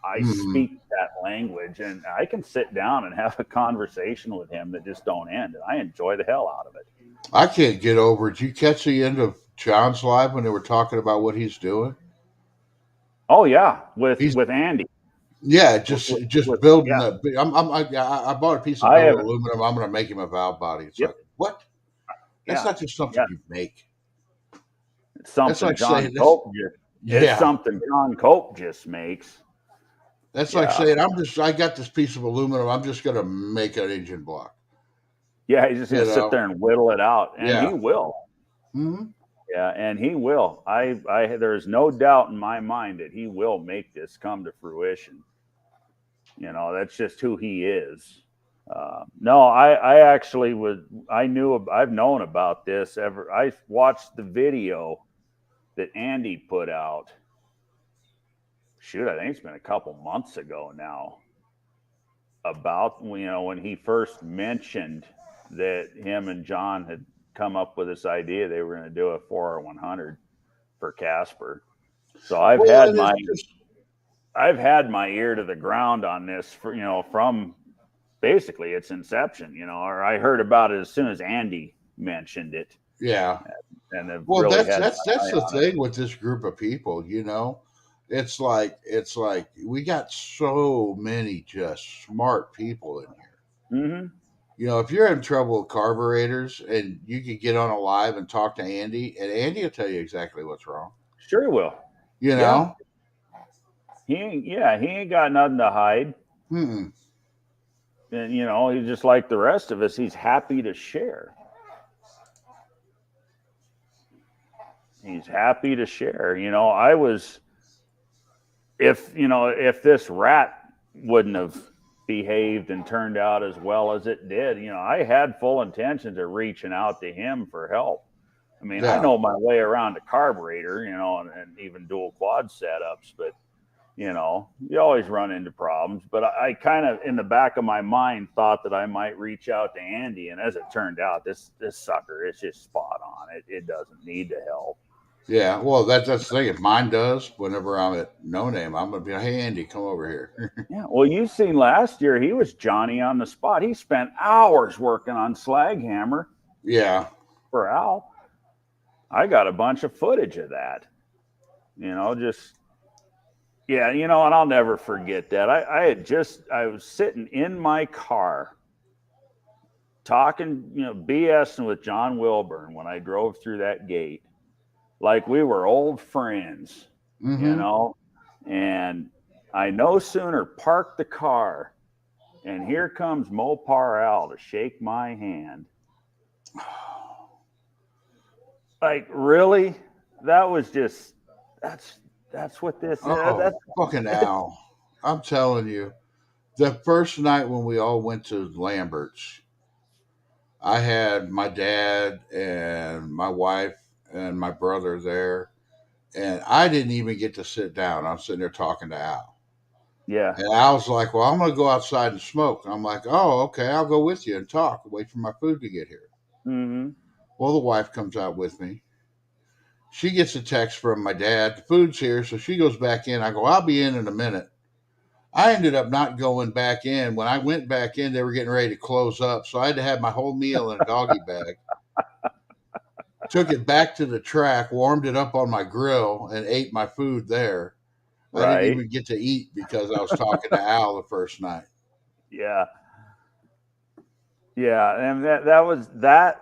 I Mhm. speak that language, and I can sit down and have a conversation with him that just don't end, and I enjoy the hell out of it. I can't get over it. Did you catch the end of John's live when they were talking about what he's doing? Oh yeah, with He's Andy. Yeah, With, just with building yeah, that. I bought a piece of I billet have. aluminum. I'm going to make him a valve body. It's Yep. like, what? That's Yeah. not just something Yeah. you make. It's That's something like John saying this. Cope just. It's Yeah, something John Cope just makes. that's like Yeah. saying I got this piece of aluminum. I'm just going to make an engine block. Yeah. He's just You gonna sit know? there and whittle it out, and he Yeah. will. Hmm. Yeah, and he will. There's no doubt in my mind that he will make this come to fruition. That's just who he is. No, I actually would. I've known about this ever. I watched the video that Andy put out. Shoot, I think it's been a couple months ago now. About when he first mentioned that him and John had come up with this idea they were going to do a 4R100 for Casper. So Well, and it's just I've had my ear to the ground on this from basically its inception, or I heard about it as soon as Andy mentioned it, yeah. and have Well, really that's had that's my that's eye the on it. thing with this group of people. It's like we got so many just smart people in here. Mm-hmm. If you're having trouble with carburetors and you could get on a live and talk to Andy, and Andy will tell you exactly what's wrong. Sure he will. You Yeah, know? he ain't got nothing to hide, Hmm. and he's just like the rest of us. He's happy to share. He's happy to share. I was if this rat wouldn't have behaved and turned out as well as it did, I had full intentions of reaching out to him for help. I mean, I Yeah. know my way around a carburetor, and even dual quad setups, but you always run into problems. But I kind of, in the back of my mind, thought that I might reach out to Andy, and as it turned out, this sucker is just spot on. It doesn't need the help. Yeah. Well, that's the thing. If mine does, whenever I'm at No Name, I'm gonna be like, "Hey, Andy, come over here." Yeah. Well, you've seen last year, he was Johnny on the spot. He spent hours working on slag hammer Yeah. for Al. I got a bunch of footage of that. Just yeah, and I'll never forget that. I was sitting in my car talking, BSing with John Wilburn when I drove through that gate, like we were old friends, you Mm-hmm. know, and I no sooner parked the car, and here comes Mopar Al to shake my hand. Like, really? That was just that's what this is. Oh, fucking Al! I'm telling you, the first night when we all went to Lambert's, I had my dad and my wife and my brother there, And I didn't even get to sit down. I'm sitting there talking to Al. Yeah. And Al's like, well, I'm going to go outside and smoke. And I'm like, oh, okay, I'll go with you and talk. Wait for my food to get here. Mm-hmm. Well, the wife comes out with me. She gets a text from my dad. The food's here. So she goes back in. I go, I'll be in a minute. I ended up not going back in. When I went back in, they were getting ready to close up. So I had to have my whole meal in a doggy bag. Took it back to the track, warmed it up on my grill, and ate my food there. I didn't Right. even get to eat because I was talking to Al the first night. Yeah. Yeah. And that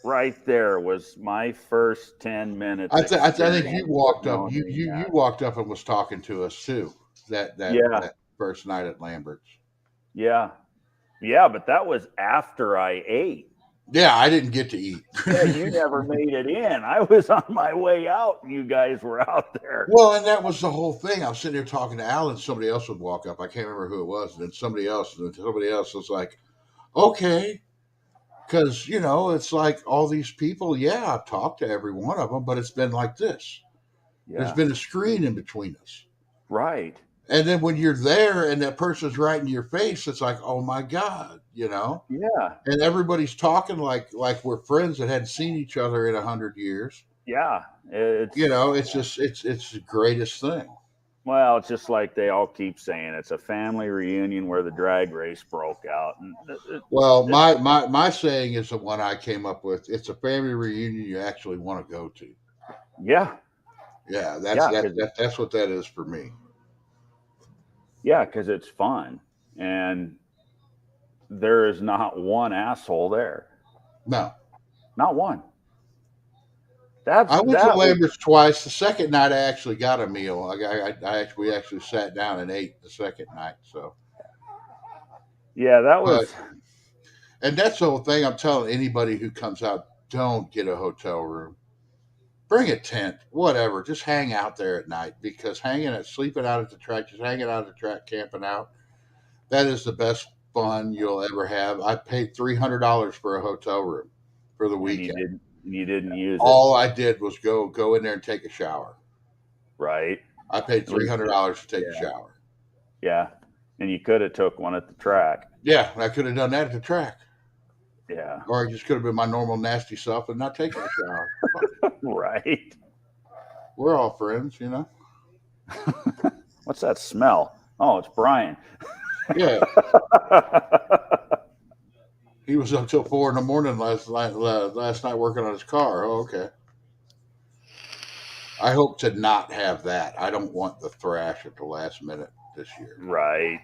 right there was my first 10 minutes. I think you walked with up. No You Name you Nationals. walked up and was talking to us too. Yeah. That first night at Lambert's. Yeah. Yeah. But that was after I ate. Yeah, I didn't get to eat. Yeah, you never made it in. I was on my way out, and you guys were out there. Well, and that was the whole thing. I was sitting there talking to Al, and somebody else would walk up. I can't remember who it was. And then somebody else was like, okay. Because, it's like all these people, yeah, I've talked to every one of them, but it's been like this. Yeah. There's been a screen in between us. Right. And then when you're there and that person's right in your face, it's like, oh my God, Yeah. And everybody's talking like we're friends that hadn't seen each other in 100 years. Yeah. It's the greatest thing. Well, it's just like they all keep saying, it's a family reunion where the drag race broke out. And my saying is the one I came up with. It's a family reunion you actually want to go to. Yeah. Yeah, that's what that is for me. Yeah, because it's fun. And there is not one asshole there. No. Not one. I went to Lambert's twice. The second night, I actually got a meal. We actually sat down and ate the second night. So, yeah, that was. And that's the whole thing. I'm telling anybody who comes out, don't get a hotel room. Bring a tent, whatever. Just hang out there at night because sleeping out at the track, just hanging out at the track, camping out, that is the best fun you'll ever have. I paid $300 for a hotel room for the weekend. You didn't use it. All I did was go in there and take a shower. Right. I paid $300 to take a shower. Yeah. And you could have took one at the track. Yeah, I could have done that at the track. Yeah. Or I just could have been my normal nasty self and not taken a shower. Right. We're all friends, What's that smell? Oh, it's Brian. Yeah. He was up till 4 a.m. last night working on his car. Oh, okay. I hope to not have that. I don't want the thrash at the last minute this year. Right.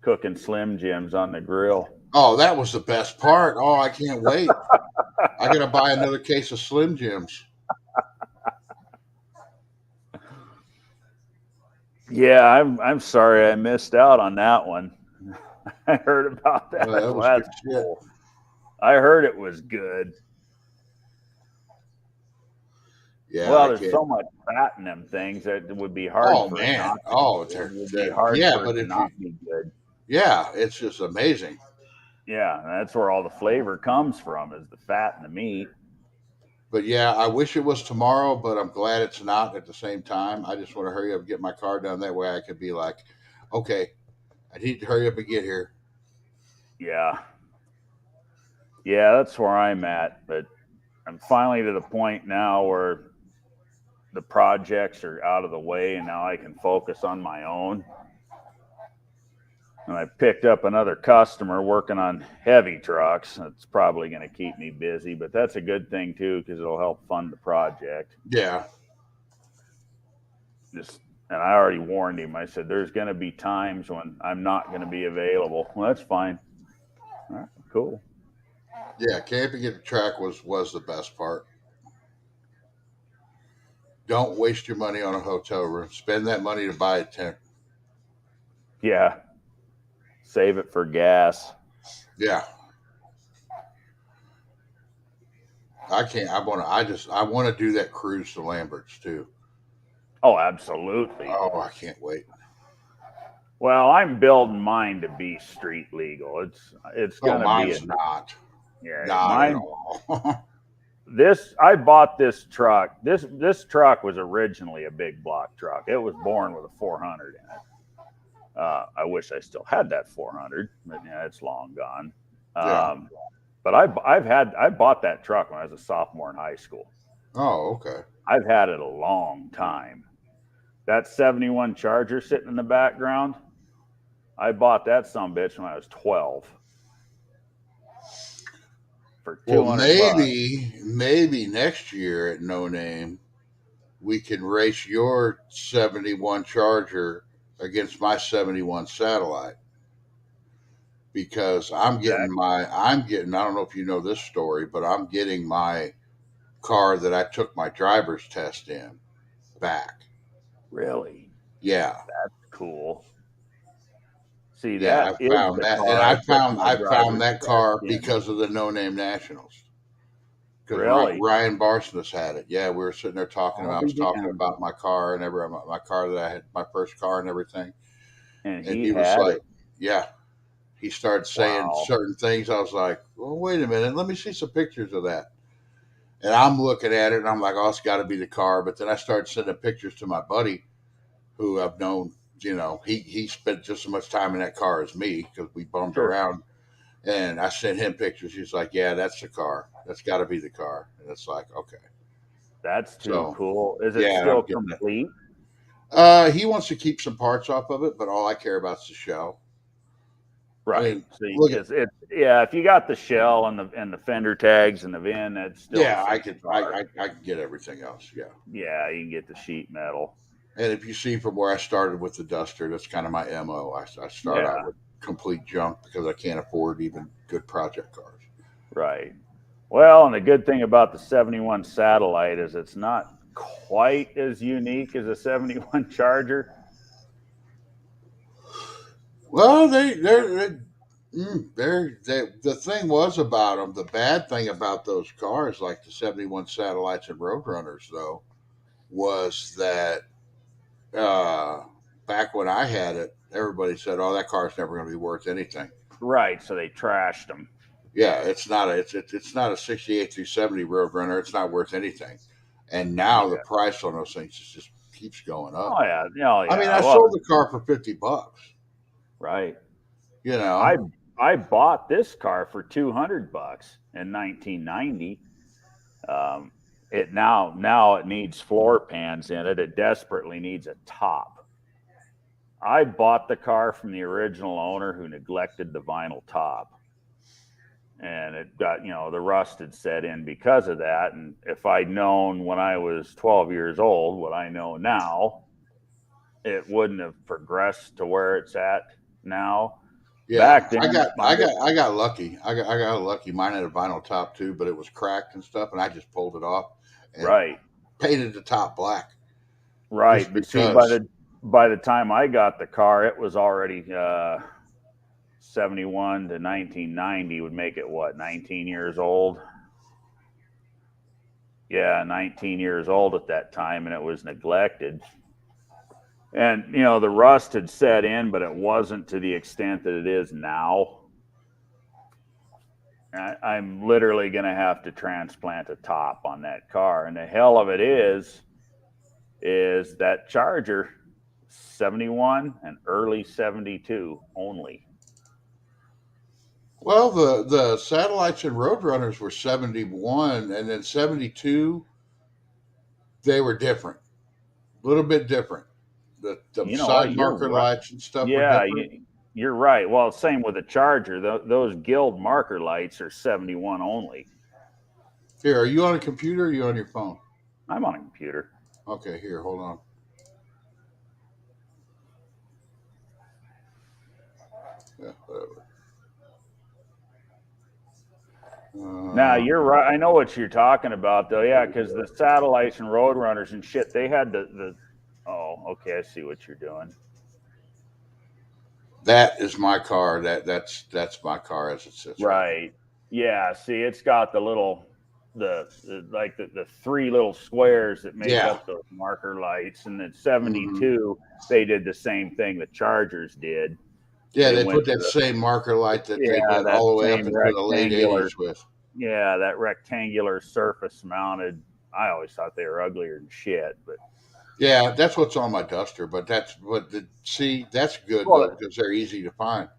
Cooking Slim Jims on the grill. Oh, that was the best part. Oh, I can't wait. I got to buy another case of Slim Jims. Yeah, I'm sorry I missed out on that one. I heard about that. That was good shit. I heard it was good. Yeah. Well, there's so much fat in them things that it would be hard. Oh man. It would be hard. Yeah, but it not be good. Yeah, it's just amazing. Yeah, that's where all the flavor comes from, is the fat and the meat. But yeah, I wish it was tomorrow, but I'm glad it's not at the same time. I just want to hurry up and get my car done. That way I could be like, okay, I need to hurry up and get here. Yeah. Yeah, that's where I'm at. But I'm finally to the point now where the projects are out of the way and now I can focus on my own. And I picked up another customer working on heavy trucks. That's probably going to keep me busy, but that's a good thing too, because it'll help fund the project. Yeah. And I already warned him. I said, there's going to be times when I'm not going to be available. Well, that's fine. All right, cool. Yeah, camping at the track was the best part. Don't waste your money on a hotel room. Spend that money to buy a tent. Yeah. Save it for gas. Yeah. I want to do that cruise to Lambert's too. Oh, absolutely. Oh, I can't wait. Well, I'm building mine to be street legal. It's going to be not. Yeah, not at all. I bought this truck. This truck was originally a big block truck. It was born with a 400 in it. I wish I still had that 400, but yeah, it's long gone. Yeah. But I bought that truck when I was a sophomore in high school. Oh, okay. I've had it a long time. That 71 Charger sitting in the background, I bought that sumbitch when I was 12 for $200. Well, maybe next year at No Name, we can race your 71 Charger against my 71 Satellite. Because I don't know if you know this story, but I'm getting my car that I took my driver's test in back. Really? Yeah. That's cool. See, Yeah, that I is found the that, car and I driver's found that car test in. because of the No Name Nationals. Because Really? Ryan Barsness had it. Yeah, we were sitting there talking. I'll I be was talking damned. about my car and my car that I had, my first car and everything. And And he he was had like, it. "Yeah." He started saying Wow. certain things. I was like, "Well, wait a minute. Let me see some pictures of that." And I'm looking at it, and I'm like, "Oh, it's got to be the car." But then I started sending pictures to my buddy, who I've known. You know, he spent just as much time in that car as me because we bummed Sure. around. And I sent him pictures. He's like, "Yeah, that's the car. That's got to be the car." And it's like, okay. That's too So, cool. Is it yeah, still I'm getting complete? it. He wants to keep some parts off of it, but all I care about is the shell. I Right. mean, So look at yeah, if you got the shell and the fender tags and the VIN, that's still yeah, the I same could car. I can get everything else. Yeah. Yeah, you can get the sheet metal. And if you see from where I started with the Duster, that's kind of my MO. I start Yeah. out with complete junk because I can't afford even good project cars. Right. Well, and the good thing about the 71 Satellite is it's not quite as unique as a 71 Charger. Well, the thing was about them. The bad thing about those cars, like the 71 Satellites and Roadrunners, though, was that back when I had it, everybody said, "Oh, that car's never going to be worth anything." Right. So they trashed them. Yeah, it's not a 68 through 70 Roadrunner. It's not worth anything. And now the price on those things just keeps going up. Oh yeah. Oh yeah. I mean, I Well, sold the car for $50. right. You know, I bought this car for $200 in 1990. Now it needs floor pans in it. It desperately needs a top. I bought the car from the original owner who neglected the vinyl top. And it got, the rust had set in because of that. And if I'd known when I was 12 years old what I know now, it wouldn't have progressed to where it's at now. yeah, Back then, I got lucky. I got lucky. Mine had a vinyl top too, but it was cracked and stuff, and I just pulled it off and right, painted the top black. right. Just But see, because. by the time I got the car, it was already 71 to 1990 would make it what, 19 years old? Yeah, 19 years old at that time, and it was neglected. And the rust had set in, but it wasn't to the extent that it is now. I'm literally going to have to transplant a top on that car. And the hell of it is that Charger 71 and early 72 only. Well, the Satellites and Roadrunners were 71, and then 72, they were different, a little bit different. The You know what? side You're marker right. lights and stuff were Yeah, different. you're right. Well, same with the Charger. Those guild marker lights are 71 only. Here, are you on a computer or are you on your phone? I'm on a computer. Okay, here, hold on. Yeah, whatever. Now you're right. I know what you're talking about, though. Yeah, because the Satellites and Roadrunners and shit, they had the. Oh, okay. I see what you're doing. That is my car. That's my car as it sits. Right. Yeah. See, it's got the little, the three little squares that make up those marker lights, and at 72, they did the same thing the Chargers did. Yeah, they put that same marker light that they did all the way up into the late 80s with. Yeah, that rectangular surface mounted. I always thought they were uglier than shit, but Yeah, that's what's on my Duster. But see, that's good though well, because they're easy to find.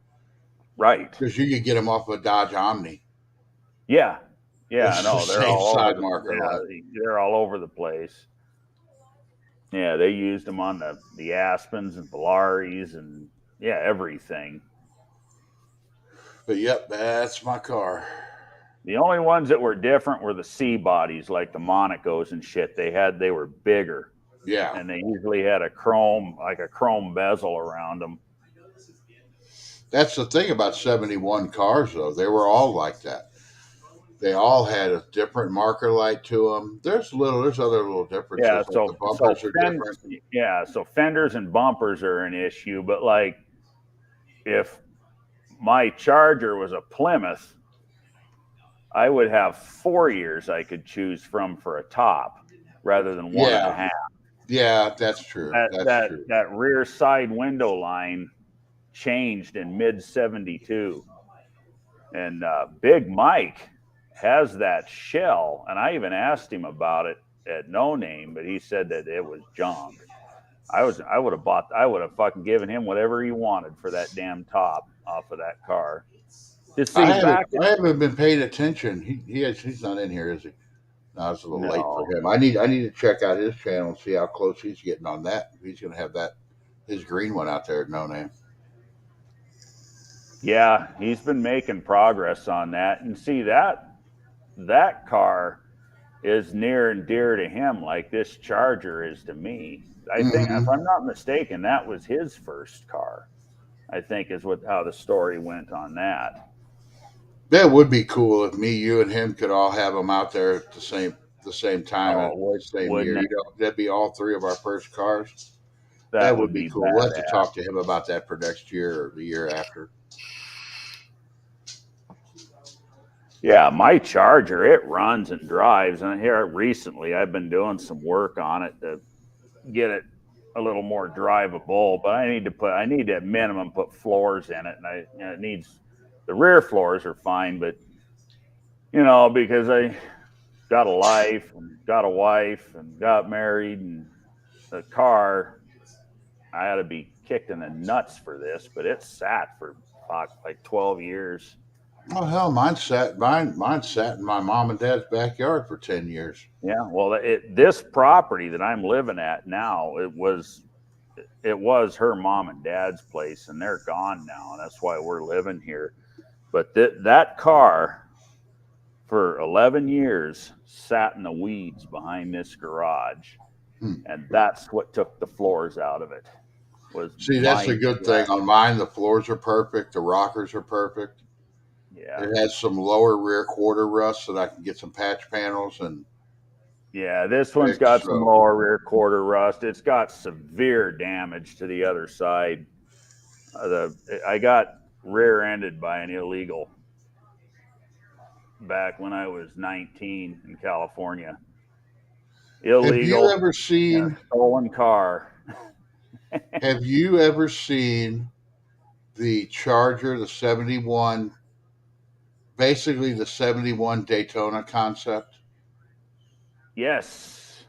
right. Because you could get them off a Dodge Omni. Yeah, yeah, It's the no, they're same all over side the. marker light. Yeah, they're all over the place. Yeah, they used them on the Aspens and Valaris and yeah, everything. But yep, that's my car. The only ones that were different were the C bodies, like the Monacos and shit. They were bigger, Yeah, and they usually had a chrome bezel around them. that's the thing about 71 cars though. They were all like that. They all had a different marker light to them. There's other little Yeah, differences. Like the bumpers are different. so fenders and bumpers are an issue, but like if my Charger was a Plymouth, I would have 4 years I could choose from for a top rather than one and a Yeah, half. yeah, that's true. That's true. That rear side window line changed in mid '72, and Big Mike has that shell, and I even asked him about it at No Name, but he said that it was junk. I would have fucking given him whatever he wanted for that damn top off of that car. To see back I haven't been paying attention. He's not in here, is he? No, it's a little late for no. him. I need to check out his channel and see how close he's getting on that. He's going to have his green one out there at No Name. Yeah, he's been making progress on that. And see that car is near and dear to him like this Charger is to me. I think if I'm not mistaken, that was his first car. I think is how the story went on that. That would be cool if me, you, and him could all have them out there at the same time at Oh, the same wouldn't year. it? You know, that'd be all three of our first cars. That That would would be be cool. We'll have to badass. talk to him about that for next year or the year after. Yeah, my Charger, it runs and drives. And here recently, I've been doing some work on it to get it a little more drivable. But I need to at minimum put floors in it, and it needs the rear floors are fine, but because I got a life and got a wife and got married and a car, I ought to be kicked in the nuts for this. But it sat for like 12 years. Oh hell, mine sat in my mom and dad's backyard for 10 years. Yeah, well, this property that I'm living at now, it was her mom and dad's place, and they're gone now, and that's why we're living here. But that car for 11 years sat in the weeds behind this garage, and that's what took the floors out of it. See, that's a good thing. On mine, the floors are perfect, the rockers are perfect. Yeah. It has some lower rear quarter rust so that I can get some patch panels and. Yeah, this one's got some lower rear quarter rust. It's got severe damage to the other side. I got rear-ended by an illegal back when I was 19 in California. Illegal. Have you ever seen stolen car? Have you ever seen the Charger, the 71, basically the 71 Daytona concept? Yes.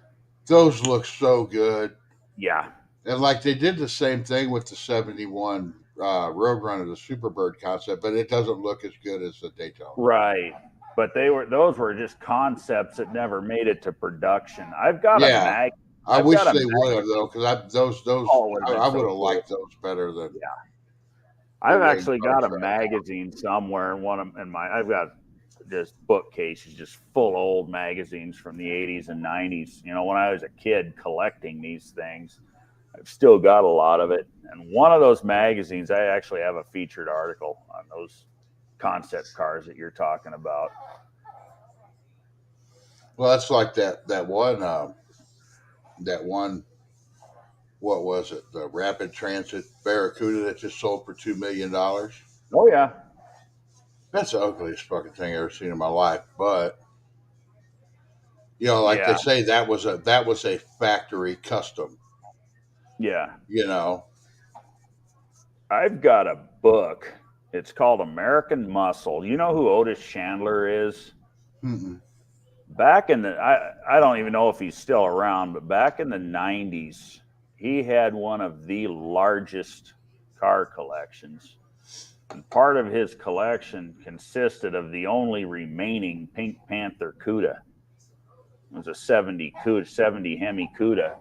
Those look so good. Yeah. And like they did the same thing with the 71 Roadrunner, the Superbird concept, but it doesn't look as good as the Daytona. Right. But those were just concepts that never made it to production. I've got a mag. I wish they would have though, because I would have liked those better than. Yeah. I've actually got a magazine somewhere. I've got just bookcases just full of old magazines from the 80s and 90s. When I was a kid collecting these things, I've still got a lot of it. And one of those magazines, I actually have a featured article on those concept cars that you're talking about. Well, that's like that one. What was it? The Rapid Transit Barracuda that just sold for $2 million. Oh yeah, that's the ugliest fucking thing I've ever seen in my life. But they say, that was a factory custom. Yeah. I've got a book. It's called American Muscle. You know who Otis Chandler is? Mm-mm. Back in the, I don't even know if he's still around, but back in the 90s, he had one of the largest car collections. And part of his collection consisted of the only remaining Pink Panther Cuda. It was a 70 Cuda, 70 Hemi Cuda.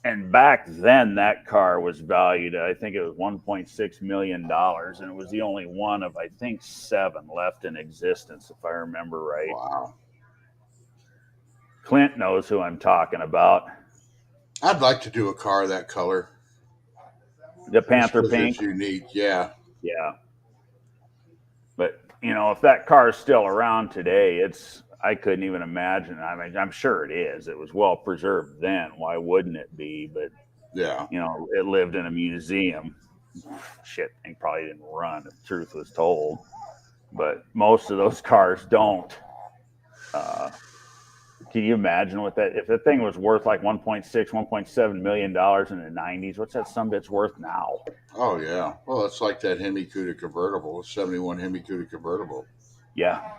And back then, that car was valued, I think it was $1.6 million. And it was the only one of, I think, 7 left in existence, if I remember right. Wow. Clint knows who I'm talking about. I'd like to do a car that color. The Panther Pink. It's unique, yeah. Yeah. But, if that car is still around today, I couldn't even imagine. I mean, I'm sure it is. It was well preserved then. Why wouldn't it be? But, yeah, it lived in a museum. Shit, thing probably didn't run, if the truth was told. But most of those cars don't. Can you imagine what that, if the thing was worth like 1.7 million dollars in the 90s, what's that sumbitch worth now? Oh yeah. Well, it's like that Hemi Cuda convertible, 71 Hemi Cuda convertible. Yeah.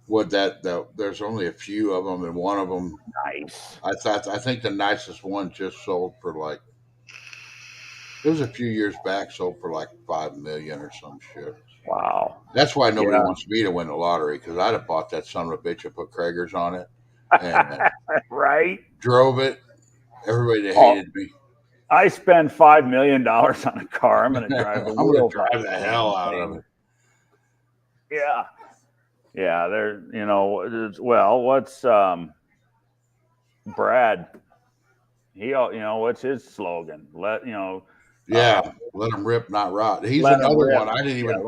What there's only a few of them, and one of them, nice. I think the nicest one just sold for like, it was a few years back, sold for like 5 million or some shit. Wow. That's why nobody wants me to win the lottery, because I'd have bought that son of a bitch and put Kragers on it and right. Drove it. Everybody hated me. I spend $5 million on a car. I'm going to drive the I'm going to drive the hell out of it. Yeah. Yeah. Well, what's Brad? What's his slogan? Let him rip, not rot. He's another one. I didn't even.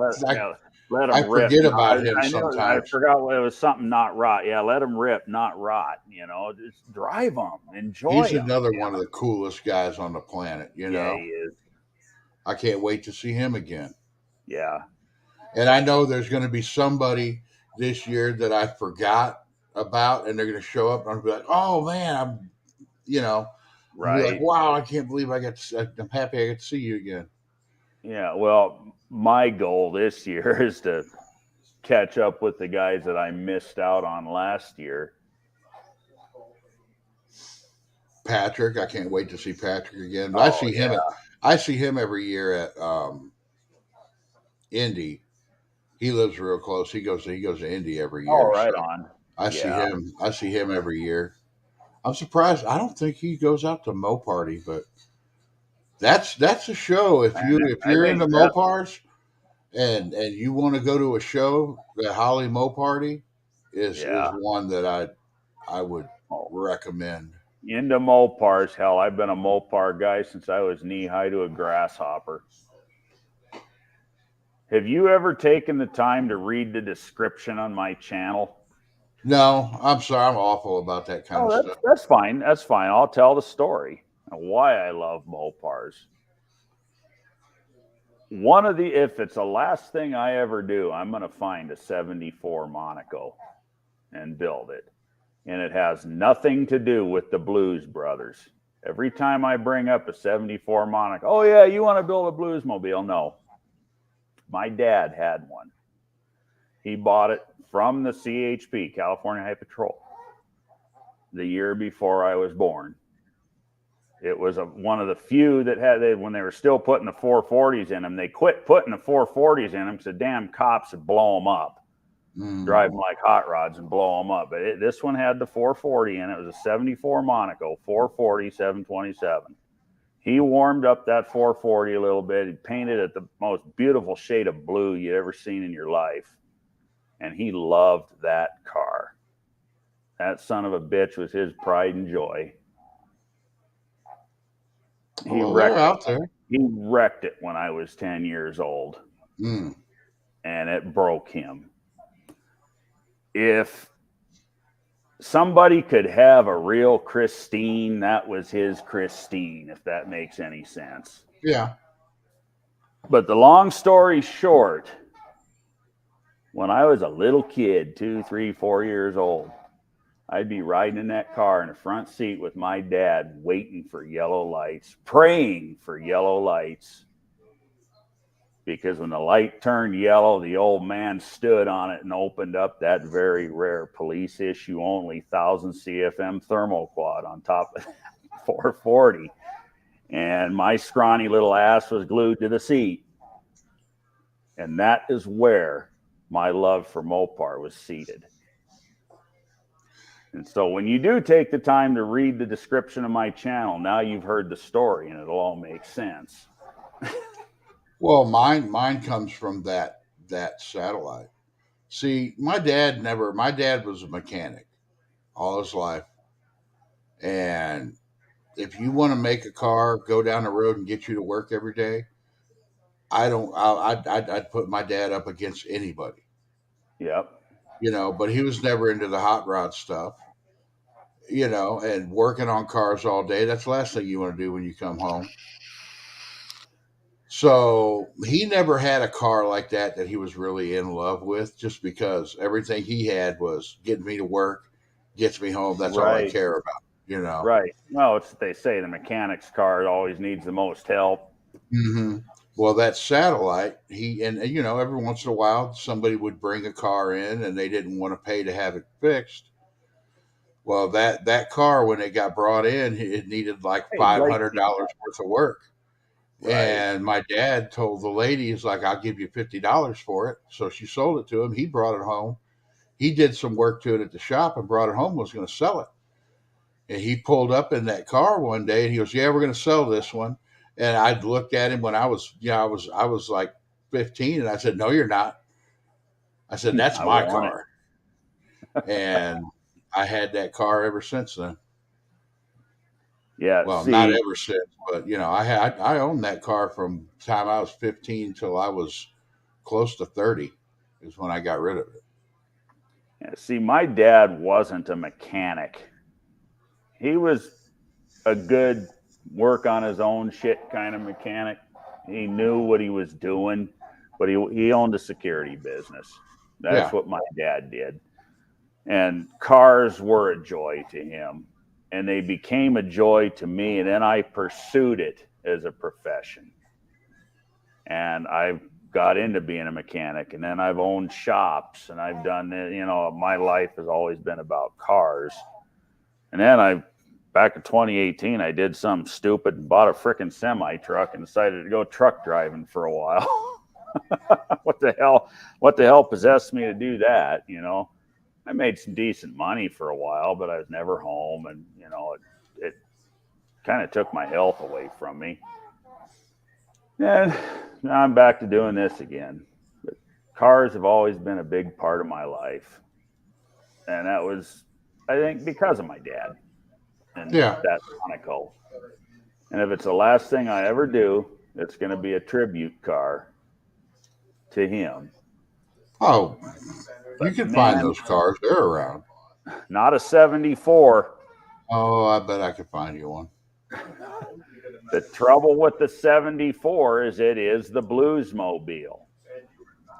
Let him I rip. forget about him sometimes. I forgot what it was. Something not rot. Yeah, let him rip, not rot. Just drive them, enjoy. He's another one of the coolest guys on the planet. Yeah, he is. I can't wait to see him again. Yeah. And I know there's going to be somebody this year that I forgot about, and they're going to show up, and I'm going to be like, "Oh man, I'm right. Be like, wow, I can't believe I'm happy I get to see you again." Yeah. Well, my goal this year is to catch up with the guys that I missed out on last year. Patrick, I can't wait to see Patrick again. But I see him every year at Indy. He lives real close. He goes to Indy every year. Oh, right on. I see him every year. I'm surprised. I don't think he goes out to Mo Party, but that's a show. If you're into Mopars and you want to go to a show, the Holly Mo Party is one that I would recommend. Into Mopars, hell, I've been a Mopar guy since I was knee high to a grasshopper. Have you ever taken the time to read the description on my channel? No, I'm sorry. I'm awful about that kind of stuff. That's fine. That's fine. I'll tell the story of why I love Mopars. If it's the last thing I ever do, I'm going to find a 74 Monaco and build it. And it has nothing to do with the Blues Brothers. Every time I bring up a 74 Monaco, oh yeah, you want to build a Bluesmobile? No. My dad had one. He bought it from the CHP, California High Patrol, the year before I was born. It was one of the few that when they were still putting the 440s in them, they quit putting the 440s in them because the damn cops would blow them up. Drive them like hot rods and blow them up. But this one had the 440 in it. It was a 74 Monaco, 440, 727. He warmed up that 440 a little bit. He painted it the most beautiful shade of blue you'd ever seen in your life. And he loved that car. That son of a bitch was his pride and joy. He wrecked it when I was 10 years old. And it broke him. If somebody could have a real Christine, that was his Christine, if that makes any sense. Yeah. But the long story short, when I was a little kid, 2, 3, 4 years old, I'd be riding in that car in the front seat with my dad, waiting for yellow lights, praying for yellow lights. because when the light turned yellow, the old man stood on it and opened up that very rare police issue only 1000 CFM thermoquad on top of 440. And my scrawny little ass was glued to the seat. And that is where my love for Mopar was seated. And so when you do take the time to read the description of my channel, now you've heard the story and it'll all make sense. Well, mine comes from that satellite. See, my dad was a mechanic all his life. And if you want to make a car go down the road and get you to work every day, I'd put my dad up against anybody. Yep. But he was never into the hot rod stuff, and working on cars all day. That's the last thing you want to do when you come home. So he never had a car like that he was really in love with, just because everything he had was getting me to work, gets me home. That's all I care about, Right. Well, it's what they say, the mechanic's car always needs the most help. Mm-hmm. Well, that satellite, every once in a while, somebody would bring a car in and they didn't want to pay to have it fixed. Well, that car, when it got brought in, it needed like $500 worth of work. Right. And my dad told the lady, he's like, I'll give you $50 for it. So she sold it to him. He brought it home. He did some work to it at the shop and brought it home, was going to sell it. And he pulled up in that car one day and he goes, yeah, we're going to sell this one. And I looked at him when I was like 15, and I said, no, you're not. I said, that's my car. And I had that car ever since then. Yeah. Well, not ever since, but I owned that car from the time I was 15 till I was close to 30 is when I got rid of it. Yeah, see, my dad wasn't a mechanic. He was a good work on his own shit kind of mechanic. He knew what he was doing, but he owned a security business. That's what my dad did. And cars were a joy to him, and they became a joy to me. And then I pursued it as a profession. And I got into being a mechanic, and then I've owned shops, and I've done it. My life has always been about cars. And then back in 2018, I did something stupid and bought a freaking semi truck and decided to go truck driving for a while. What the hell possessed me to do that? I made some decent money for a while, but I was never home, and it kind of took my health away from me. And now I'm back to doing this again. But cars have always been a big part of my life, and that was, I think, because of my dad. And that Monaco. And if it's the last thing I ever do, it's going to be a tribute car to him. Oh, you can find those cars. They're around. Not a 74. Oh, I bet I could find you one. The trouble with the 74 is it is the Bluesmobile.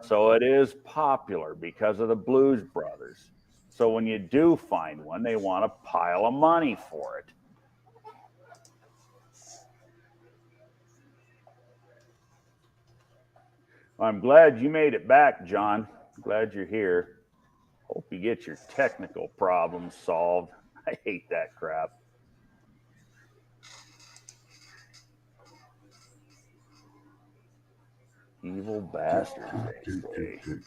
So it is popular because of the Blues Brothers. So when you do find one, they want a pile of money for it. I'm glad you made it back, John. Glad you're here. Hope you get your technical problems solved. I hate that crap. Evil bastards, they say.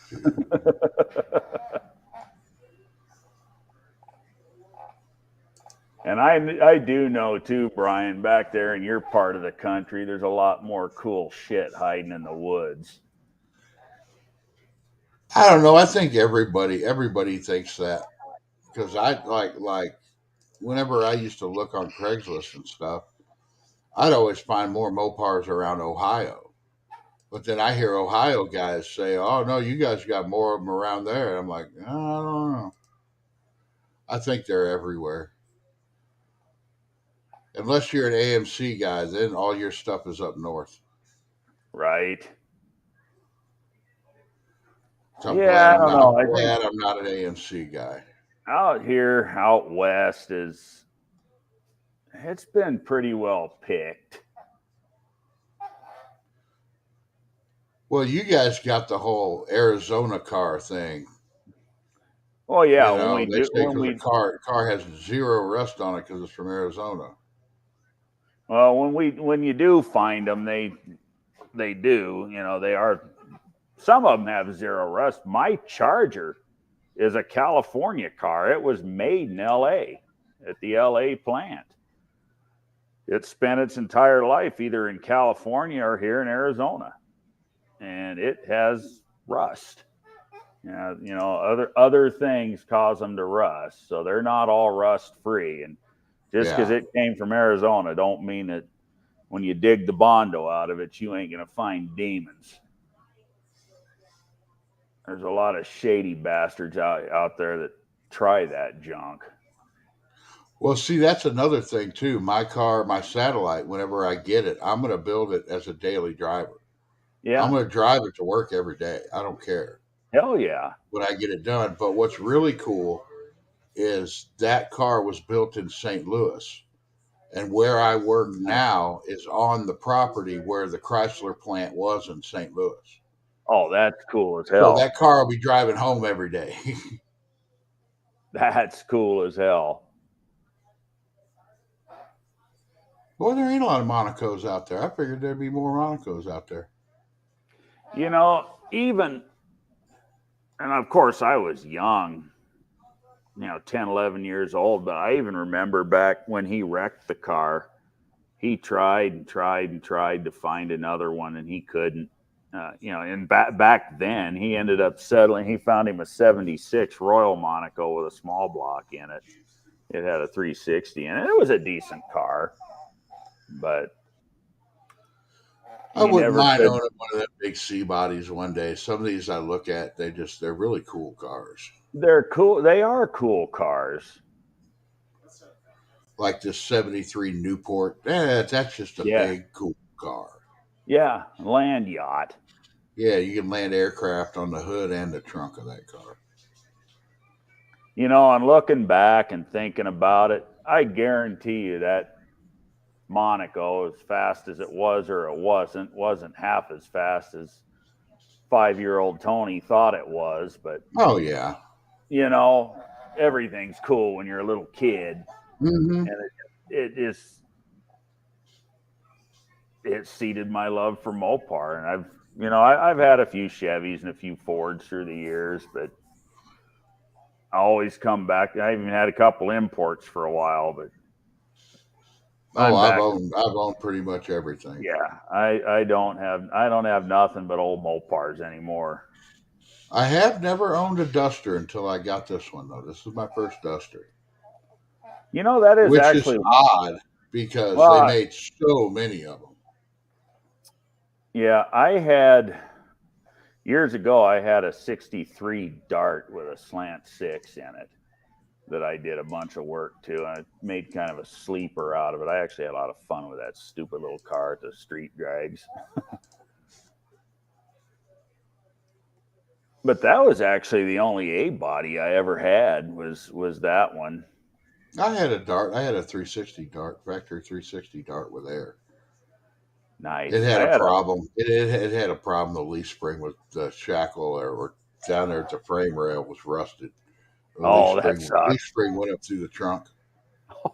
And I do know too, Brian, back there in your part of the country, there's a lot more cool shit hiding in the woods. I don't know. I think everybody thinks that, because I like whenever I used to look on Craigslist and stuff, I'd always find more Mopars around Ohio. But then I hear Ohio guys say, "Oh no, you guys got more of them around there." And I'm like, I don't know. I think they're everywhere. Unless you're an AMC guy, then all your stuff is up north. Right. So I'm glad I'm not an AMC guy. Out here, out west, it's been pretty well picked. Well, you guys got the whole Arizona car thing. Oh yeah, You know, they say because the car has zero rust on it because it's from Arizona. Well, when you do find them, they do. You know, they are. Some of them have zero rust. My Charger is a California car. It was made in L.A. at the L.A. plant. It spent its entire life either in California or here in Arizona, and it has rust. You know, other things cause them to rust, so they're not all rust free. And just because it came from Arizona, don't mean that when you dig the Bondo out of it, you ain't gonna find demons. There's a lot of shady bastards out there that try that junk. Well, see, that's another thing too. My car, my Satellite, whenever I get it, I'm going to build it as a daily driver. Yeah. I'm going to drive it to work every day. I don't care. Hell yeah. When I get it done. But what's really cool is that car was built in St. Louis. And where I work now is on the property where the Chrysler plant was in St. Louis. Oh, that's cool as So hell. that car will be driving home every day. That's cool as hell. Well, there ain't a lot of Monacos out there. I figured there'd be more Monacos out there. You know, even, and of course I was young, 10, 11 years old, but I even remember back when he wrecked the car, he tried and tried and tried to find another one, and he couldn't. And back then he ended up settling. He found him a 76 Royal Monaco with a small block in it. It had a 360 in it. It was a decent car, but I wouldn't mind owning one of them big C bodies one day. Some of these I look at, they're really cool cars. They're cool. They are cool cars. Like this 73 Newport. That's just a big, cool car. Yeah, land yacht. Yeah, you can land aircraft on the hood and the trunk of that car. And looking back and thinking about it, I guarantee you that Monaco, as fast as it was or it wasn't half as fast as 5-year-old Tony thought it was. But oh yeah, everything's cool when you're a little kid, and it seeded my love for Mopar. And I've had a few Chevys and a few Fords through the years, but I always come back. I even had a couple imports for a while, but I've owned pretty much everything. Yeah, I don't have nothing but old Mopars anymore. I have never owned a Duster until I got this one though. This is my first Duster. That is which actually is odd because they made so many of them. Yeah, years ago I had a 63 Dart with a slant 6 in it that I did a bunch of work to, and I made kind of a sleeper out of it. I actually had a lot of fun with that stupid little car at the street drags. But that was actually the only A body I ever had was that one. I had a Dart. I had a 360 Dart, factory 360 Dart with air. Nice. It had a problem. It had a problem. The leaf spring was the shackle or down there at the frame rail was rusted. The leaf spring went up through the trunk.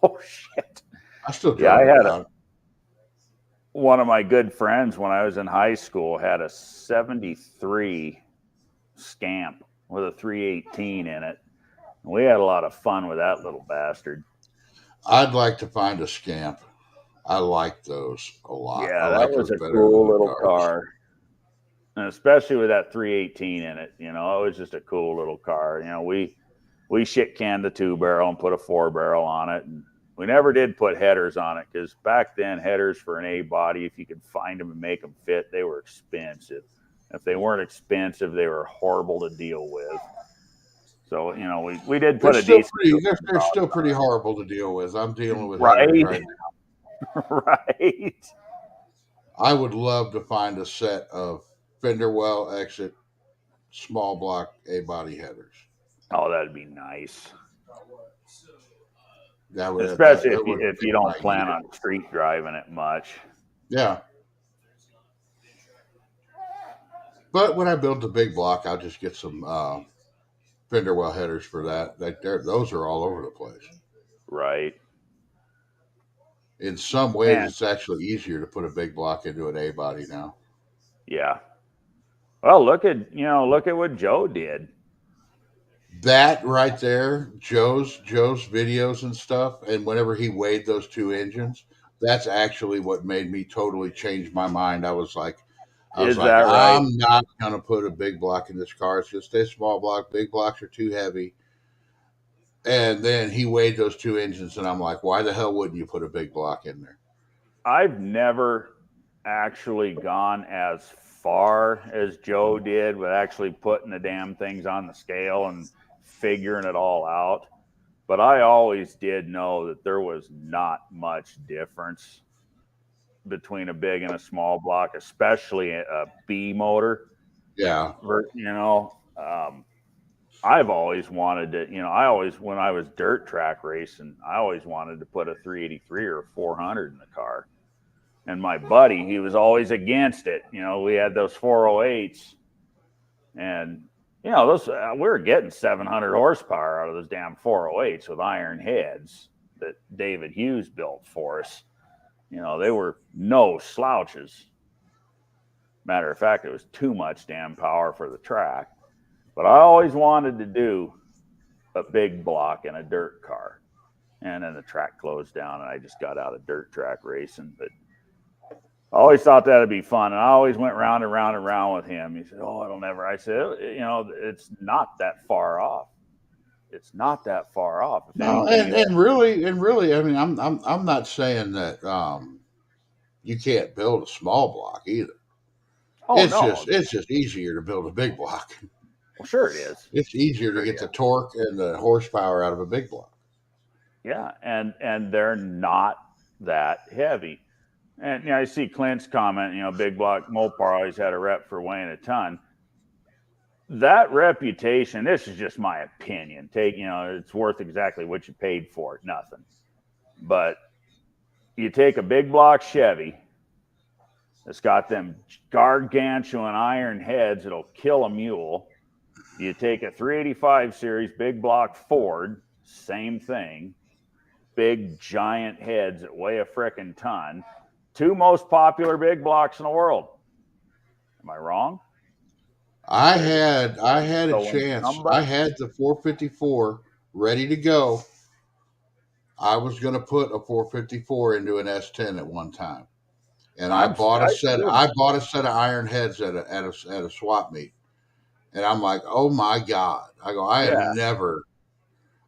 Oh shit! I still drive it around. One of my good friends when I was in high school had a 73 Scamp with a 318 in it. We had a lot of fun with that little bastard. I'd like to find a Scamp. I like those a lot. Yeah, that was a cool little car. And especially with that 318 in it, it was just a cool little car. We shit canned the 2-barrel and put a 4-barrel on it. And we never did put headers on it because back then headers for an A body, if you could find them and make them fit, they were expensive. If they weren't expensive, they were horrible to deal with. So, we did put they're still pretty horrible to deal with. I'm dealing with headers right now. Right. I would love to find a set of fender well exit small block A body headers. Oh, that'd be nice. Especially if you don't plan on street driving it much. Yeah. But when I build the big block, I'll just get some fender well headers for that. Those are all over the place. Right. In some ways, Man, it's actually easier to put a big block into an A body now. yeah. Well, look at what Joe did. That right there, Joe's videos and stuff, and whenever he weighed those two engines, that's actually what made me totally change my mind. I was like, Is that right? I'm not gonna put a big block in this car. It's just a small block. Big blocks are too heavy. And then he weighed those two engines, and I'm like, why the hell wouldn't you put a big block in there? I've never actually gone as far as Joe did with actually putting the damn things on the scale and figuring it all out. But I always did know that there was not much difference between a big and a small block, especially a B motor. Yeah. I've always wanted to, when I was dirt track racing, I always wanted to put a 383 or a 400 in the car. And my buddy, he was always against it. We had those 408s, and those we were getting 700 horsepower out of those damn 408s with iron heads that David Hughes built for us. They were no slouches. Matter of fact, it was too much damn power for the track. But I always wanted to do a big block in a dirt car. And then the track closed down, and I just got out of dirt track racing. But I always thought that'd be fun. And I always went round and round and round with him. He said, "Oh, it'll never." I said, "It's not that far off. It's not that far off." No, and really, I mean, I'm not saying that you can't build a small block either. Oh, it's just easier to build a big block. Well, sure it is. It's easier to get the torque and the horsepower out of a big block. Yeah, and they're not that heavy. And I see Clint's comment, big block Mopar always had a rep for weighing a ton. That reputation, this is just my opinion. It's worth exactly what you paid for it, nothing. But you take a big block Chevy that's got them gargantuan iron heads that'll kill a mule. You take a 385 series big block Ford, same thing. Big giant heads that weigh a frickin' ton. Two most popular big blocks in the world. Am I wrong? I had a chance. I had the 454 ready to go. I was going to put a 454 into an S10 at one time, and I bought a set of iron heads at a swap meet, and I'm like, oh my god!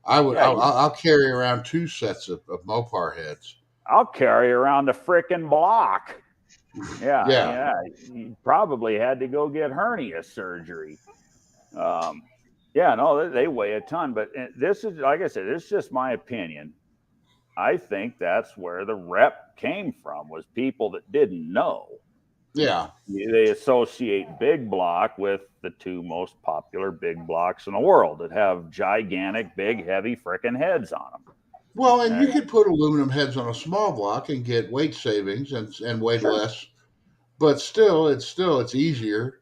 I'll carry around two sets of Mopar heads. I'll carry around a frickin' block. Yeah. You probably had to go get hernia surgery. They weigh a ton. But this is, like I said, this is just my opinion. I think that's where the rep came from, was people that didn't know. Yeah. They associate big block with the two most popular big blocks in the world that have gigantic, big, heavy frickin' heads on them. Well, and you could put aluminum heads on a small block and get weight savings and weigh less, but it's easier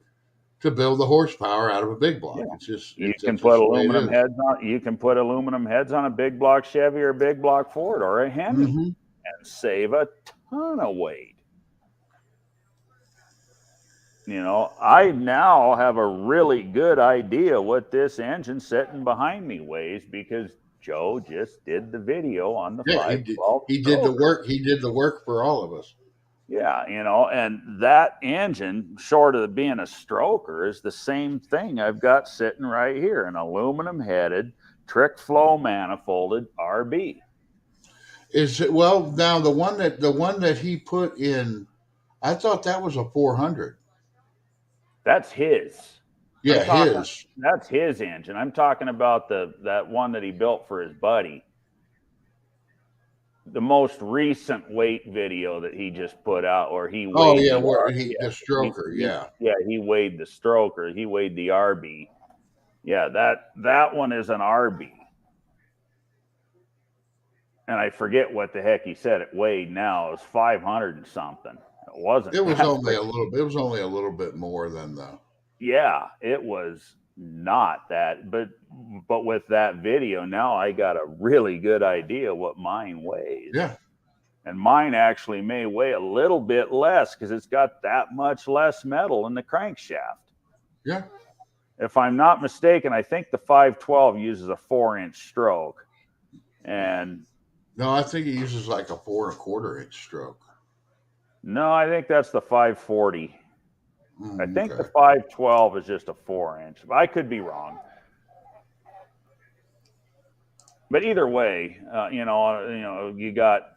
to build the horsepower out of a big block. Yeah. You can put aluminum heads on a big block Chevy or a big block Ford or a Hemi and save a ton of weight. I now have a really good idea what this engine sitting behind me weighs because Joe just did the video on the 512. He did the work. He did the work for all of us. Yeah, and that engine, short of being a stroker, is the same thing I've got sitting right here, an aluminum headed, trick flow manifolded RB. Is it now the one that he put in? I thought that was a 400. That's his. Yeah, That's his engine. I'm talking about that one that he built for his buddy. The most recent weight video that he just put out, or he weighed. The stroker. He weighed the stroker. He weighed the RB. Yeah, that one is an RB. And I forget what the heck he said it weighed now. It was 500 and something. It wasn't. It was only a little bit more than the. Yeah, it was not that, but with that video, now I got a really good idea what mine weighs. Yeah. And mine actually may weigh a little bit less because it's got that much less metal in the crankshaft. Yeah. If I'm not mistaken, I think the 512 uses a 4-inch stroke. And no, I think it uses like a 4 1/4 inch stroke. No, I think that's the 540. I think Okay. the 512 is just a 4-inch. I could be wrong. But either way, you got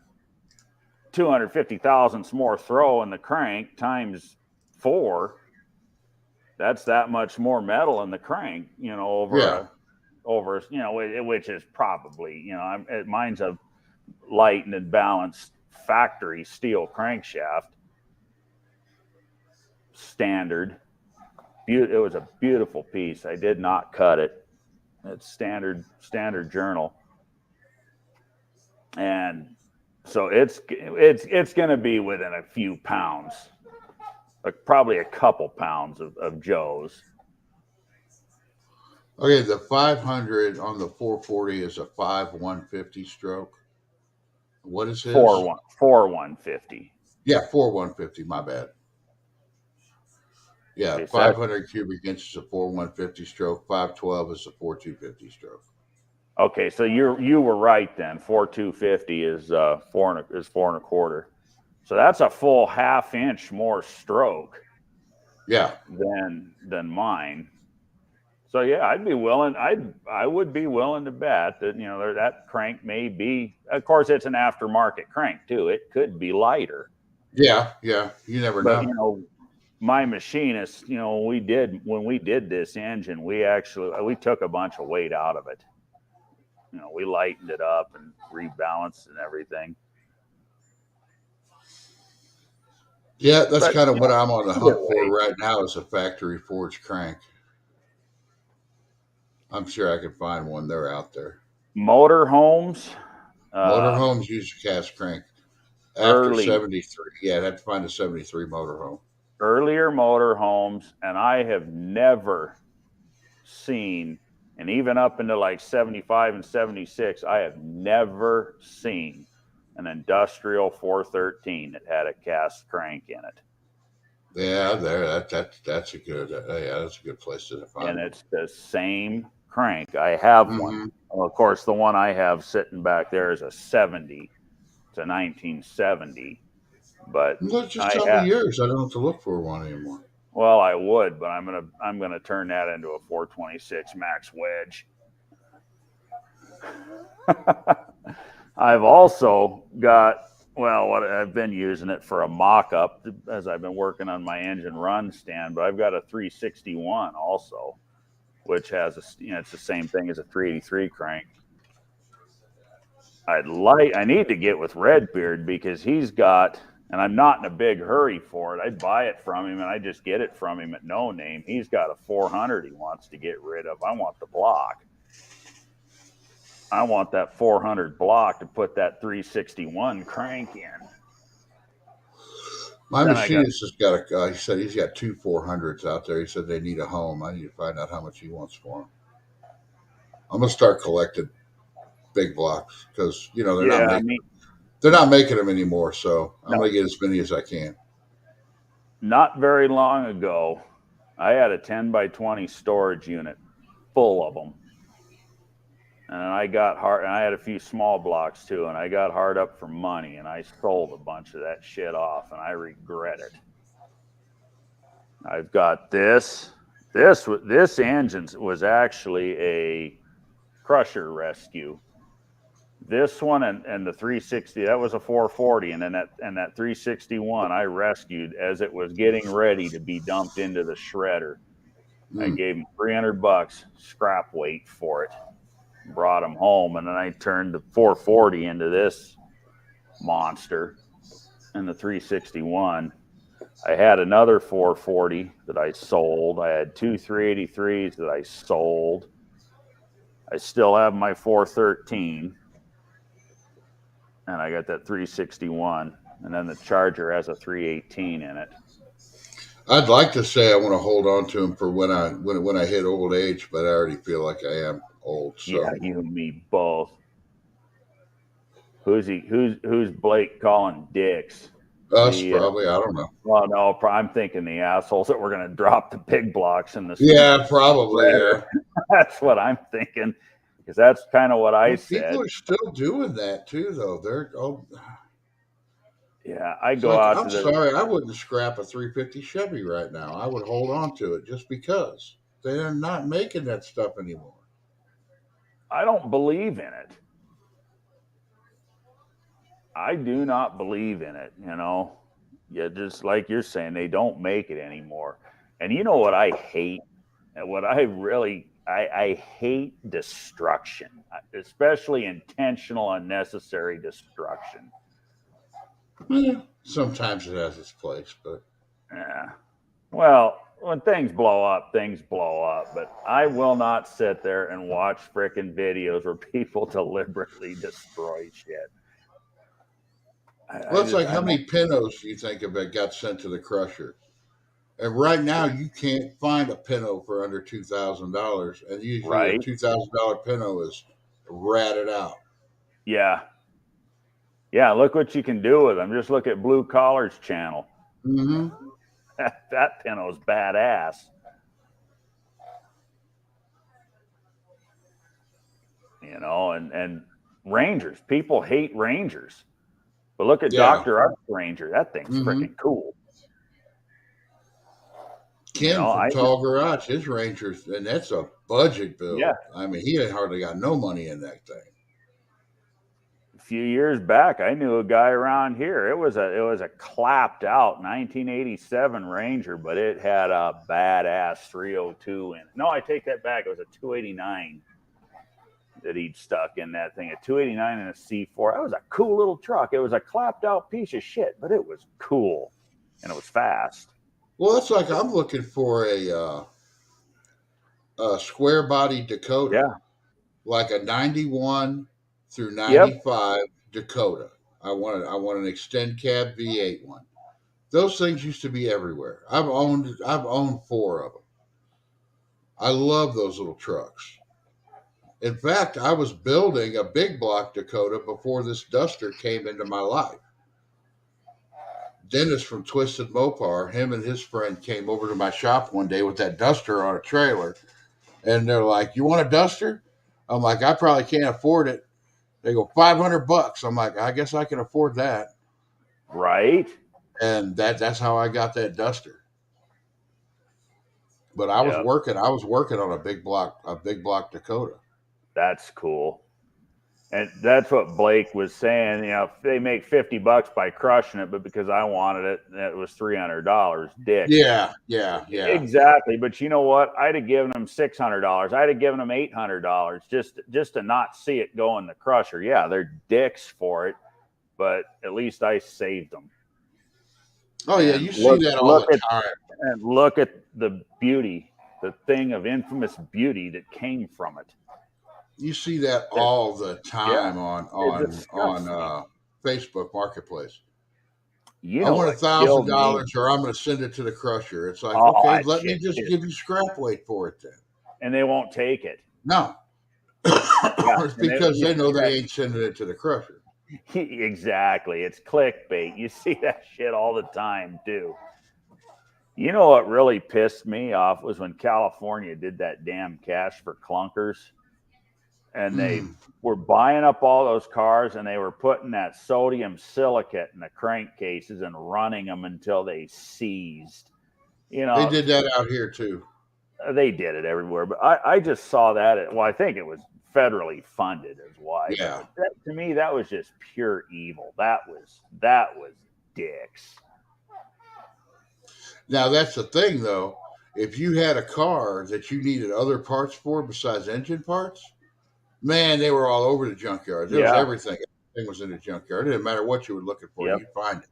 250 thousandths more throw in the crank times 4. That's that much more metal in the crank, over which is probably, mine's a light and balanced factory steel crankshaft, standard. It was a beautiful piece. I did not cut it. It's standard journal, and so it's going to be within a few pounds, like probably a couple pounds of Joe's. Okay, the 500 on the 440 is a 5 150 stroke. What is his? 4 150. Yeah, 4 150. My bad. Yeah, Okay, 500 cubic inches of 4 150 stroke. 512 is a 4250 stroke. Okay, so you were right then. 4250 is 4 1/4. So that's a full half-inch more stroke. Yeah. Than mine. So yeah, I would be willing to bet that that crank may be. Of course, it's an aftermarket crank too. It could be lighter. Yeah. You never know. But my machinist, when we did this engine, we took a bunch of weight out of it. We lightened it up and rebalanced and everything. Yeah, that's kind of what I'm on the hunt for right now is a factory forged crank. I'm sure I can find one. They're out there. Motorhomes. Motorhomes use a cast crank. After 73. Yeah, I'd have to find a 73 motorhome. Earlier motorhomes, and I have never seen, and even up into like 75 and 76, I have never seen an industrial 413 that had a cast crank in it. Yeah, that's a good that's a good place to find. And it's the same crank. I have one. Well, of course, the one I have sitting back there is a 70. It's a 1970. But just tell me yours. I don't have to look for one anymore. Well, I would, but I'm gonna turn that into a 426 max wedge. I've also got what I've been using it for a mock-up as I've been working on my engine run stand, but I've got a 361 also, which has it's the same thing as a 383 crank. I need to get with Redbeard because he's got. And I'm not in a big hurry for it. I'd buy it from him, and I just get it from him at no name. He's got a 400 he wants to get rid of. I want the block. I want that 400 block to put that 361 crank in. My machinist has got he said he's got 2 400s out there. He said they need a home. I need to find out how much he wants for them. I'm going to start collecting big blocks because, they're not making them anymore, so I'm going to get as many as I can. Not very long ago, I had a 10 by 20 storage unit full of them. And I got hard, and I had a few small blocks too, and I got hard up for money, and I sold a bunch of that shit off, and I regret it. I've got this engine was actually a crusher rescue. This one and the 360, that was a 440, and then that 361 I rescued as it was getting ready to be dumped into the shredder. I gave him $300 scrap weight for it, brought him home, and then I turned the 440 into this monster and the 361. I had another 440 that I sold. I had 2 383s that I sold. I still have my 413. And I got that 361, and then the Charger has a 318 in it. I'd like to say I want to hold on to him for when I hit old age, but I already feel like I am old. Yeah, So you and me both. Who's Blake calling dicks? us The probably. I don't know. well, no, I'm thinking the assholes that were going to drop the big blocks in the Yeah, probably. spreader. Yeah. That's what I'm thinking, because that's kind of what I Well, people said. are still doing that too, though. Yeah, I It's go like out I'm to the. sorry, I wouldn't scrap a 350 Chevy right now. I would hold on to it just because they're not making that stuff anymore. I don't believe in it. I do not believe in it. Yeah, just like you're saying, they don't make it anymore. And you know what I hate? And what I really I hate destruction, especially intentional, unnecessary destruction. Yeah, sometimes it has its place, but Yeah. Well, when things blow up, things blow up. But I will not sit there and watch frickin' videos where people deliberately destroy shit. I well, it's just like I how don't. many Pintos do you think of it got sent to the crusher? And right now, you can't find a Pinto for under $2,000, and usually a Right? $2,000 Pinto is ratted out. Yeah. Yeah. Look what you can do with them. Just look at Blue Collar's channel. Mm-hmm. That Pinto's badass. And Rangers. People hate Rangers. But look at Yeah. Dr. Art's Ranger. That thing's Mm-hmm. freaking cool. Ken from I Tall Garage, his Rangers, and that's a budget yeah, build. I mean, he ain't hardly got no money in that thing. a few years back, I knew a guy around here. It was a clapped out 1987 Ranger, but it had a badass 302 in it. No, I take that back. It was a 289 that he'd stuck in that thing. A 289 and a C4. That was a cool little truck. It was a clapped out piece of shit, but it was cool and it was fast. Well, it's like I'm looking for a square body Dakota, Yeah. like a 91 through Yep. 95 Dakota. I want an extend cab V8 one. Those things used to be everywhere. I've owned four of them. I love those little trucks. In fact, I was building a big block Dakota before this Duster came into my life. Dennis from Twisted Mopar, him and his friend came over to my shop one day with that Duster on a trailer, and they're like, "You want a Duster?" I'm like, "I probably can't afford it." They go, $500. I'm like, "I guess I can afford that." Right. And that's how I got that Duster. But I was Yep. working. I was working on a big block Dakota. That's cool. And that's what Blake was saying. They make $50 by crushing it, but because I wanted it, it was $300. Dicks. Yeah, yeah, yeah. Exactly. But you know what? I'd have given them $600. I'd have given them $800 just to not see it go in the crusher. Yeah, they're dicks for it, but at least I saved them. Oh yeah, And you see that all the time. And look at the beauty, the thing of infamous beauty that came from it. You see that all the time Yeah, on Facebook Marketplace. You I know want what killed me? $1,000, or I'm going to send it to the crusher. It's like, Oh, okay, that let me shit just is, give you scrap weight for it then. and they won't take it. No, Yeah, it's because they know they ain't sending it to the crusher. exactly. It's clickbait. You see that shit all the time too. You know what really pissed me off was when California did that damn cash for clunkers, and they were buying up all those cars and they were putting that sodium silicate in the crankcases and running them until they seized. They did that out here too. They did it everywhere, but I just saw that. Well, I think it was federally funded is why. Yeah. But to me, that was just pure evil. That was dicks. Now that's the thing, though. If you had a car that you needed other parts for besides engine parts, man, they were all over the junkyard. There was everything. Everything was in the junkyard. It didn't matter what you were looking for, you'd find it.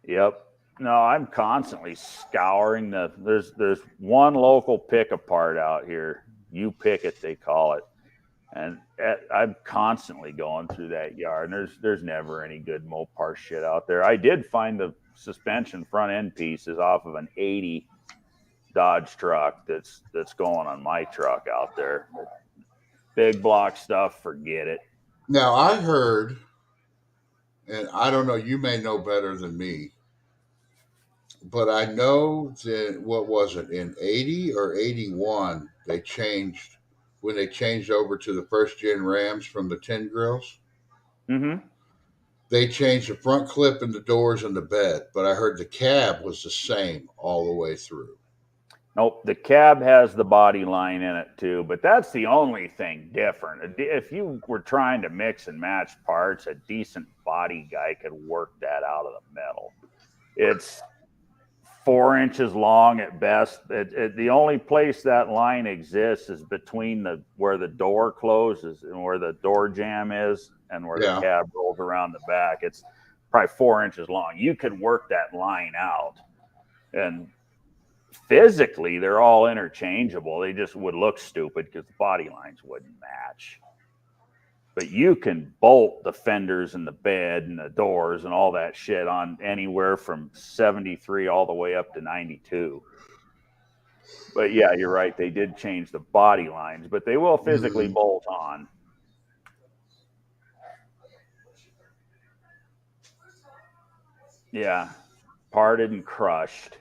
Yep. No, I'm constantly scouring there's one local pick apart out here. You pick it, they call it. And I'm constantly going through that yard, and there's never any good Mopar shit out there. I did find suspension front end piece is off of an 80 Dodge truck that's going on my truck out there. Big block stuff, forget it. Now I heard, and I don't know, you may know better than me, but I know that, what was it, in 80 or 81, they changed, when they changed over to the first gen Rams from the 10 grills. Mm-hmm. They changed the front clip and the doors and the bed, but I heard the cab was the same all the way through. Nope, the cab has the body line in it too, but that's the only thing different. If you were trying to mix and match parts, a decent body guy could work that out of the metal. It's 4 inches long at best. The only place that line exists is between where the door closes and where the door jamb is and where the cab rolls around the back. It's probably 4 inches long. You could work that line out, and physically they're all interchangeable. They just would look stupid because the body lines wouldn't match. But you can bolt the fenders and the bed and the doors and all that shit on anywhere from 73 all the way up to 92. But yeah, you're right. They did change the body lines, but they will physically bolt on. Yeah. Parted and crushed.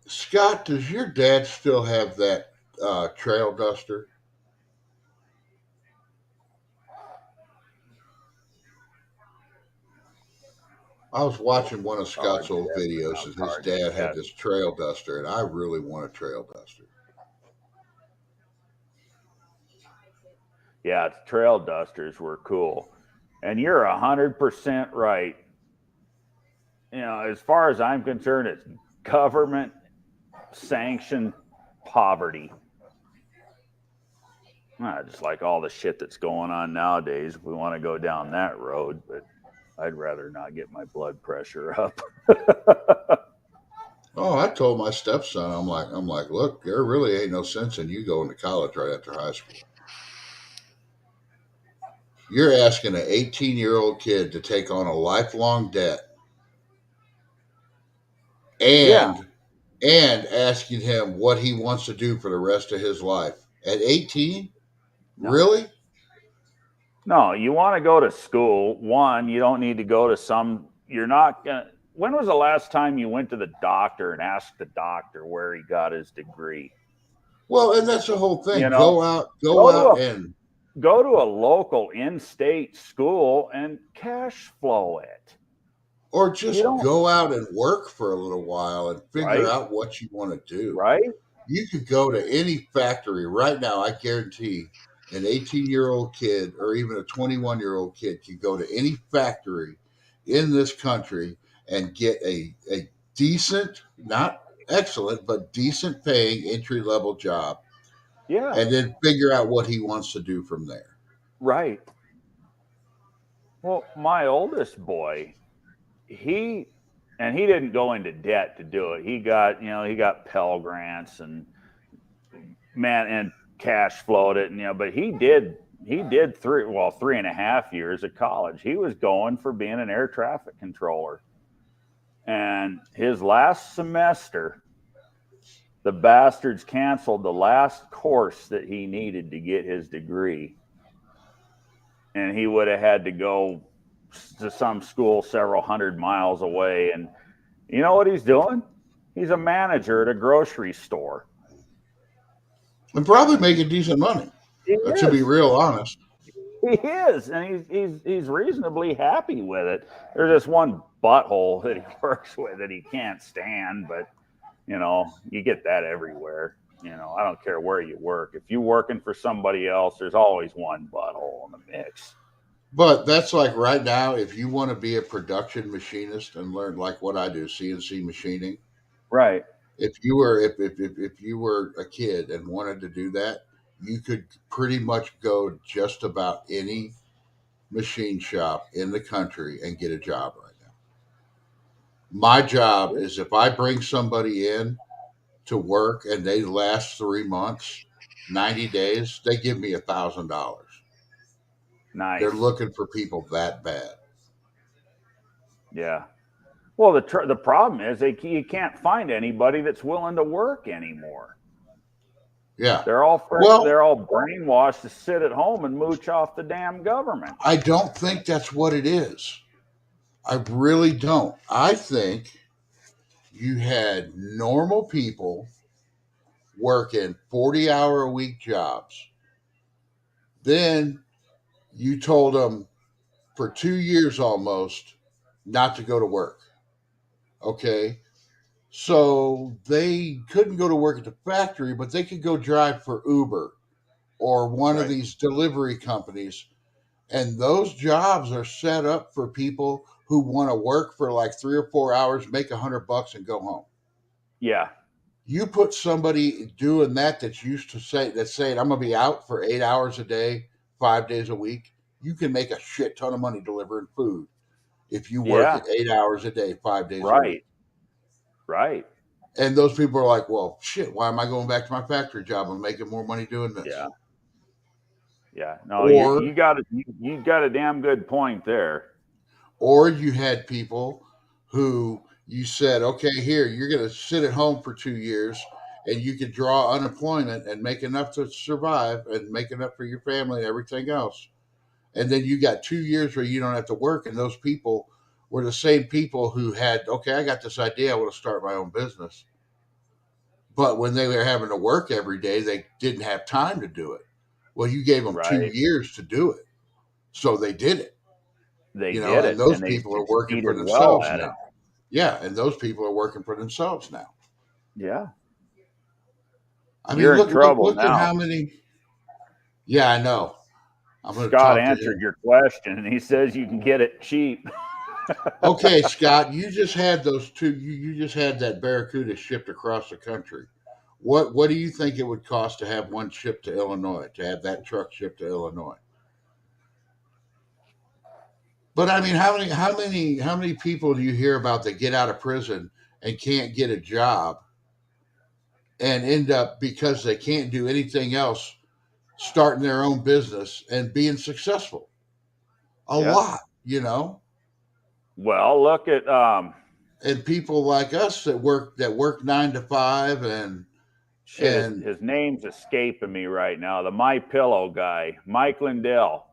Scott, does your dad still have that trail duster? I was watching one of Scott's old videos, and his dad had this trail duster, and I really want a trail duster. Yeah, trail dusters were cool. And you're 100% right. You know, as far as I'm concerned, it's government sanctioned poverty. Just like all the shit that's going on nowadays, if we want to go down that road, but I'd rather not get my blood pressure up. Oh, I told my stepson, I'm like, look, there really ain't no sense in you going to college right after high school. You're asking an 18-year-old kid to take on a lifelong debt and asking him what he wants to do for the rest of his life. At 18? No. Really? No, you want to go to school. One, you don't need to go to you're not going to. When was the last time you went to the doctor and asked the doctor where he got his degree? Well, and that's the whole thing. You know, go to a local in-state school and cash flow it. Or just go out and work for a little while and figure out what you want to do. Right? You could go to any factory right now. I guarantee an 18-year-old kid or even a 21-year-old kid can go to any factory in this country and get a decent, not excellent, but decent paying entry-level job. Yeah. And then figure out what he wants to do from there. Right. Well, my oldest boy, he didn't go into debt to do it. He got Pell Grants and cash flowed it, but he did 3.5 years of college. He was going for being an air traffic controller. And his last semester, the bastards canceled the last course that he needed to get his degree. And he would have had to go to some school several hundred miles away. And you know what he's doing? He's a manager at a grocery store. And probably making decent money, to be real honest. He is, and he's reasonably happy with it. There's this one butthole that he works with that he can't stand, but you get that everywhere. I don't care where you work. If you're working for somebody else, there's always one butthole in the mix. But that's like right now, if you want to be a production machinist and learn like what I do, CNC machining. Right. If you were a kid and wanted to do that, you could pretty much go just about any machine shop in the country and get a job right now. My job is if I bring somebody in to work and they last 3 months, 90 days, they give me $1,000. Nice. They're looking for people that bad. Yeah. Well, the problem is you can't find anybody that's willing to work anymore. Yeah. They're all Well, they're all brainwashed to sit at home and mooch off the damn government. I don't think that's what it is. I really don't. I think you had normal people working 40-hour-a-week jobs. Then you told them for 2 years almost not to go to work. Okay. So they couldn't go to work at the factory, but they could go drive for Uber or one of these delivery companies. And those jobs are set up for people who want to work for like 3 or 4 hours, make $100 and go home. Yeah. You put somebody doing that's used to saying, I'm going to be out for 8 hours a day, 5 days a week. You can make a shit ton of money delivering food if you work at 8 hours a day, 5 days a week. Right. And those people are like, well, shit, why am I going back to my factory job? I'm making more money doing this. Yeah. Yeah. No, Or you got a damn good point there. Or you had people who you said, okay, here, you're going to sit at home for 2 years and you could draw unemployment and make enough to survive and make enough for your family and everything else. And then you got 2 years where you don't have to work. And those people were the same people who had, okay, I got this idea. I want to start my own business. But when they were having to work every day, they didn't have time to do it. Well, you gave them 2 years to do it. So they did it. And those people are working for themselves now. Yeah, and those people are working for themselves now. Yeah. I mean, look at how many. Yeah, I know. Scott answered your question, and he says you can get it cheap. Okay, Scott, you just had those two. You just had that Barracuda shipped across the country. What do you think it would cost to have one shipped to Illinois? To have that truck shipped to Illinois? But I mean, how many people do you hear about that get out of prison and can't get a job and end up, because they can't do anything else, starting their own business and being successful? A lot, Well, look at and people like us that work 9 to 5 and his name's escaping me right now. The My Pillow guy, Mike Lindell.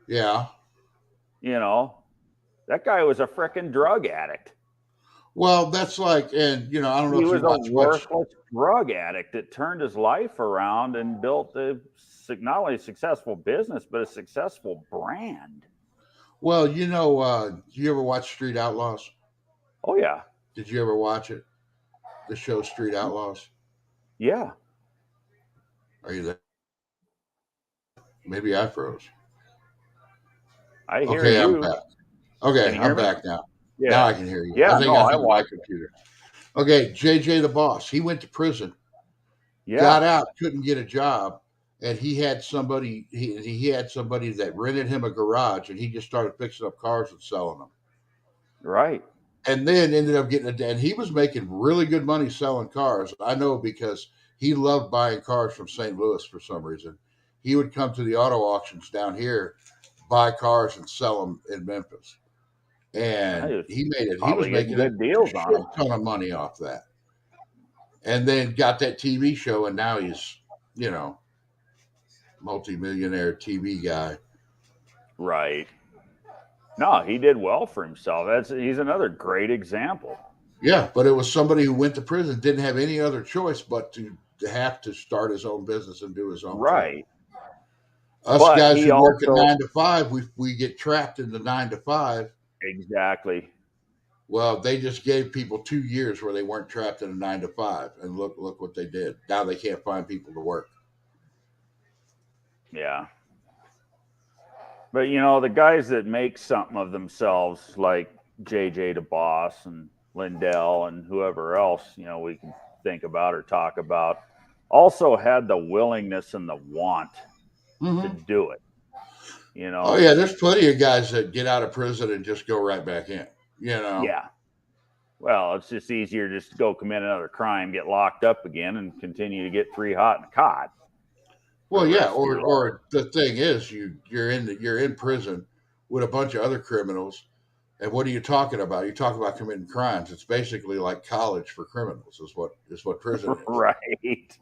Yeah. That guy was a frickin' drug addict. Well, that's like, and I don't know he if was you watch a worthless drug addict that turned his life around and built not only a successful business, but a successful brand. Well, do you ever watch Street Outlaws? Oh, yeah. Did you ever watch it? The show Street Outlaws? Yeah. Are you there? Maybe I froze. I hear you. I'm back. Okay, I'm back now. Yeah. Now I can hear you. Yeah, I think my computer. Okay, JJ the Boss. He went to prison. Yeah. Got out, couldn't get a job, and he had somebody. He had somebody that rented him a garage, and he just started fixing up cars and selling them. Right. And then ended up getting and he was making really good money selling cars. I know, because he loved buying cars from St. Louis for some reason. He would come to the auto auctions down here, buy cars and sell them in Memphis. And he made it. He was making good deals on a ton of money off that. And then got that TV show, and now he's, multi-millionaire TV guy. Right. No, he did well for himself. He's another great example. Yeah, but it was somebody who went to prison, didn't have any other choice but to have to start his own business and do his own right. thing. Us guys who work at 9 to 5, we get trapped in the 9 to 5. Exactly. Well, they just gave people 2 years where they weren't trapped in a 9 to 5, and look what they did. Now they can't find people to work. Yeah. But the guys that make something of themselves, like JJ DeBoss and Lindell and whoever else, we can think about or talk about, also had the willingness and the want to do it. Oh yeah, there's plenty of guys that get out of prison and just go right back in. Yeah. Well, it's just easier just to go commit another crime, get locked up again, and continue to get 3 hot in a cot. Well, yeah, or the thing is, you're in prison with a bunch of other criminals, And what are you talking about? You talk about committing crimes. It's basically like college for criminals. Is what prison is. Right.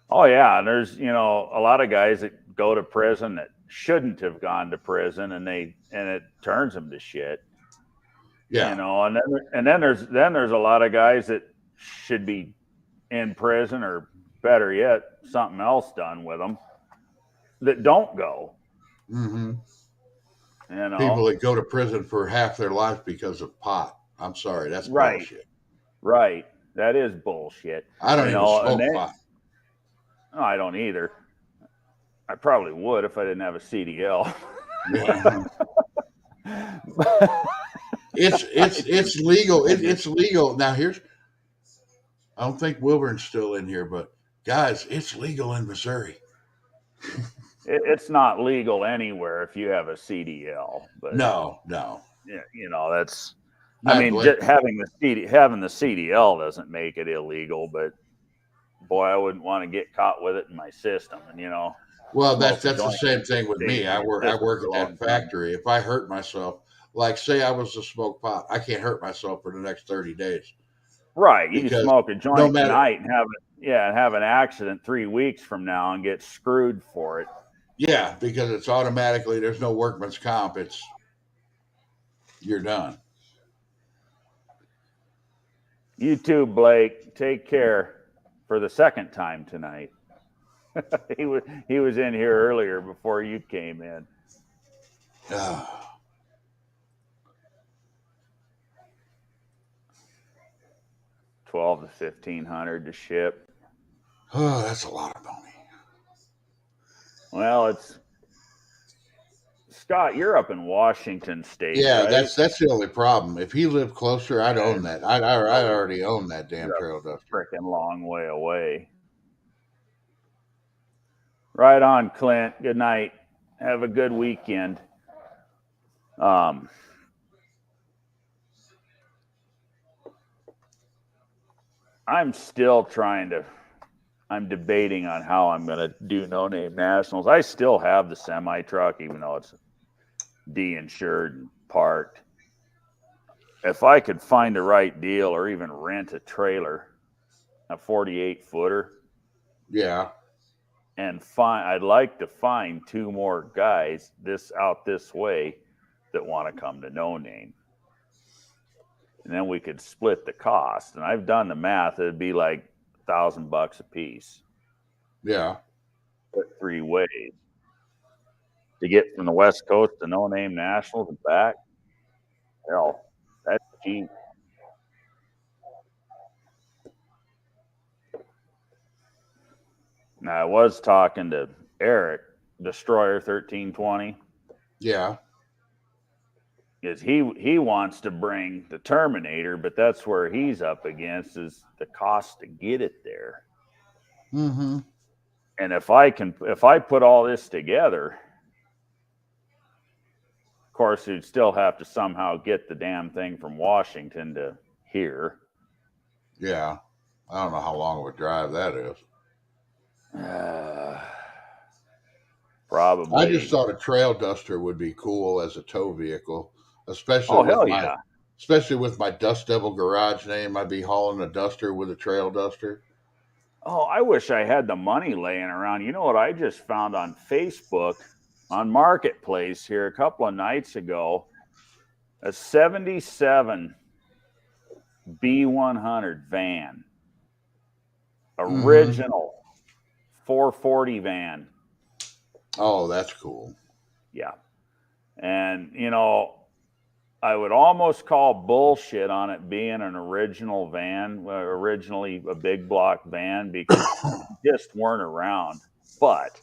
Oh yeah, and there's a lot of guys that go to prison that shouldn't have gone to prison, and it turns them to shit. Yeah. And then there's a lot of guys that should be in prison, or better yet, something else done with them, that don't go. Mm-hmm. People that go to prison for half their life because of pot. I'm sorry, that's right. bullshit. Right, that is bullshit. I don't even smoke pot. No, I don't either. I probably would if I didn't have a CDL. Yeah. It's legal. It's legal. Now I don't think Wilburn's still in here, but guys, it's legal in Missouri. It's not legal anywhere if you have a CDL. But no. Yeah, that's. I mean, just having the CDL doesn't make it illegal, but boy, I wouldn't want to get caught with it in my system. And well, that's the same thing with me. I work at that factory. If I hurt myself, like say I was to smoke pot, I can't hurt myself for the next 30 days. Right, you can smoke a joint tonight and have an accident 3 weeks from now and get screwed for it. Yeah, because it's automatically, there's no workman's comp. You're done. You too, Blake. Take care for the second time tonight. He was in here earlier before you came in. 12 to 1,500 to ship. Oh, that's a lot of money. Well, it's Scott. You're up in Washington State. Yeah, right? that's the only problem. If he lived closer, I'd own that. I already own that damn trail duster. Freaking long way away. Right on, Clint. Good night. Have a good weekend. I'm still I'm debating on how I'm going to do No Name Nationals. I still have the semi truck, even though it's de-insured and parked. If I could find the right deal or even rent a trailer, a 48-footer. Yeah. And I'd like to find 2 more guys out this way that want to come to No Name. And then we could split the cost. And I've done the math. It'd be like $1,000 a piece. Yeah. 3 ways to get from the West Coast to No Name Nationals and back. Hell, that's cheap. Now, I was talking to Eric, Destroyer 1320. Yeah. Is he wants to bring the Terminator, but that's where he's up against is the cost to get it there. Mm-hmm. And if I put all this together, of course, you'd still have to somehow get the damn thing from Washington to here. Yeah. I don't know how long of a drive that is. Probably. I just thought a trail duster would be cool as a tow vehicle, especially with my Dust Devil garage name. I'd be hauling a duster with a trail duster. Oh, I wish I had the money laying around. You know what I just found on Facebook, on Marketplace here a couple of nights ago? A 77 B100 van. Original 440 van. Oh, that's cool. Yeah. And, I would almost call bullshit on it being an original van, originally a big block van, because they just weren't around. But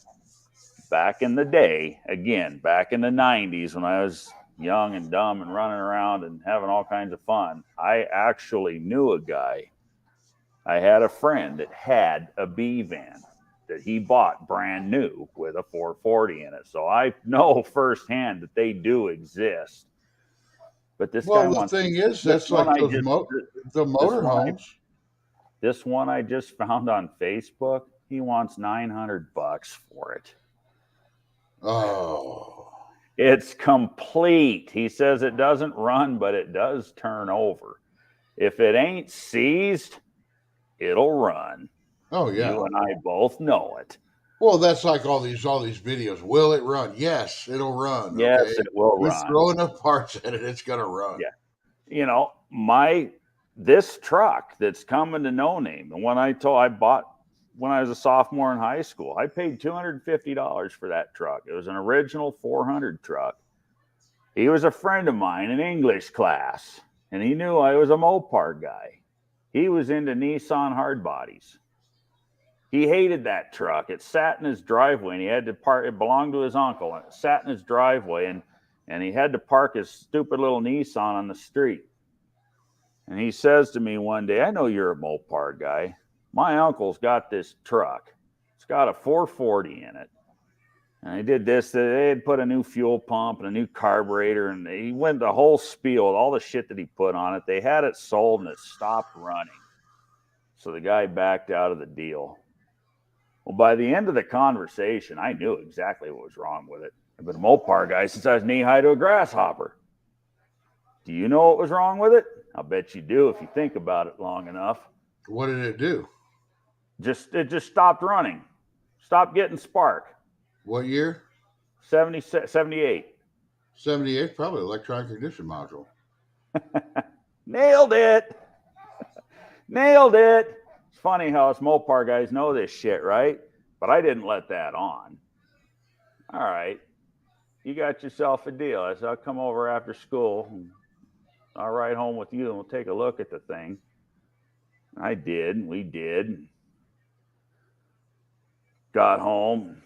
back in the day, again, back in the 90s when I was young and dumb and running around and having all kinds of fun, I actually knew a guy. I had a friend that had a B van that he bought brand new with a 440 in it. So I know firsthand that they do exist. But this guy the thing is, that's like the motorhomes. This one I just found on Facebook, he wants $900 for it. Oh. It's complete. He says it doesn't run, but it does turn over. If it ain't seized, it'll run. Oh yeah. You and I both know it. Well, that's like all these videos. Will it run? Yes, it'll run. Yes, Okay? it will You run. throw enough parts at it, it's gonna run. Yeah. You know, this truck that's coming to No Name, and I bought when I was a sophomore in high school, I paid $250 for that truck. It was an original 400 truck. He was a friend of mine in English class, and he knew I was a Mopar guy. He was into Nissan hardbodies. He hated that truck. It sat in his driveway, and he had to park. It belonged to his uncle, and it sat in his driveway, and he had to park his stupid little Nissan on the street. And he says to me one day, I know you're a Mopar guy. My uncle's got this truck. It's got a 440 in it. And they did this. They had put a new fuel pump and a new carburetor, and he went the whole spiel with all the shit that he put on it. They had it sold, and it stopped running. So the guy backed out of the deal. Well, by the end of the conversation, I knew exactly what was wrong with it. I've been a Mopar guy since I was knee-high to a grasshopper. Do you know what was wrong with it? I'll bet you do if you think about it long enough. What did it do? It just stopped running. Stopped getting spark. What year? 78. 78, probably electronic ignition module. Nailed it. Nailed it. It's funny how us Mopar guys know this shit, right? But I didn't let that on. All right. You got yourself a deal. I said, I'll come over after school. And I'll ride home with you and we'll take a look at the thing. I did. We did. Got home.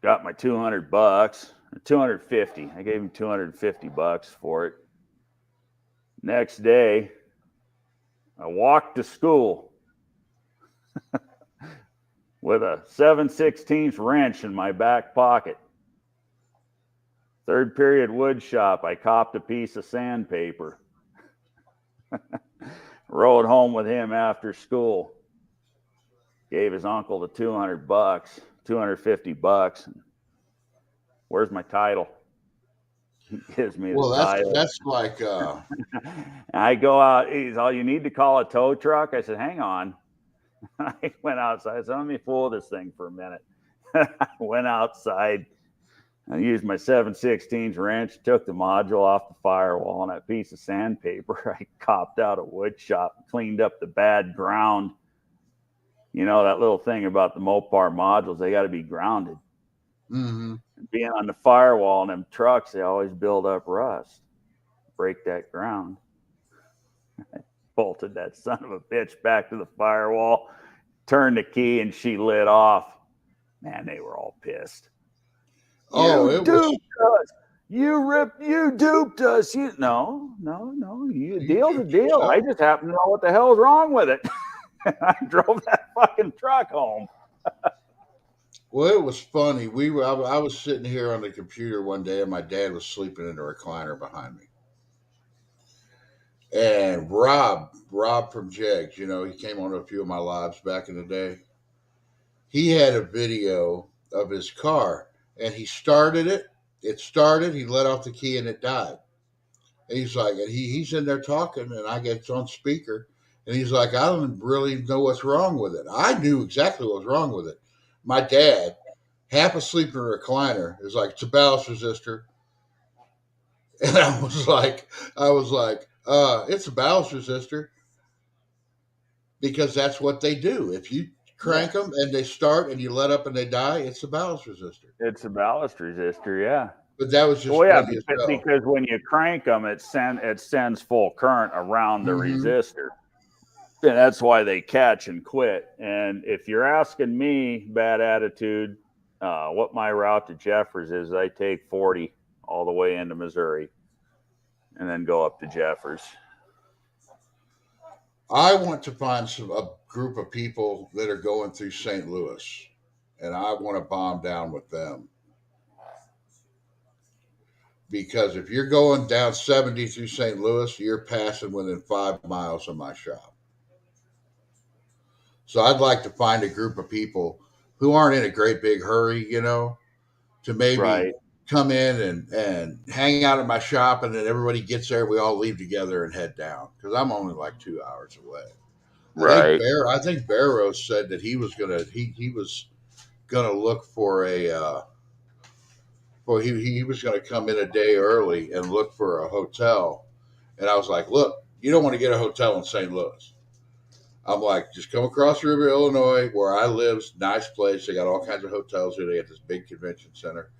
Got my $200, $250. I gave him $250 for it. Next day, I walked to school with a 7/16 wrench in my back pocket. Third period wood shop, I copped a piece of sandpaper. Rode home with him after school. Gave his uncle the $200, $250. Where's my title? He gives me the title. That's like I go out. He's all, you need to call a tow truck. I said, hang on. I went outside. I said, let me fool this thing for a minute. I went outside. I used my 7/16 wrench, took the module off the firewall, and that piece of sandpaper, I copped out a wood shop, cleaned up the bad ground. You know, that little thing about the Mopar modules, they got to be grounded. Mm-hmm. Being on the firewall in them trucks, they always build up rust. Break that ground. I bolted that son of a bitch back to the firewall, turned the key, and she lit off. Man, they were all pissed. Oh, you duped us. You duped us. No. Deal's a deal. I just happen to know what the hell's wrong with it. I drove that fucking truck home. Well, it was funny. I was sitting here on the computer one day, and my dad was sleeping in a recliner behind me. And Rob from Jegs, you know, he came on a few of my lives back in the day. He had a video of his car, and he started it. It started. He let off the key, and it died. And he's like, and he's in there talking, and I get on speaker, and he's like, I don't really know what's wrong with it. I knew exactly what was wrong with it. My dad, half asleep in a recliner, is like, it's a ballast resistor. And I was like, it's a ballast resistor, because that's what they do. If you crank them and they start and you let up and they die, it's a ballast resistor. It's a ballast resistor, yeah. But that was just because when you crank them, it sends full current around the resistor. And that's why they catch and quit. And if you're asking me, bad attitude, what my route to Jeffers is, I take 40 all the way into Missouri and then go up to Jeffers. I want to find a group of people that are going through St. Louis, and I want to bomb down with them. Because if you're going down 70 through St. Louis, you're passing within 5 miles of my shop. So I'd like to find a group of people who aren't in a great big hurry, you know, to maybe come in and hang out at my shop, and then everybody gets there. We all leave together and head down because I'm only like 2 hours away. Right. I think Barrows said that he was gonna look for a well he was gonna come in a day early and look for a hotel, and I was like, look, you don't want to get a hotel in St. Louis. I'm like, just come across the river, Illinois, where I live. Nice place. They got all kinds of hotels here. They got this big convention center.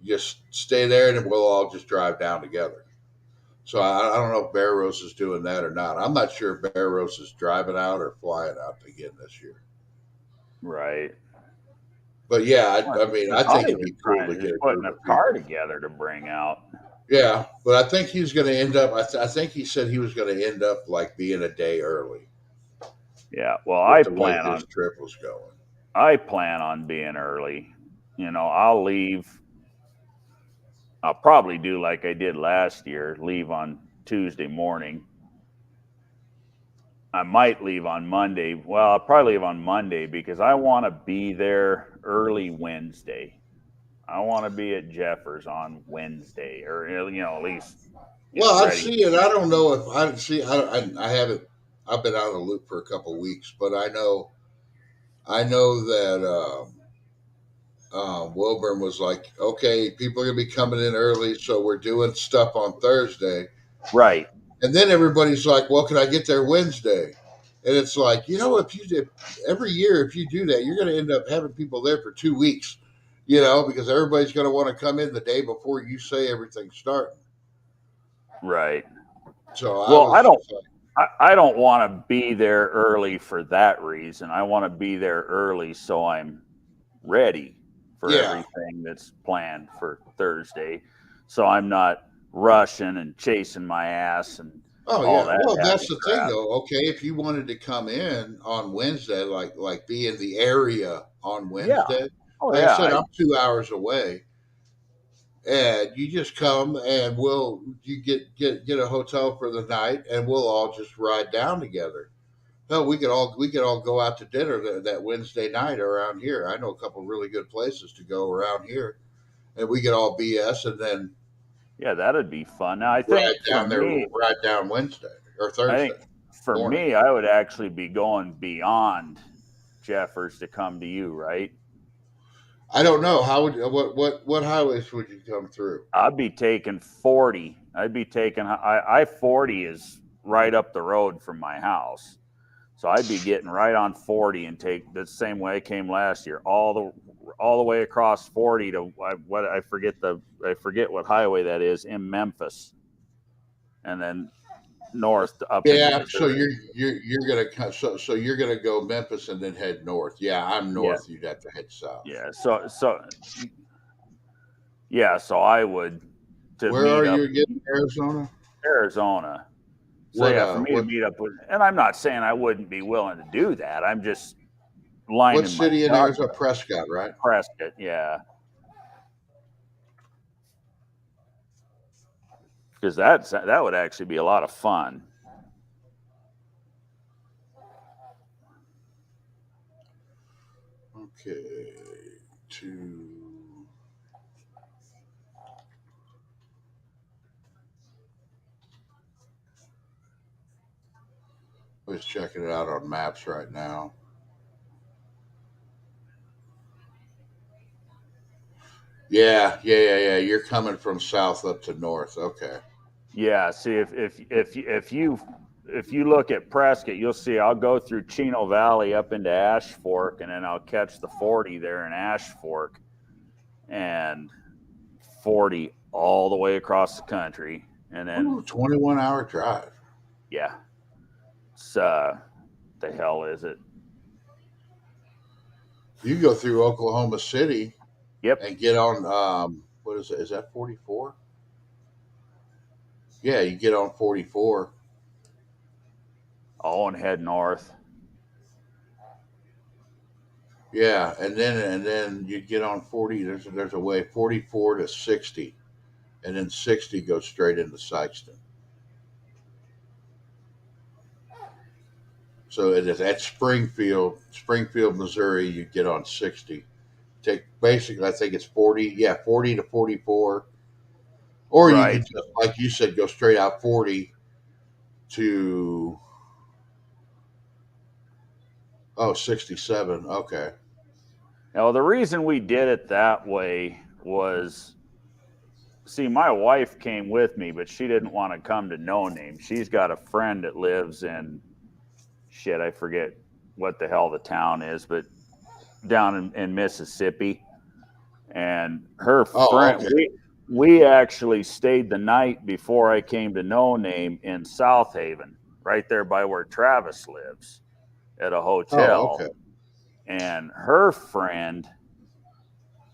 You just stay there, and then we'll all just drive down together. So I don't know if Bear Rose is doing that or not. I'm not sure if Bear Rose is driving out or flying out again this year. Right. But yeah, I mean, I think it'd be cool to Just get a putting group a of car people together to bring out. Yeah, but I think he's going to end up. I think he said he was going to end up like being a day early. Yeah. Well, With the way his trip was going. I plan on being early. You know, I'll leave. I'll probably do like I did last year, leave on Tuesday morning. I might leave on Monday. Well, I'll probably leave on Monday because I want to be there early Wednesday. I want to be at Jeffers on Wednesday, or at least. Well, I'd see it. I don't know if I see. I haven't. I've been out of the loop for a couple of weeks, but I know that Wilburn was like, okay, people are gonna be coming in early, so we're doing stuff on Thursday, right? And then everybody's like, well, can I get there Wednesday? And it's like, if you did every year, if you do that, you're going to end up having people there for 2 weeks, because everybody's going to want to come in the day before you say everything's starting. Right. So I don't want to be there early for that reason. I want to be there early so I'm ready for everything that's planned for Thursday. So I'm not rushing and chasing my ass and all that. Well, that's the thing though. Okay, if you wanted to come in on Wednesday, like be in the area on Wednesday, I said, I'm 2 hours away. And you just come and you get a hotel for the night, and we'll all just ride down together. No, we could all go out to dinner that Wednesday night around here. I know a couple of really good places to go around here, and we could all BS and then that'd be fun. Now I think ride down Wednesday or Thursday. I think for me, I would actually be going beyond Jeffers to come to you, right? I don't know what highways would you come through? I'd be taking 40. I'd be taking I-40 is right up the road from my house, so I'd be getting right on 40 and take the same way I came last year, all the way across 40 to I forget what highway that is in Memphis, and then north up. Yeah, so you're gonna go Memphis and then head north. Yeah, I'm north. Yeah. You'd have to head south. Yeah, so I would. Where are you again? Arizona. Arizona. So for me to meet up with, and I'm not saying I wouldn't be willing to do that. I'm just lining. What city in Arizona? Prescott, right? Prescott, yeah. Because that would actually be a lot of fun. Okay, I was checking it out on maps right now. Yeah. You're coming from south up to north. Okay. Yeah. See, if you look at Prescott, you'll see I'll go through Chino Valley up into Ash Fork, and then I'll catch the 40 there in Ash Fork, and 40 all the way across the country, and then 21-hour drive. Yeah. It's the hell is it? You go through Oklahoma City. Yep. And get on what is it? Is that 44? Yeah, you get on 44. Oh, and head north. Yeah, and then you get on 40. There's a way 44 to 60, and then 60 goes straight into Sykeston. So it is at Springfield, Missouri. You get on 60, take basically, I think it's 40, 40 to 44. Or you Right. could just, like you said, go straight out 40 to 67. Okay. Now, the reason we did it that way was, see, my wife came with me, but she didn't want to come to No Name. She's got a friend that lives in, shit, I forget what the hell the town is, but down in Mississippi. And her Oh, friend, okay. we actually stayed the night before I came to No Name in South Haven, right there by where Travis lives, at a Oh, hotel. okay. And her friend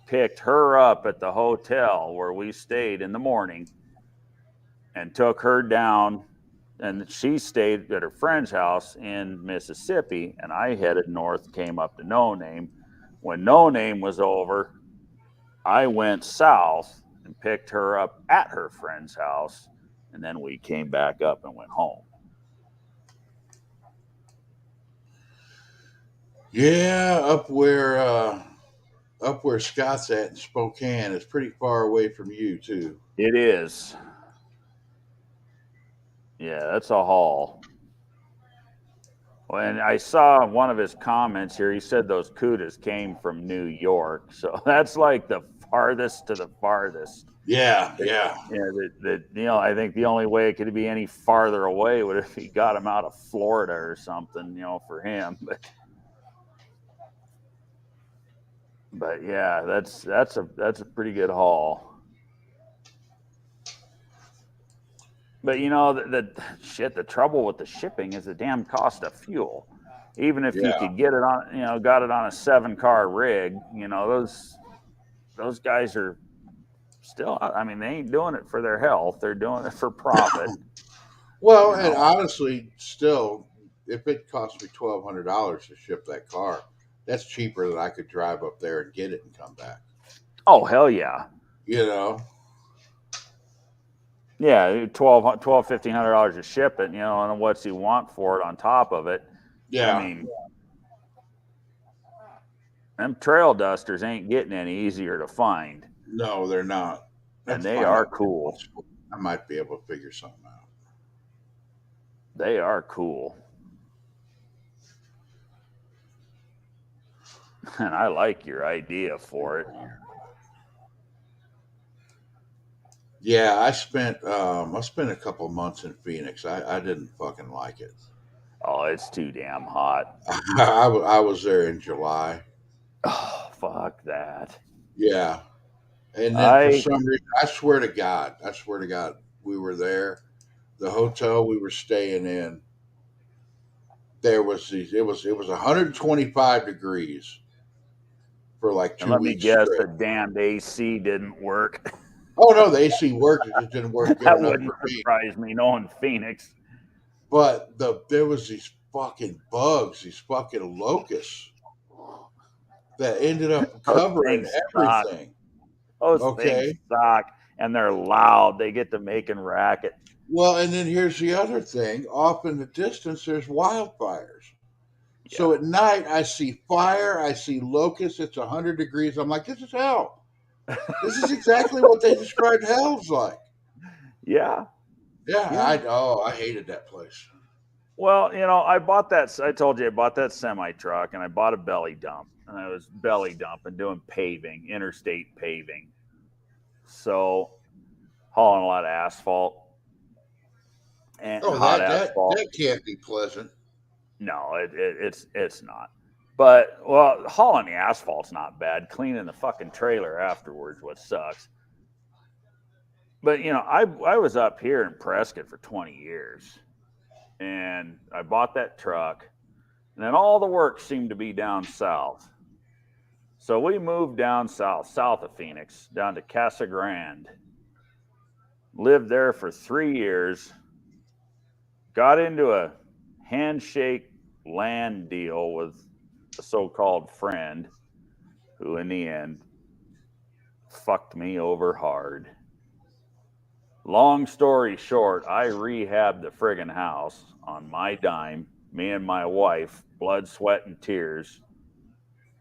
picked her up at the hotel where we stayed in the morning and took her down. And she stayed at her friend's house in Mississippi. And I headed north, came up to No Name. When No Name was over, I went south and picked her up at her friend's house. And then we came back up and went home. Yeah, up where Scott's at in Spokane is pretty far away from you too. It is. Yeah, that's a haul. And I saw one of his comments here. He said those cudas came from New York. So that's like the farthest to the farthest. Yeah, yeah. Yeah, I think the only way it could be any farther away would if he got him out of Florida or something, for him. But yeah, that's a pretty good haul. But the trouble with the shipping is the damn cost of fuel. Even if you Yeah. could get it on, got it on a 7-car rig, those guys are still, I mean, they ain't doing it for their health. They're doing it for profit. Well, and honestly, still, if it cost me $1,200 to ship that car, that's cheaper than I could drive up there and get it and come back. Oh, hell yeah. You know? Yeah, $1,500 to ship it, and what's he want for it on top of it? Yeah. I mean, them trail dusters ain't getting any easier to find. No, they're not. And they are cool. I might be able to figure something out. They are cool. And I like your idea for it. Yeah, I spent a couple months in Phoenix. I didn't fucking like it. Oh, it's too damn hot. I was there in July. Oh, fuck that. Yeah. And then for some reason, I swear to God, we were there. The hotel we were staying in, it was 125 degrees for like 2 And let me weeks guess, straight. the damned AC didn't work. Oh no, the AC worked. It just didn't work good That enough wouldn't for me. surprise me knowing Phoenix. But there was these fucking bugs, these fucking locusts that ended up covering everything. Those things suck, and they're loud. They get to making racket. Well, and then here's the other thing. Off in the distance, there's wildfires. Yeah. So at night, I see fire. I see locusts. It's 100 degrees. I'm like, this is hell. This is exactly what they described hell's like. Yeah. Yeah. I hated that place. Well, I told you I bought that semi truck, and I bought a belly dump, and I was belly dumping, doing paving, interstate paving. So hauling a lot of asphalt. And asphalt. That can't be pleasant. No, it's not. But hauling the asphalt's not bad. Cleaning the fucking trailer afterwards what sucks. But I was up here in Prescott for 20 years. And I bought that truck, and then all the work seemed to be down south. So we moved down south of Phoenix, down to Casa Grande. Lived there for 3 years. Got into a handshake land deal with a so-called friend who in the end fucked me over hard. Long story short, I rehabbed the friggin' house on my dime, me and my wife, blood, sweat, and tears,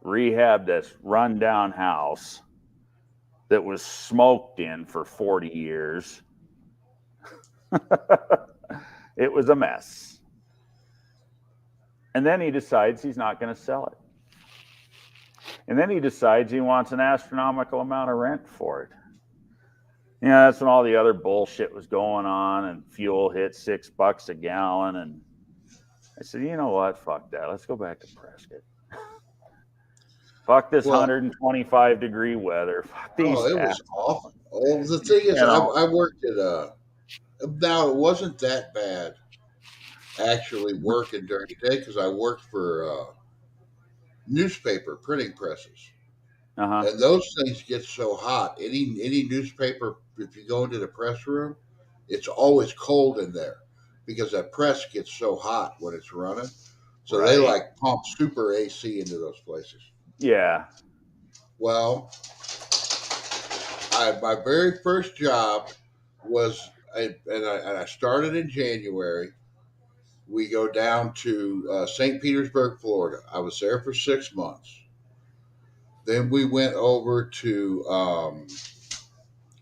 rehab this rundown house that was smoked in for 40 years. It was a mess. And then he decides he's not going to sell it. And then he decides he wants an astronomical amount of rent for it. You know, that's when all the other bullshit was going on and fuel hit $6 a gallon. And I said, you know what? Fuck that. Let's go back to Prescott. Fuck this 125-degree weather. Fuck these. Oh, it was awful. Oh, the thing is, I worked at now it wasn't that bad actually working during the day because I worked for newspaper printing presses. And those things get so hot. Any newspaper, if you go into the press room, it's always cold in there because that press gets so hot when it's running. So they like pump super AC into those places. Yeah. Well, my very first job was, and I started in January. We go down to St. Petersburg, Florida. I was there for 6 months. Then we went over to,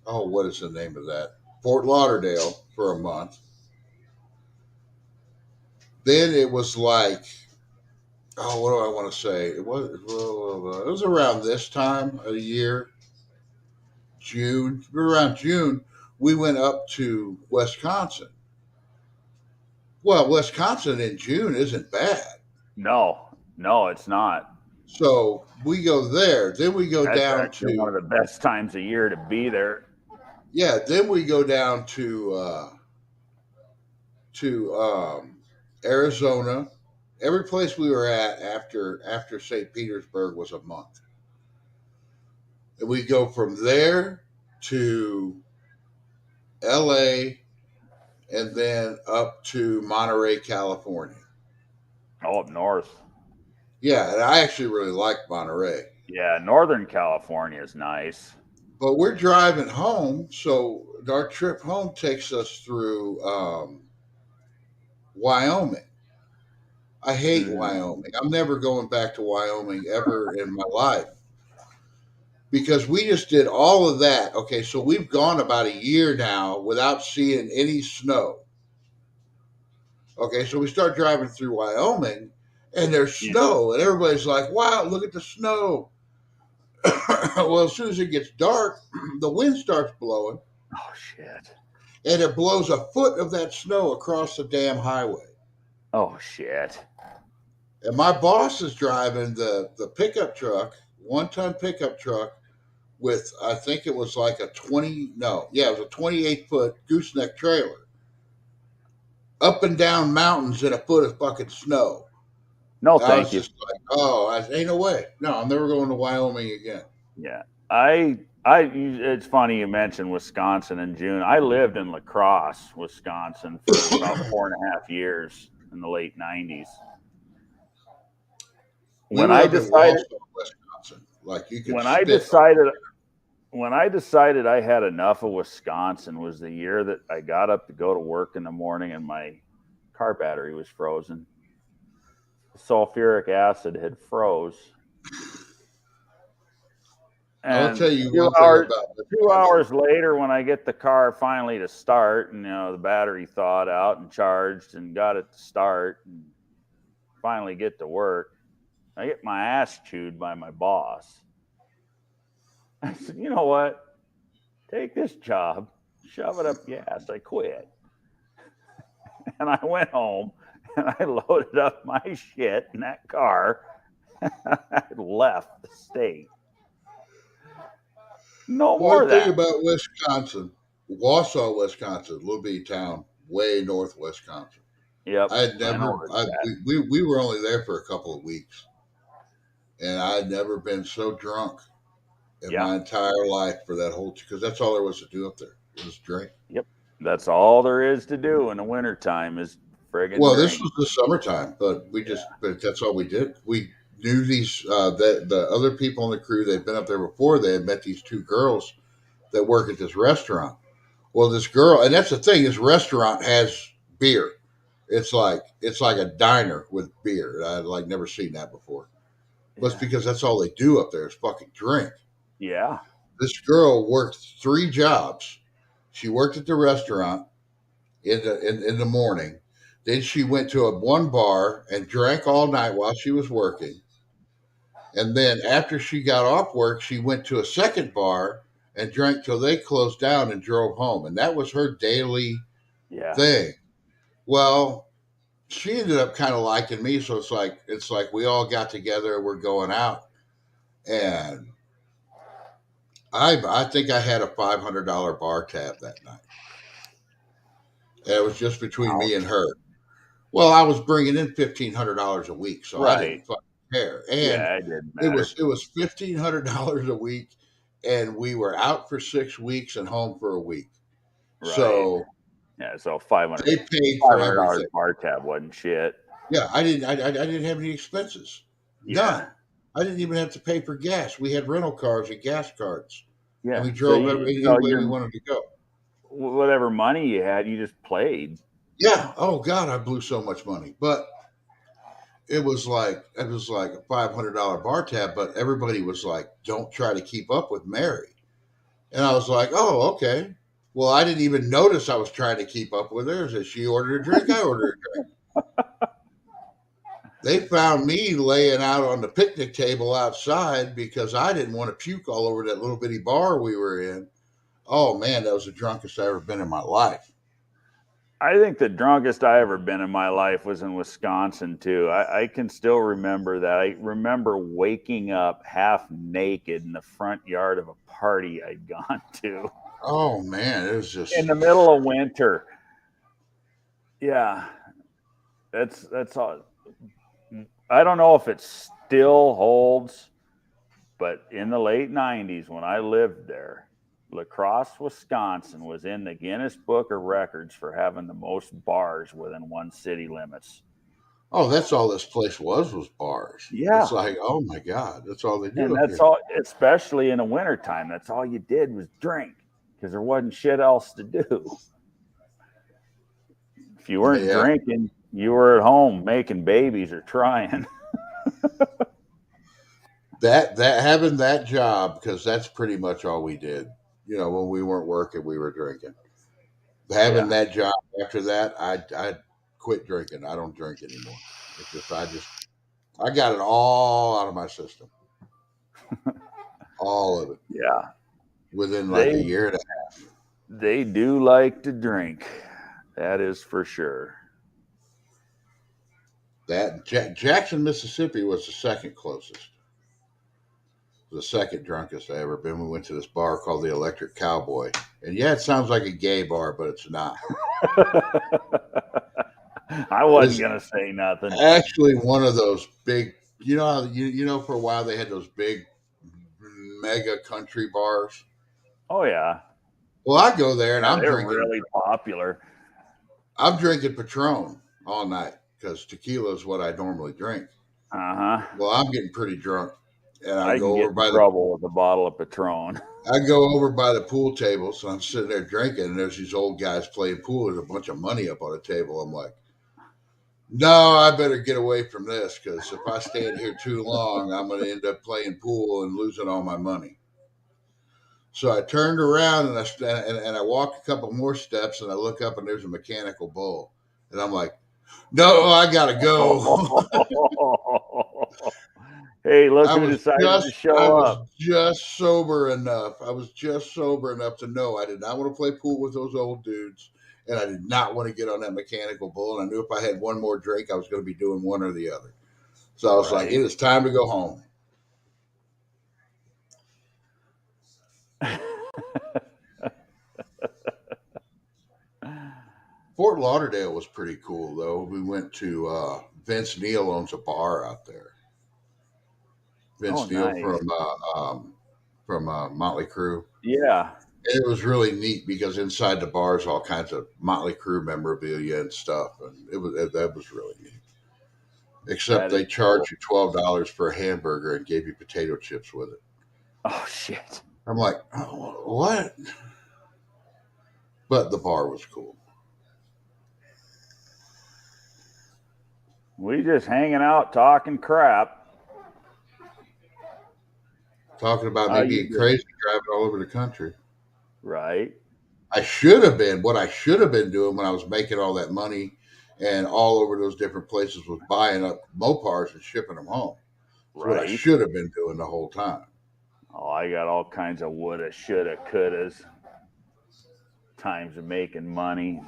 what is the name of that? Fort Lauderdale for a month. Then it was like, what do I want to say? It was around this time of the year, June. Around June, we went up to Wisconsin. Well, Wisconsin in June isn't bad. No, it's not. So we go there. Then we go down to one of the best times of year to be there. Yeah. Then we go down to Arizona. Every place we were at after St. Petersburg was a month. And we go from there to LA and then up to Monterey, California. Oh, up north. Yeah, and I actually really like Monterey. Yeah, Northern California is nice. But we're driving home, so our trip home takes us through Wyoming. I hate Wyoming. I'm never going back to Wyoming ever in my life because we just did all of that. Okay, so we've gone about a year now without seeing any snow. Okay, so we start driving through Wyoming and there's snow, and everybody's like, wow, look at the snow. Well, as soon as it gets dark, the wind starts blowing. Oh, shit. And it blows a foot of that snow across the damn highway. Oh, shit. And my boss is driving the pickup truck, 1-ton pickup truck with, I think it was like it was a 28-foot gooseneck trailer. Up and down mountains in a foot of fucking snow. No, thank you. Just like, ain't no way. No, I'm never going to Wyoming again. Yeah. It's funny you mentioned Wisconsin in June. I lived in La Crosse, Wisconsin for about 4.5 years in the late 90s. When I decided I had enough of Wisconsin was the year that I got up to go to work in the morning and my car battery was frozen. The sulfuric acid had froze. And I'll tell you one thing about 2 hours later, when I get the car finally to start, and the battery thawed out and charged and got it to start and finally get to work, I get my ass chewed by my boss. I said, you know what? Take this job, shove it up your ass. I quit. And I went home and I loaded up my shit in that car. I left the state. No more of that. One thing about Wisconsin, Wausau, Wisconsin, little bitty town, way north Wisconsin. Yep. We were only there for a couple of weeks. And I had never been so drunk in my entire life for that whole, because that's all there was to do up there. It was drink. Yep. That's all there is to do in the wintertime is friggin' drink. This was the summertime, but but that's all we did. We knew these, the other people on the crew, they'd been up there before. They had met these 2 girls that work at this restaurant. Well, this girl, and that's the thing, this restaurant has beer. It's like a diner with beer. I'd never seen that before. But it's because that's all they do up there is fucking drink. Yeah. This girl worked 3 jobs. She worked at the restaurant in the morning. Then she went to one bar and drank all night while she was working. And then after she got off work, she went to a second bar and drank till they closed down and drove home. And that was her daily thing. Well, she ended up kind of liking me, so it's like we all got together, we're going out, and I think I had a $500 bar tab that night. And it was just between me and her. Well, I was bringing in $1,500 a week, so I didn't fucking care. And it didn't matter. it was $1,500 a week, and we were out for 6 weeks and home for a week. Right. So yeah, so $500. They paid for everything. Bar tab wasn't shit. Yeah, I didn't have any expenses. None. I didn't even have to pay for gas. We had rental cars and gas cards. Yeah, and we drove anywhere we wanted to go. Whatever money you had, you just played. Yeah. Oh God, I blew so much money. But it was like a $500 bar tab. But everybody was like, "Don't try to keep up with Mary." And I was like, "Oh, okay." Well, I didn't even notice I was trying to keep up with her. As she ordered a drink, I ordered a drink. They found me laying out on the picnic table outside because I didn't want to puke all over that little bitty bar we were in. Oh man, that was the drunkest I ever been in my life. I think the drunkest I ever been in my life was in Wisconsin too. I can still remember that. I remember waking up half naked in the front yard of a party I'd gone to. Oh man, it was just in the middle of winter. Yeah, that's all. I don't know if it still holds, but in the late 90s when I lived there, La Crosse, Wisconsin was in the Guinness Book of Records for having the most bars within one city limits. Oh, that's all this place was bars. Yeah. It's like, oh my God, that's all they do. And that's all, especially in the wintertime, that's all you did was drink because there wasn't shit else to do. If you weren't drinking, you were at home making babies or trying. that having that job, because that's pretty much all we did. You know, when we weren't working, we were drinking. Having that job after that, I quit drinking. I don't drink anymore. It's just I got it all out of my system. All of it. Yeah. Within like a year and a half. They do like to drink. That is for sure. That Jackson, Mississippi was the second closest. The second drunkest I ever been. We went to this bar called the Electric Cowboy. And yeah, it sounds like a gay bar, but it's not. I wasn't going to say nothing. Actually, one of those big, you know, for a while they had those big mega country bars. Oh, yeah. Well, I go there and I'm drinking. Really popular. I'm drinking Patron all night because tequila is what I normally drink. Uh-huh. Well, I'm getting pretty drunk. And I go over by trouble with a bottle of Patron. I go over by the pool table, so I'm sitting there drinking, and there's these old guys playing pool. There's a bunch of money up on the table. I'm like, no, I better get away from this because if I stand here too long, I'm going to end up playing pool and losing all my money. So I turned around and I walk a couple more steps, and I look up, and there's a mechanical bull. And I'm like, no, I got to go. Hey, look who decided to show up. I was just sober enough. I was just sober enough to know I did not want to play pool with those old dudes, and I did not want to get on that mechanical bull. And I knew if I had one more drink, I was going to be doing one or the other. So I was like, it is time to go home. Fort Lauderdale was pretty cool, though. We went to Vince Neil owns a bar out there. Vince Neil from Motley Crue. Yeah. It was really neat because inside the bars, all kinds of Motley Crue memorabilia and stuff, and that was really neat. Except they charged you $12 for a hamburger and gave you potato chips with it. Oh shit! I'm like, oh, what? But the bar was cool. We just hanging out talking crap. Talking about me being crazy driving all over the country. Right. I should have been. What I should have been doing when I was making all that money and all over those different places was buying up Mopars and shipping them home. That's what I should have been doing the whole time. Oh, I got all kinds of woulda, shoulda, couldas. Times of making money.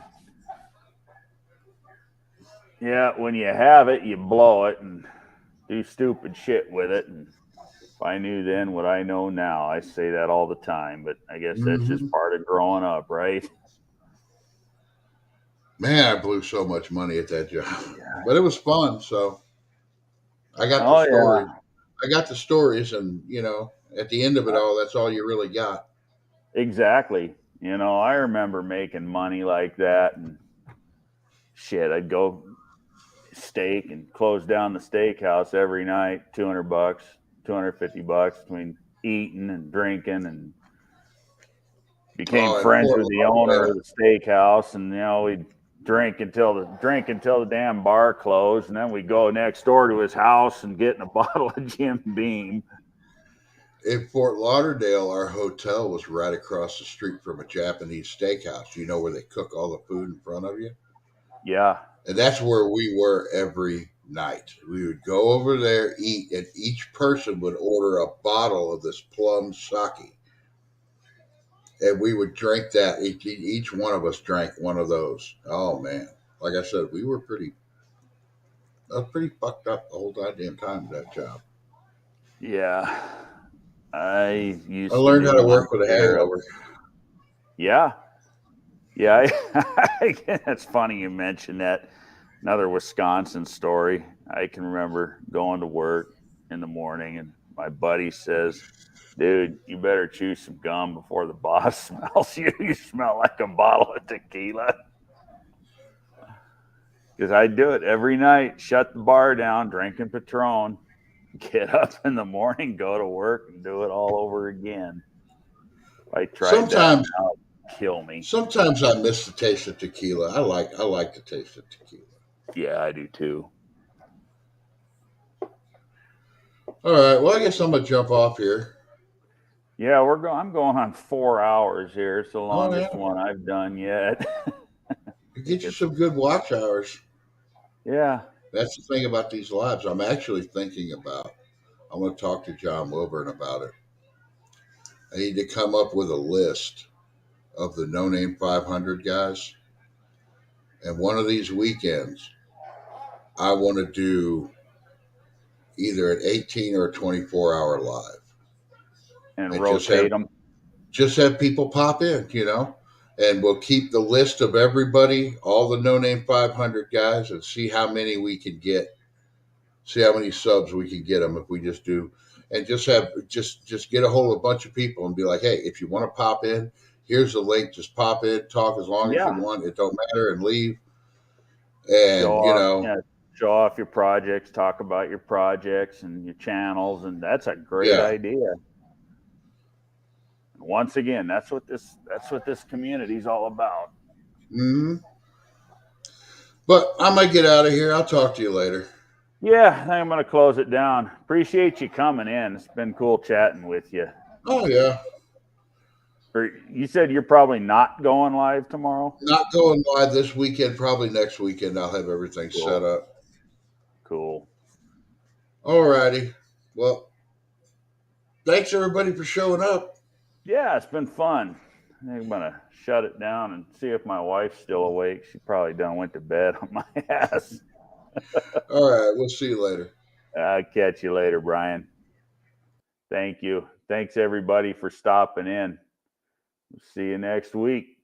Yeah, when you have it, you blow it and do stupid shit with it. And if I knew then what I know now, I say that all the time. But I guess that's just part of growing up, right? Man, I blew so much money at that job, but it was fun. So I got the stories. Yeah. I got the stories, and at the end of it all, that's all you really got. Exactly. I remember making money like that, and shit, I'd go steak and close down the steakhouse every night, $200, $250 between eating and drinking, and became friends with the owner of the steakhouse, and we'd drink until the damn bar closed, and then we'd go next door to his house and get in a bottle of Jim Beam. In Fort Lauderdale, our hotel was right across the street from a Japanese steakhouse. Where they cook all the food in front of you? Yeah. And that's where we were every night. We would go over there, eat, and each person would order a bottle of this plum sake. And we would drink that. Each one of us drank one of those. Oh, man. Like I said, I was pretty fucked up the whole goddamn time at that job. Yeah. I learned how to work with a hangover. Yeah. Yeah. It's funny you mentioned that. Another Wisconsin story. I can remember going to work in the morning, and my buddy says, "Dude, you better chew some gum before the boss smells you. You smell like a bottle of tequila." Because I do it every night. Shut the bar down, drinking Patron, get up in the morning, go to work, and do it all over again. If I tried that now, it'd kill me. Sometimes I miss the taste of tequila. I like the taste of tequila. Yeah, I do too. All right. Well, I guess I'm gonna jump off here. Yeah, I'm going on 4 hours here. It's the longest one I've done yet. Get you some good watch hours. Yeah. That's the thing about these lives. I'm actually thinking about. I'm going to talk to John Wilburn about it. I need to come up with a list of the No Name 500 guys. And one of these weekends, I want to do either an 18 or a 24-hour live. And rotate them. Just have people pop in, and we'll keep the list of everybody, all the No Name 500 guys, and see how many we can get. See how many subs we can get them if we just do, and just get a hold of a bunch of people and be like, hey, if you want to pop in, here's the link. Just pop in, talk as long as you want. It don't matter, and leave. And show off your projects, talk about your projects and your channels, and that's a great idea. Once again, that's what this community is all about. Mm-hmm. But I might get out of here. I'll talk to you later. Yeah, I think I'm going to close it down. Appreciate you coming in. It's been cool chatting with you. Oh, yeah. You said you're probably not going live tomorrow? Not going live this weekend. Probably next weekend I'll have everything set up. Cool. All righty. Well, thanks, everybody, for showing up. Yeah, it's been fun. I think I'm going to shut it down and see if my wife's still awake. She probably done went to bed on my ass. All right. We'll see you later. I'll catch you later, Brian. Thank you. Thanks, everybody, for stopping in. We'll see you next week.